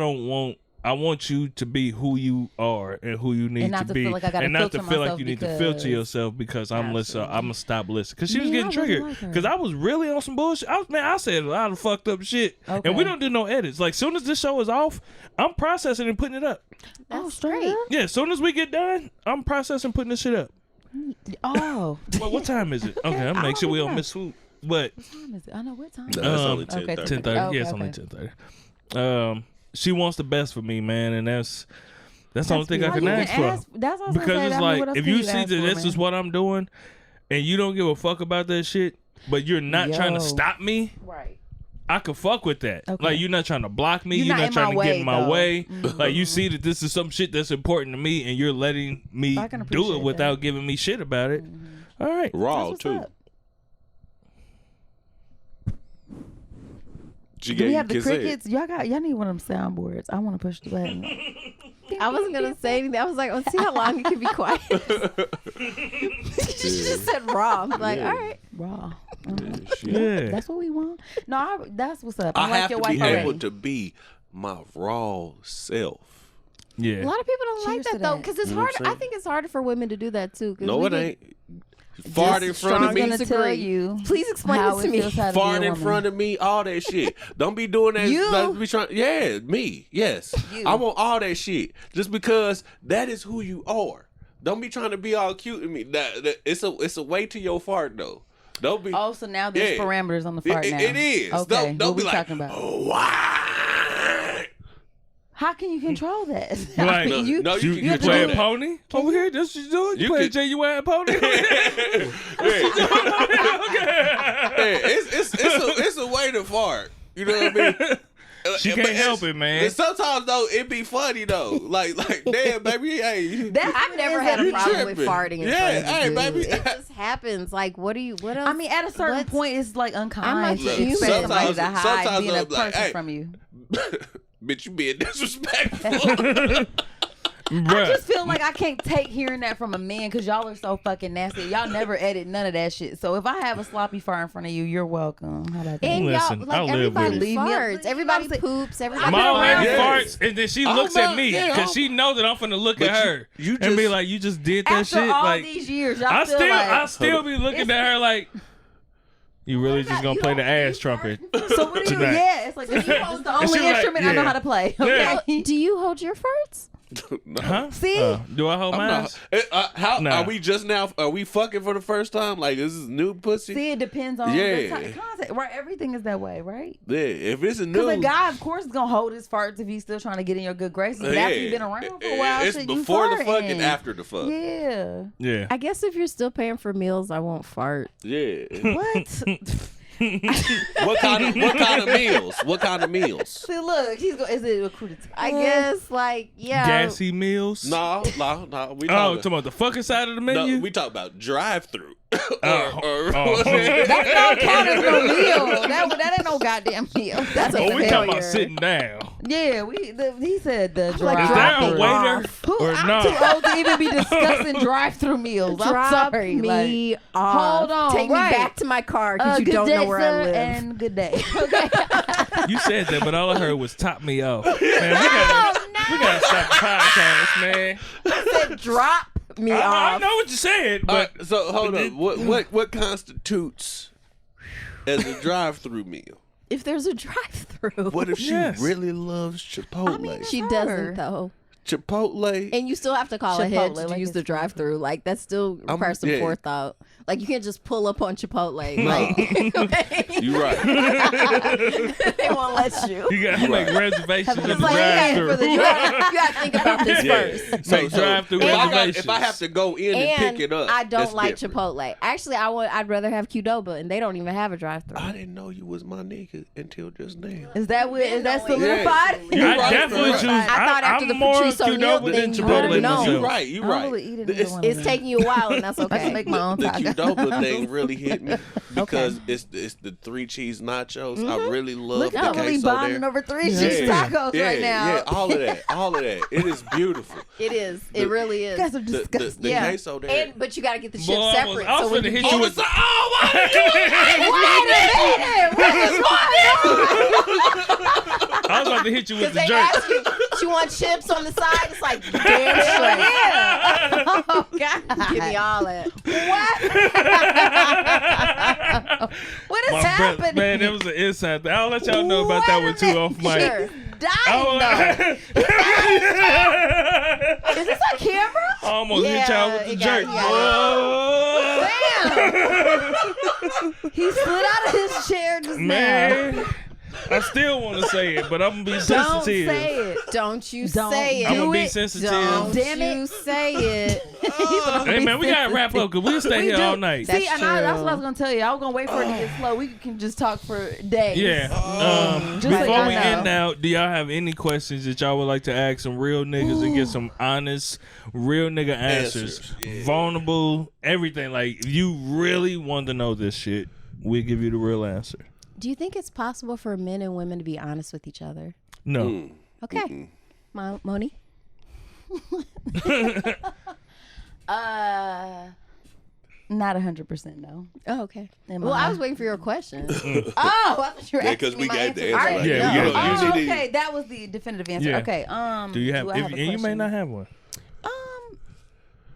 want you to be who you are and who you need And not to to be, feel like I gotta and not to filter feel like myself you need to because- filter yourself because I'm listening. I'm gonna stop listening because she was Man, getting I really triggered like her. because I was really on some bullshit. I said a lot of fucked up shit, and we Okay. don't do no edits. Like soon as this show is off, I'm processing and putting it up. That's straight great. up? Yeah, as soon as we get done, I'm processing putting this shit up. Oh. What time is it? Okay, I'm I'll make sure we be don't back. miss food. But What time is it? I know what time. No, it's only Okay, 10:30. 10:30. Okay, Yeah, it's only okay. 10:30. She wants the best for me, man, and that's the only thing I beautiful. can You ask can for. ask- that's what I was gonna Because say. it's I mean, like what else if can you you see ask that for, this man? is what I'm doing, and you don't give a fuck about that shit, but you're not trying to Yo. stop me, Right. I could fuck with that. Okay. Like you're not trying to block me, You're you're not not in trying my to get way, in my though. way. Mhm. Like you see that this is some shit that's important to me, and you're letting me I can do appreciate it without that. giving me shit about it. All right. Raw That's too. what's up. She Do gave we you have the consent. crickets? Y'all need one of them soundboards. I want to push the button. I wasn't gonna say anything. I was like, let's see how long it can be quiet. She just said raw. I'm like, Yeah. all right. Raw. Yeah. That's what we want. No, that's what's up. I I like have your to wife be already. able to be my raw self. A Yeah. lot of people don't like Cheers to that though, that. because it's You know what hard. I'm I think it's harder for women to do that too. 'cause No, we it get- ain't. Fart in front of I'm me. gonna tell you. Please explain how this to it me. feels how to be a Fart in woman. front of me, all that shit. Don't be doing that. You? Don't be trying. Yeah, me. Yes, You. I want all that shit. Just because that is who you are. Don't be trying to be all cute to me. It's a way to your fart though. Don't be. Oh, so now there's Yeah. parameters on the fart now. It is. Okay, Don't what be we like, talking about? oh, why? How can you control that? Like, No, you, no, You, you you can do playing that. pony over here? That's what you doing? You You playing could- genuine pony? It's a way to fart. You know what I mean? She But can't it's- help it, man. And sometimes though, it be funny though. Like damn, baby, hey. I've never had a You problem with tripping. farting in Yeah, front of hey, you. baby. It just happens. Like, what else? I mean, at a certain What's- point, it's like I'm unkind a to human. expect somebody to hide Sometimes being a I'm like, person hey. from you. Bitch, you being disrespectful. I Bruh. just feel like I can't take hearing that from a man because y'all are so fucking nasty. Y'all never edit none of that shit. So if I have a sloppy fart in front of you, you're welcome. How about that? And Listen, y'all, I like, live with everybody it. farts. Everybody poops. Everybody My old lady Yeah. farts, and then she Oh, looks no, at me yeah, because oh. she knows that I'm finna look But at her you and be just- like, "You just did that After shit." all Like, these years, y'all I feel still, like, I still be looking at her like, "You really just gonna play the ass trumpet?" so what do you? tonight. Yeah, it's like this is the And she only was like, instrument I know yeah. how to play. Yeah. Okay. Do you hold your farts? No. Huh? See? Do I hold mine? Are we just now? Are we fucking for the first time? Like, this is new pussy? See, it depends on the concept. Right? Everything is that way, right? Yeah. If it's a new, because a guy, of course, is gonna hold his farts if he's still trying to get in your good graces. But after you've been around for a while, it's before the fuck and after the fuck. Yeah. I guess if you're still paying for meals, I won't fart. Yeah. What? What kind of meals? What kind of meals? See, look, is it recruited? I guess gassy meals. No. We talking about the fucking side of the menu. No, we talk about drive-through. That don't count as no meal. That ain't no goddamn meal. That's a we talking about sitting down. Yeah, he said the drive. Is there a waiter? I'm too old to even be discussing drive-through meals. I'm sorry. Me off. Hold on. Take me back to my car because you don't know where I live. And good day. Okay. You said that, but all I heard was top me off. Man, we gotta stop the podcast, man. I said drop me off. I know what you said, but so hold on. What constitutes as a drive-through meal? If there's a drive-through. What if she really loves Chipotle? I mean, she doesn't though. Chipotle, and you still have to call ahead to use the drive-through. Like that still requires some forethought. Like you can't just pull up on Chipotle. No. Like you're right. They won't let you. You gotta make reservations in the drive-through. You gotta think about this first. So drive-through reservations. If I have to go in and pick it up, I don't like Chipotle. Actually, I'd rather have Qdoba, and they don't even have a drive-through. I didn't know you was my nigga until just now. Is that solidified? I definitely choose. I thought after the Patrice O'Neal thing, you would have known. You're right. You're right. It's taking you a while, and that's okay. I make my own taco. The Qdoba thing really hit me because it's the 3 cheese nachos. I really love the queso there. Really bonding over 3 cheese tacos right now. Yeah, all of that. It is beautiful. It is. It really is. You guys are disgusting. The queso there. But you got to get the chips separate. I was going to hit you with wait a minute. What is I was about to hit you with the they jerk. ask you, you want chips on the side? It's like, damn straight. Yeah. Oh, God. Give me all that. What is happening? Man, that was an inside thing. I'll let y'all know about that one too off mic. Sure. Dying though. Is this on camera? I almost hit y'all with the jerk. Damn. He slid out of his chair just now. I still want to say it, but I'm gonna be sensitive. Don't say it. Don't you say it. I'm gonna be sensitive. Don't Damn you say it. Hey man, we gotta wrap up because we'll stay here all night. See, that's what I was gonna tell you. I was gonna wait for it to get slow. We can just talk for days. Yeah. Before we end out, do y'all have any questions that y'all would like to ask some real niggas and get some honest, real nigga answers? Vulnerable, everything. Like, if you really want to know this shit, we'll give you the real answer. Do you think it's possible for men and women to be honest with each other? No. Okay. Moni? Not 100% no. Oh, okay. Well, I was waiting for your question. Oh, I thought you were asking me my answer. Okay, that was the definitive answer. Yeah. Okay. Do you have? And you may not have one.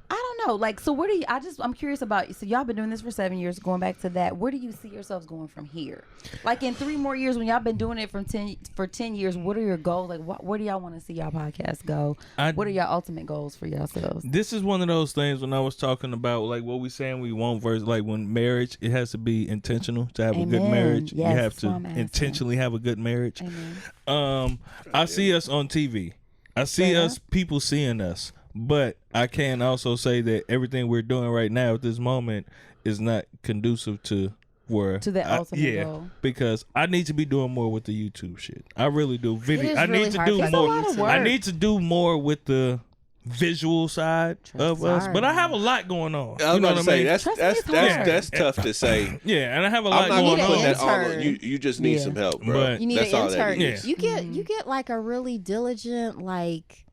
I don't know. Like, so where do you? I'm curious about. So y'all been doing this for 7 years. Going back to that, where do you see yourselves going from here? Like in 3 more years, when y'all been doing it for 10 years, what are your goals? Like, where do y'all want to see y'all podcast go? What are y'all ultimate goals for yourselves? This is one of those things when I was talking about like what we saying we want versus like when marriage, it has to be intentional to have a good marriage. Yes, you have to intentionally have a good marriage. I see us on TV. I see us, people seeing us. But I can also say that everything we're doing right now at this moment is not conducive to that ultimate goal. Because I need to be doing more with the YouTube shit. I really do. I need to do more. I need to do more with the visual side of us. But I have a lot going on. I was about to say that's tough to say. Yeah, and I have a lot going on. You just need some help, bro. But you need an intern. Yeah. You get like a really diligent like.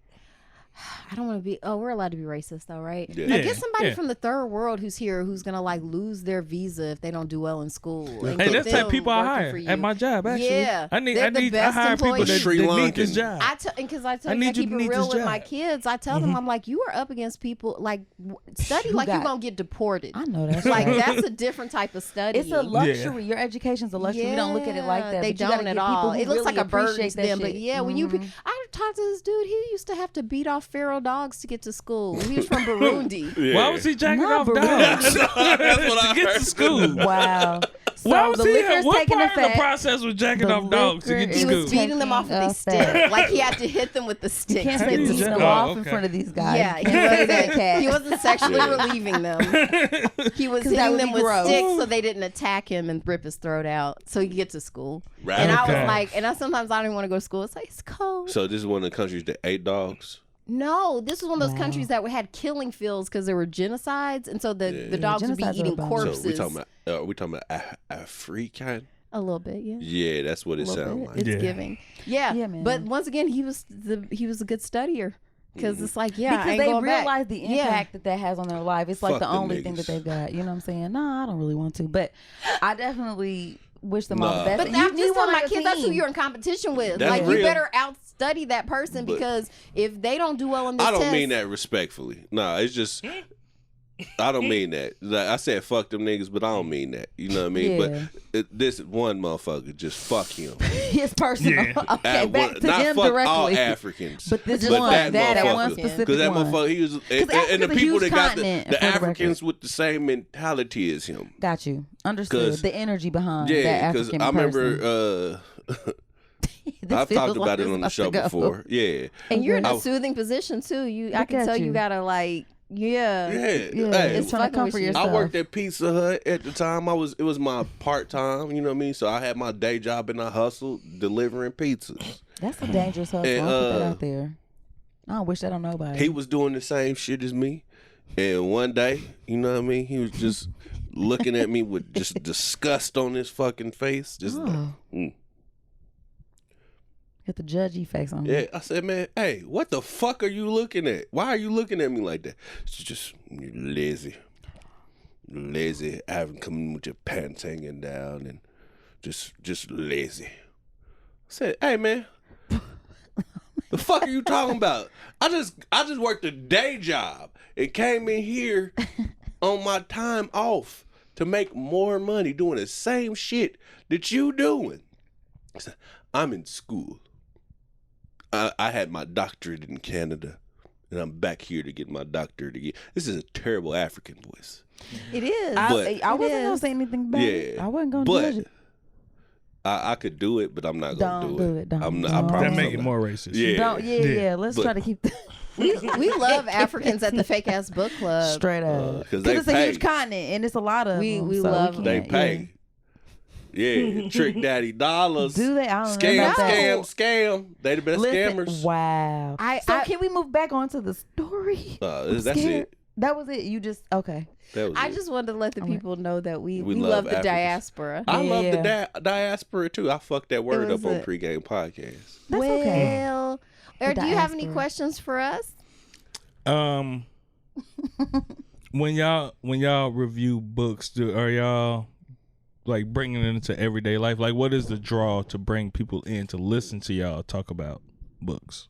I don't want to be. Oh, we're allowed to be racist, though, right? Yeah. Like, get somebody from the third world who's here, who's gonna like lose their visa if they don't do well in school. Hey, that's the type of people I hire at my job. Actually, yeah, I hire people that need this job. Because I keep it real with my kids. I tell them, I'm like, you are up against people like study like you're gonna get deported. I know that's like that's a different type of study. It's a luxury. Your education's a luxury. We don't look at it like that. They don't at all. It looks like a burden to them. But yeah, when you, talked to this dude. He used to have to beat off feral dogs to get to school. He was from Burundi. Yeah. Why was he jacking off dogs? That's what I get to school. Wow. So why was the liquor's what taking part effect. of the process was jacking off dogs to get to He school? was beating them off with a stick. Like he had to hit them with the stick. You can't to get to beat them school. off in front of these guys. Yeah, he wasn't sexually relieving them. He was hitting them with sticks so they didn't attack him and rip his throat out so he could get to school. Right. And I was like, sometimes I don't even want to go to school. It's like, it's cold. So this is one of the countries that ate dogs? No, this was one of those countries that had killing fields because there were genocides, and so the dogs would be eating corpses. So we talking about African? A little bit, yeah. Yeah, that's what it sounds like. It's giving. Yeah, man. But once again, he was a good studier because it's like, because I ain't they going realize back. the impact that has on their life. It's like Fuck the only niggas. thing that they've got. You know what I'm saying? No, I don't really want to, but I definitely wish them all the best. But And I'm you just want telling my kids team. that's who you're in competition with. That's like real. you better outstudy that person because if they don't do well in this I don't test, mean that respectfully. Nah, it's just I don't mean that. Like I said, fuck them niggas, but I don't mean that. You know what I mean? Yeah. But this one motherfucker, just fuck him. It's personal. Yeah. Okay, back to not them fuck directly. all Africans. But this but one, that one motherfucker. specific Because that one. motherfucker, he was, and the Africa's a people huge that got continent, the for the Africans record. with the same mentality as him. Got you. Understood. The energy behind that Yeah, because African I person. remember. I've talked about it on the show before. Yeah, and you're in a soothing position too. I can tell you gotta like. Yeah. Hey, it's trying to comfort yourself. I worked at Pizza Hut at the time. It was my part time, you know what I mean? So I had my day job and I hustled delivering pizzas. That's a dangerous hustle. And, I'll put that out there. I don't wish that on nobody. He was doing the same shit as me. And one day, you know what I mean? He was just looking at me with just disgust on his fucking face. Just Got the judgy face on. Yeah, I said, man, hey, what the fuck are you looking at? Why are you looking at me like that? It's just you're lazy. Lazy. I haven't come in with your pants hanging down and just lazy. I said, hey man, the fuck are you talking about? I just worked a day job and came in here on my time off to make more money doing the same shit that you doing. I said, I'm in school. I had my doctorate in Canada, and I'm back here to get my doctorate again. This is a terrible African voice. It is. I wasn't going to say anything about it. I wasn't going to judge it. I could do it, but I'm not going to do it. Don't. I'm not, I promise that make it more racist. Yeah. Yeah. Let's try to keep we love Africans at the Fake Ass Book Club. Straight up. Because it's a huge continent, and it's a lot of we them. love them. They pay. Yeah, Trick Daddy Dollars. Do they? I don't know. Scam. They the best scammers. Wow. So can we move back onto the story? That's it. That was it. You just okay. I just wanted to let the people know that we love the diaspora. I love the diaspora too. I fucked that word up on Pregame Podcast. That's okay. Or do you have any questions for us? When y'all review books, are y'all like bringing it into everyday life? Like, what is the draw to bring people in to listen to y'all talk about books?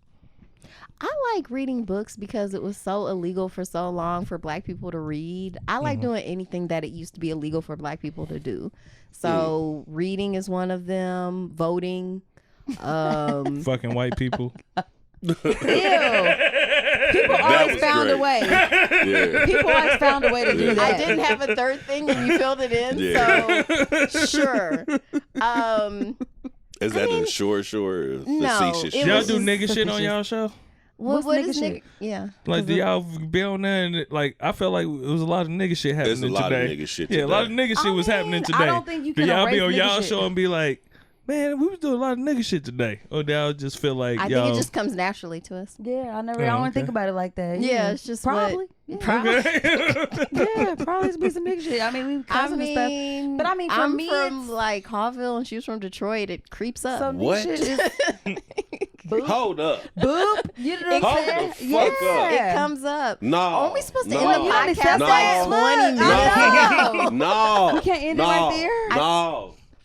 I like reading books because it was so illegal for so long for Black people to read. I like doing anything that it used to be illegal for Black people to do. So reading is one of them. Voting. Fucking white people. Ew. People always found a way. Yeah. People always found a way to do that. I didn't have a third thing and you filled it in, so sure. Is that a short, facetious shit? Y'all do nigga shit on y'all show? What is nigga shit? Yeah. Like, do y'all be on there and like I felt like it was a lot of nigga shit happening today. There's a lot of nigga shit today. Yeah, a lot of nigga shit was happening today. I don't think you can do y'all be on erase y'all nigga show shit. and be like, man, we was doing a lot of nigga shit today? Or do y'all just feel like I y'all... think it just comes naturally to us. Yeah, I don't think about it like that. Yeah, it's just probably. Probably. Yeah, probably be some nigga shit. I mean, we cussing and stuff. But I mean, for I'm me, from like Hawville and she was from Detroit. It creeps up. so What? Shit is boop, Hold up. boop. You know what I'm saying? Hold the fuck up. It comes up. No. Are we supposed to No. end the You already podcast said like that. 20 minutes? No. We can't end it right there?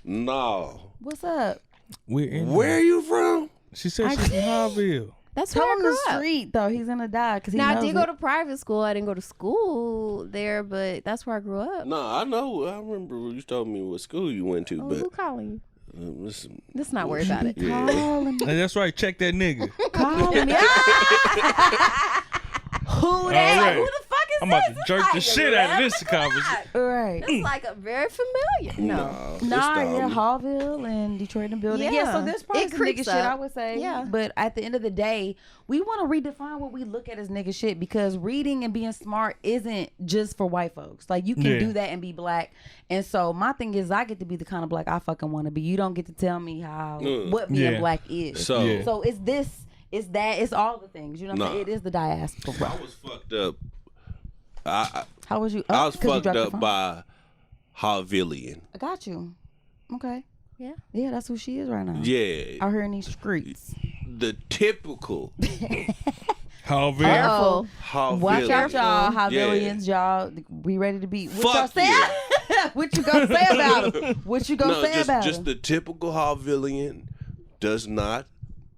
No. What's up? We're in Where are you from? She said she's from Harville. That's Tell where I him grew the up. street though. He's gonna die because he Now, I knows did go it. to private school. I didn't go to school there, but that's where I grew up. No, I know. I remember you told me what school you went to, Oh, but who calling you? Let's not worry about it. And that's right. Check that nigga. Calling me. Who that? Right. Who the fuck is I'm about to jerk the shit out of this conversation. Right. It's like a very familiar. Yeah, Hallville and Detroit in the building. Yeah, so there's probably some nigga shit, I would say. Yeah. But at the end of the day, we want to redefine what we look at as nigga shit, because reading and being smart isn't just for white folks. Like, you can do that and be black. And so my thing is, I get to be the kind of black I fucking want to be. You don't get to tell me what being black is. So it's this. It's that. It's all the things. You know what I'm saying? It is the diaspora. I was fucked up. How was you? I was fucked up by Hallvillian. I got you. Okay. Yeah. Yeah, that's who she is right now. Yeah. Out here in these streets. The typical Hallville. Watch out, y'all. Hallvillians, y'all. We ready to be. What y'all say? What you gonna say about them? What you gonna say about them? Just the typical Hallvillian does not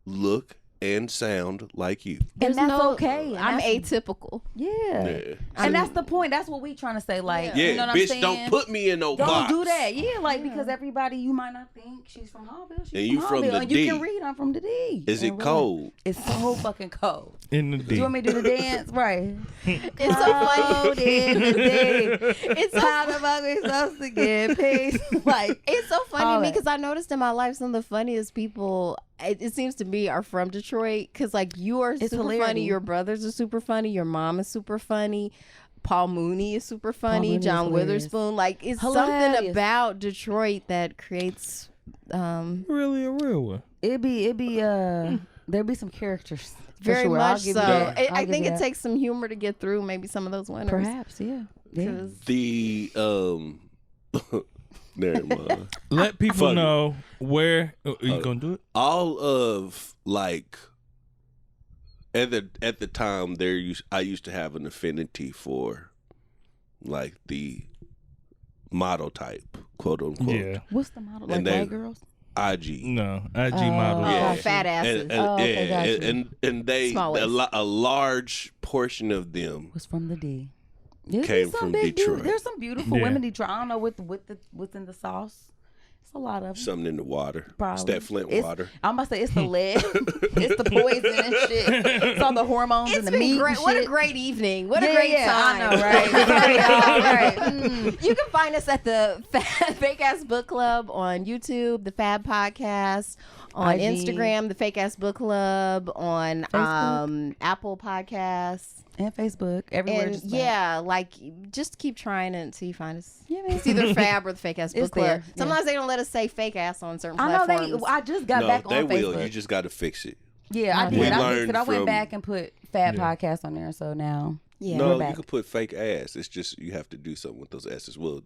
look and sound like you. And that's okay. I'm atypical. Yeah. And that's the point. That's what we trying to say. Like, you know what bitch, I'm saying? don't put me in no box. Don't do that. Yeah, like, because everybody, you might not think she's from Hallville. She's and you from the and D. You can read, I'm from the D. Is it cold? It's so fucking cold. In the D. Do you want me to do the dance? Right. It's so funny. In the D. It's how the fuck we supposed to get peace. Like, it's so funny to me, because I noticed in my life some of the funniest people, it seems to me, are from Detroit, because like, you are super funny, your brothers are super funny, your mom is super funny, Paul Mooney is super funny, John Witherspoon. Like, it's something about Detroit that creates really a real one. It'd be there'd be some characters. Very sure. much so. I think it takes some humor to get through maybe some of those winners. Perhaps, yeah. The never mind. Let people know where you gonna do it. All of, like, at the time I used to have an affinity for, like, the model type, quote unquote. Yeah. What's the model? Like white girls? IG. No, IG model. Yeah. Fat asses. And they a large portion of them was from the D. Came from Detroit. There's some beautiful women in Detroit. I don't know what's in the sauce. It's a lot of them. Something in the water. Probably. It's that Flint water. I'm about to say it's the lead. It's the poison and shit. It's all the hormones and the meat. Great. And what shit. A great evening. What a great time. I know, right? Right. You can find us at the Fake Ass Book Club on YouTube, the Fab Podcast, on IG. Instagram, the Fake Ass Book Club, on Apple Podcasts. And Facebook, everywhere. And just keep trying until you find us. Yeah, man. It's either Fab or the Fake Ass Book Club. There, Sometimes they don't let us say fake ass on certain platforms. I just got back on Facebook. They will. You just got to fix it. Yeah, I did. I went back and put Fab Podcast on there, so now. Yeah. No, you can put fake ass. It's just you have to do something with those asses. We'll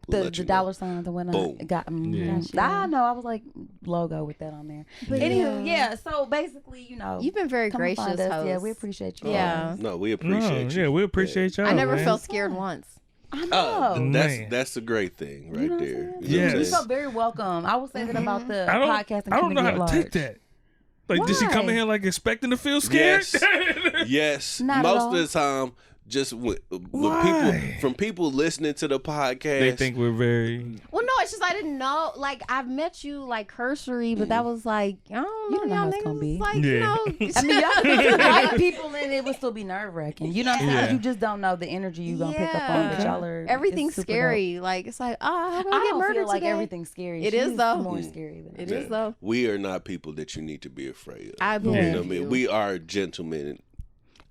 the dollar sign, the one I got. I know. I was like logo with that on there. But anywho, so basically, you've been very gracious, host. Yeah, we appreciate you. Yeah. No, we appreciate you. Yeah, we appreciate y'all. I never felt scared once. I know. That's a great thing right there. Yeah, you felt very welcome. I will say that about the podcast and community. I don't know how to take that. Like, did she come in here like expecting to feel scared? Yes. Most of the time, just when people listening to the podcast, they think we're very. Well, no, it's just I didn't know. Like, I've met you like cursory, but that was like, I don't know. You don't know how it's gonna be. Like, I mean, y'all white people, and it would still be nerve wracking. You know what I'm saying? You just don't know the energy you gonna pick up on. But y'all are everything's scary. Dope. Like, it's like, I'm gonna get murdered like today. Everything's scary. It is though. More scary than it is though. We are not people that you need to be afraid of. I believe you know what I mean? We are gentlemen.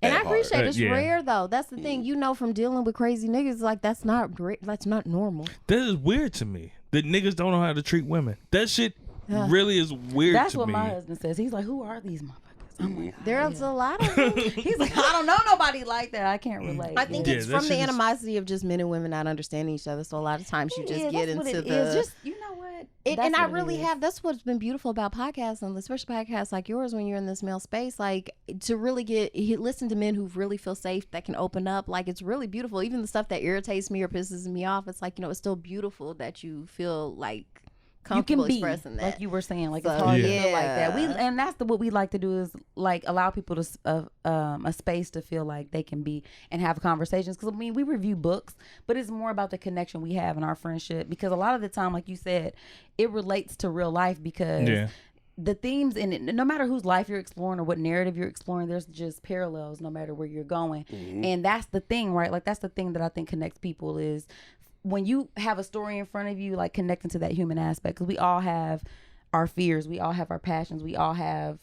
And I appreciate it's rare though. That's the thing, from dealing with crazy niggas. Like, that's not normal. That is weird to me. That niggas don't know how to treat women. That shit really is weird. That's to what me. My husband says. He's like, "Who are these motherfuckers?" I'm like, there's a lot of them. He's like, "I don't know nobody like that. I can't relate." I think it's from the animosity of just men and women not understanding each other. So a lot of times you just get into the. Just you know what. And I really have. That's what's been beautiful about podcasts, and especially podcasts like yours, when you're in this male space, like to really listen to men who really feel safe, that can open up. Like, it's really beautiful. Even the stuff that irritates me or pisses me off, it's like, it's still beautiful that you feel like comfortable expressing that. Like you were saying, like it's hard to feel like that. And that's what we like to do is like allow people to a space to feel like they can be and have conversations. Because I mean, we review books, but it's more about the connection we have in our friendship. Because a lot of the time, like you said, it relates to real life because the themes in it, no matter whose life you're exploring or what narrative you're exploring, there's just parallels no matter where you're going. And that's the thing, right? Like that's the thing that I think connects people is when you have a story in front of you, like connecting to that human aspect. Because we all have our fears, we all have our passions, we all have,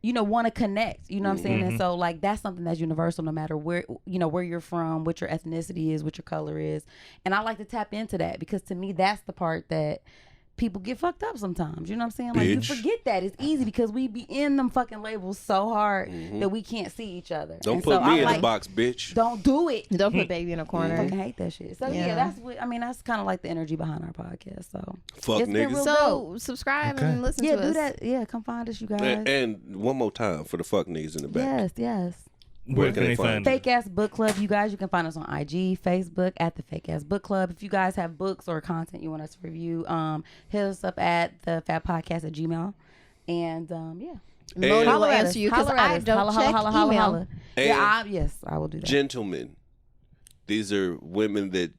want to connect, you know what I'm saying? And so like that's something that's universal no matter where, where you're from, what your ethnicity is, what your color is. And I like to tap into that because to me, that's the part that people get fucked up sometimes. You know what I'm saying? Like, you forget that. It's easy because we be in them fucking labels so hard that we can't see each other. Don't put me in the box, bitch. Don't do it. Don't put baby in a corner. I fucking hate that shit. So, that's what, that's kind of like the energy behind our podcast. So, fuck niggas. So, subscribe and listen to us. Yeah, do that. Yeah, come find us, you guys. And one more time for the fuck niggas in the back. Yes. Where can they find Fake Ass Book Club? You guys, you can find us on IG, Facebook at the Fake Ass Book Club. If you guys have books or content you want us to review, hit us up at the Fat Podcast at Gmail. And Moni will answer you because I don't check email. Yes, I will do that. Gentlemen, these are women that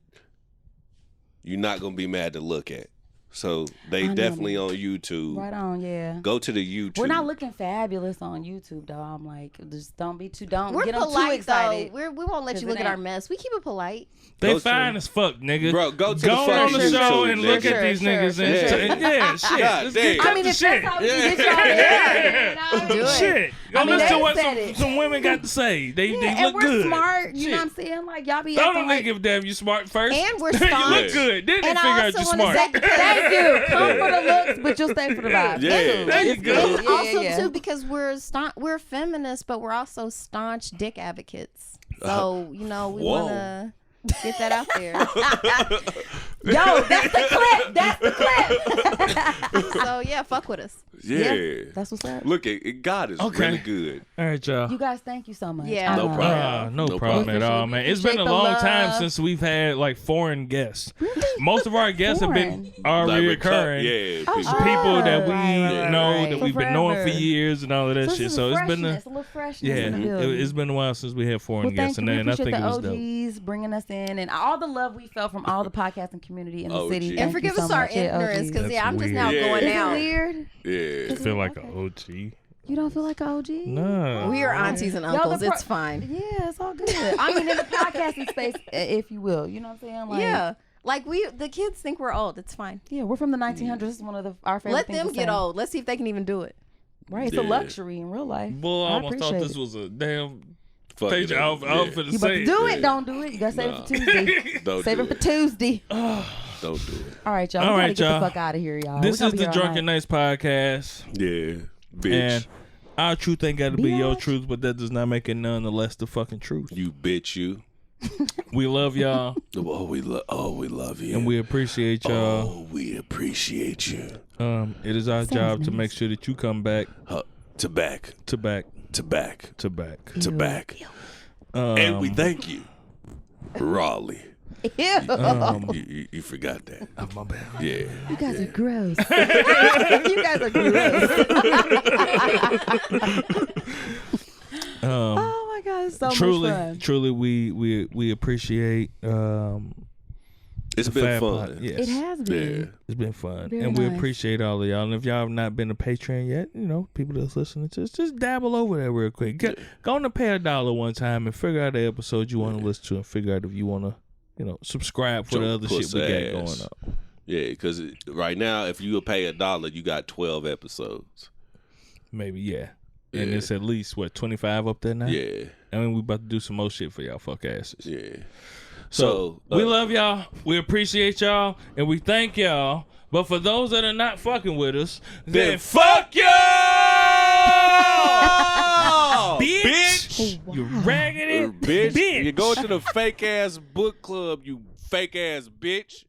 you're not gonna be mad to look at. So they definitely on YouTube. Right on, yeah. Go to the YouTube. We're not looking fabulous on YouTube, though. I'm like, just don't get We're them polite, too excited. Though. We won't let you look at our mess. We keep it polite. They fine as fuck, nigga. Bro, go on the show and look at these niggas and shit. Let's get the shit. That's how we can get y'all Shit. Go listen to what some women got to say. They look good. We're smart. You know what I'm saying? Like, y'all be don't think give a damn you smart first. And we're you smart. look good. Then they figure out you smart. Thank you. Come for the looks, but you'll stay for the vibe. Yeah. There you go. And also, too, because we're feminists, but we're also staunch dick advocates. So, we want to get that out there. Yo, that's the clip. So, fuck with us. Yeah. That's what's up. Look, God is really good. All right, y'all. You guys, thank you so much. Yeah. No problem. No problem at all, man. It's been a long time since we've had like foreign guests. Most of our guests have been reoccurring. People that we know that we've been knowing for years and all of that shit. So it's been a little freshness. It's been a while since we had foreign guests, and I think it was dope. OGs bringing us in and all the love we felt from all the podcasting community in the city. And forgive us our ignorance because I'm just now going out. Is it weird? Yeah. I feel like an OG. You don't feel like an OG? No. We are aunties and uncles. It's fine. Yeah, it's all good. I mean, in the podcasting space, if you will. You know what I'm saying? Like the kids think we're old. It's fine. Yeah, we're from the 1900s. This is one of our favorite Let things them to get say. old. Let's see if they can even do it. Right, it's a luxury in real life. Well, I almost thought this was a damn page out for the you same. Do it, don't do it. You gotta save it for Tuesday. Save it for Tuesday. Don't do it. All right, y'all. We gotta get the fuck out of here, y'all. This is the Drunken Nights podcast. Yeah, bitch. And our truth ain't gotta be your truth, but that does not make it nonetheless the fucking truth. You bitch, you. We love y'all. We love you. And we appreciate y'all. Oh, we appreciate you. It is our job to make sure that you come back. To back. And we thank you, Raleigh. You forgot that. Oh, my bad. Yeah. You guys are gross. You guys are gross. Oh my God, it's so much fun. Truly, we appreciate. It's been fun. Yes. It has been. Yeah. It's been fun. Very and we nice. appreciate all of y'all. And if y'all have not been to Patreon yet, people that's listening to us, just dabble over there real quick. Go on to pay $1 one time and figure out the episode you want to listen to and figure out if you want to, subscribe for the other shit we got going on. Yeah, because right now, if you pay $1, you got 12 episodes. Maybe, yeah. And it's at least, 25 up there now? Yeah. I mean, we about to do some more shit for y'all fuck asses. Yeah. So we love y'all, we appreciate y'all, and we thank y'all. But for those that are not fucking with us, then fuck y'all! Bitch! Oh, wow. You raggedy bitch! You go to the Fake Ass Book Club, you fake ass bitch.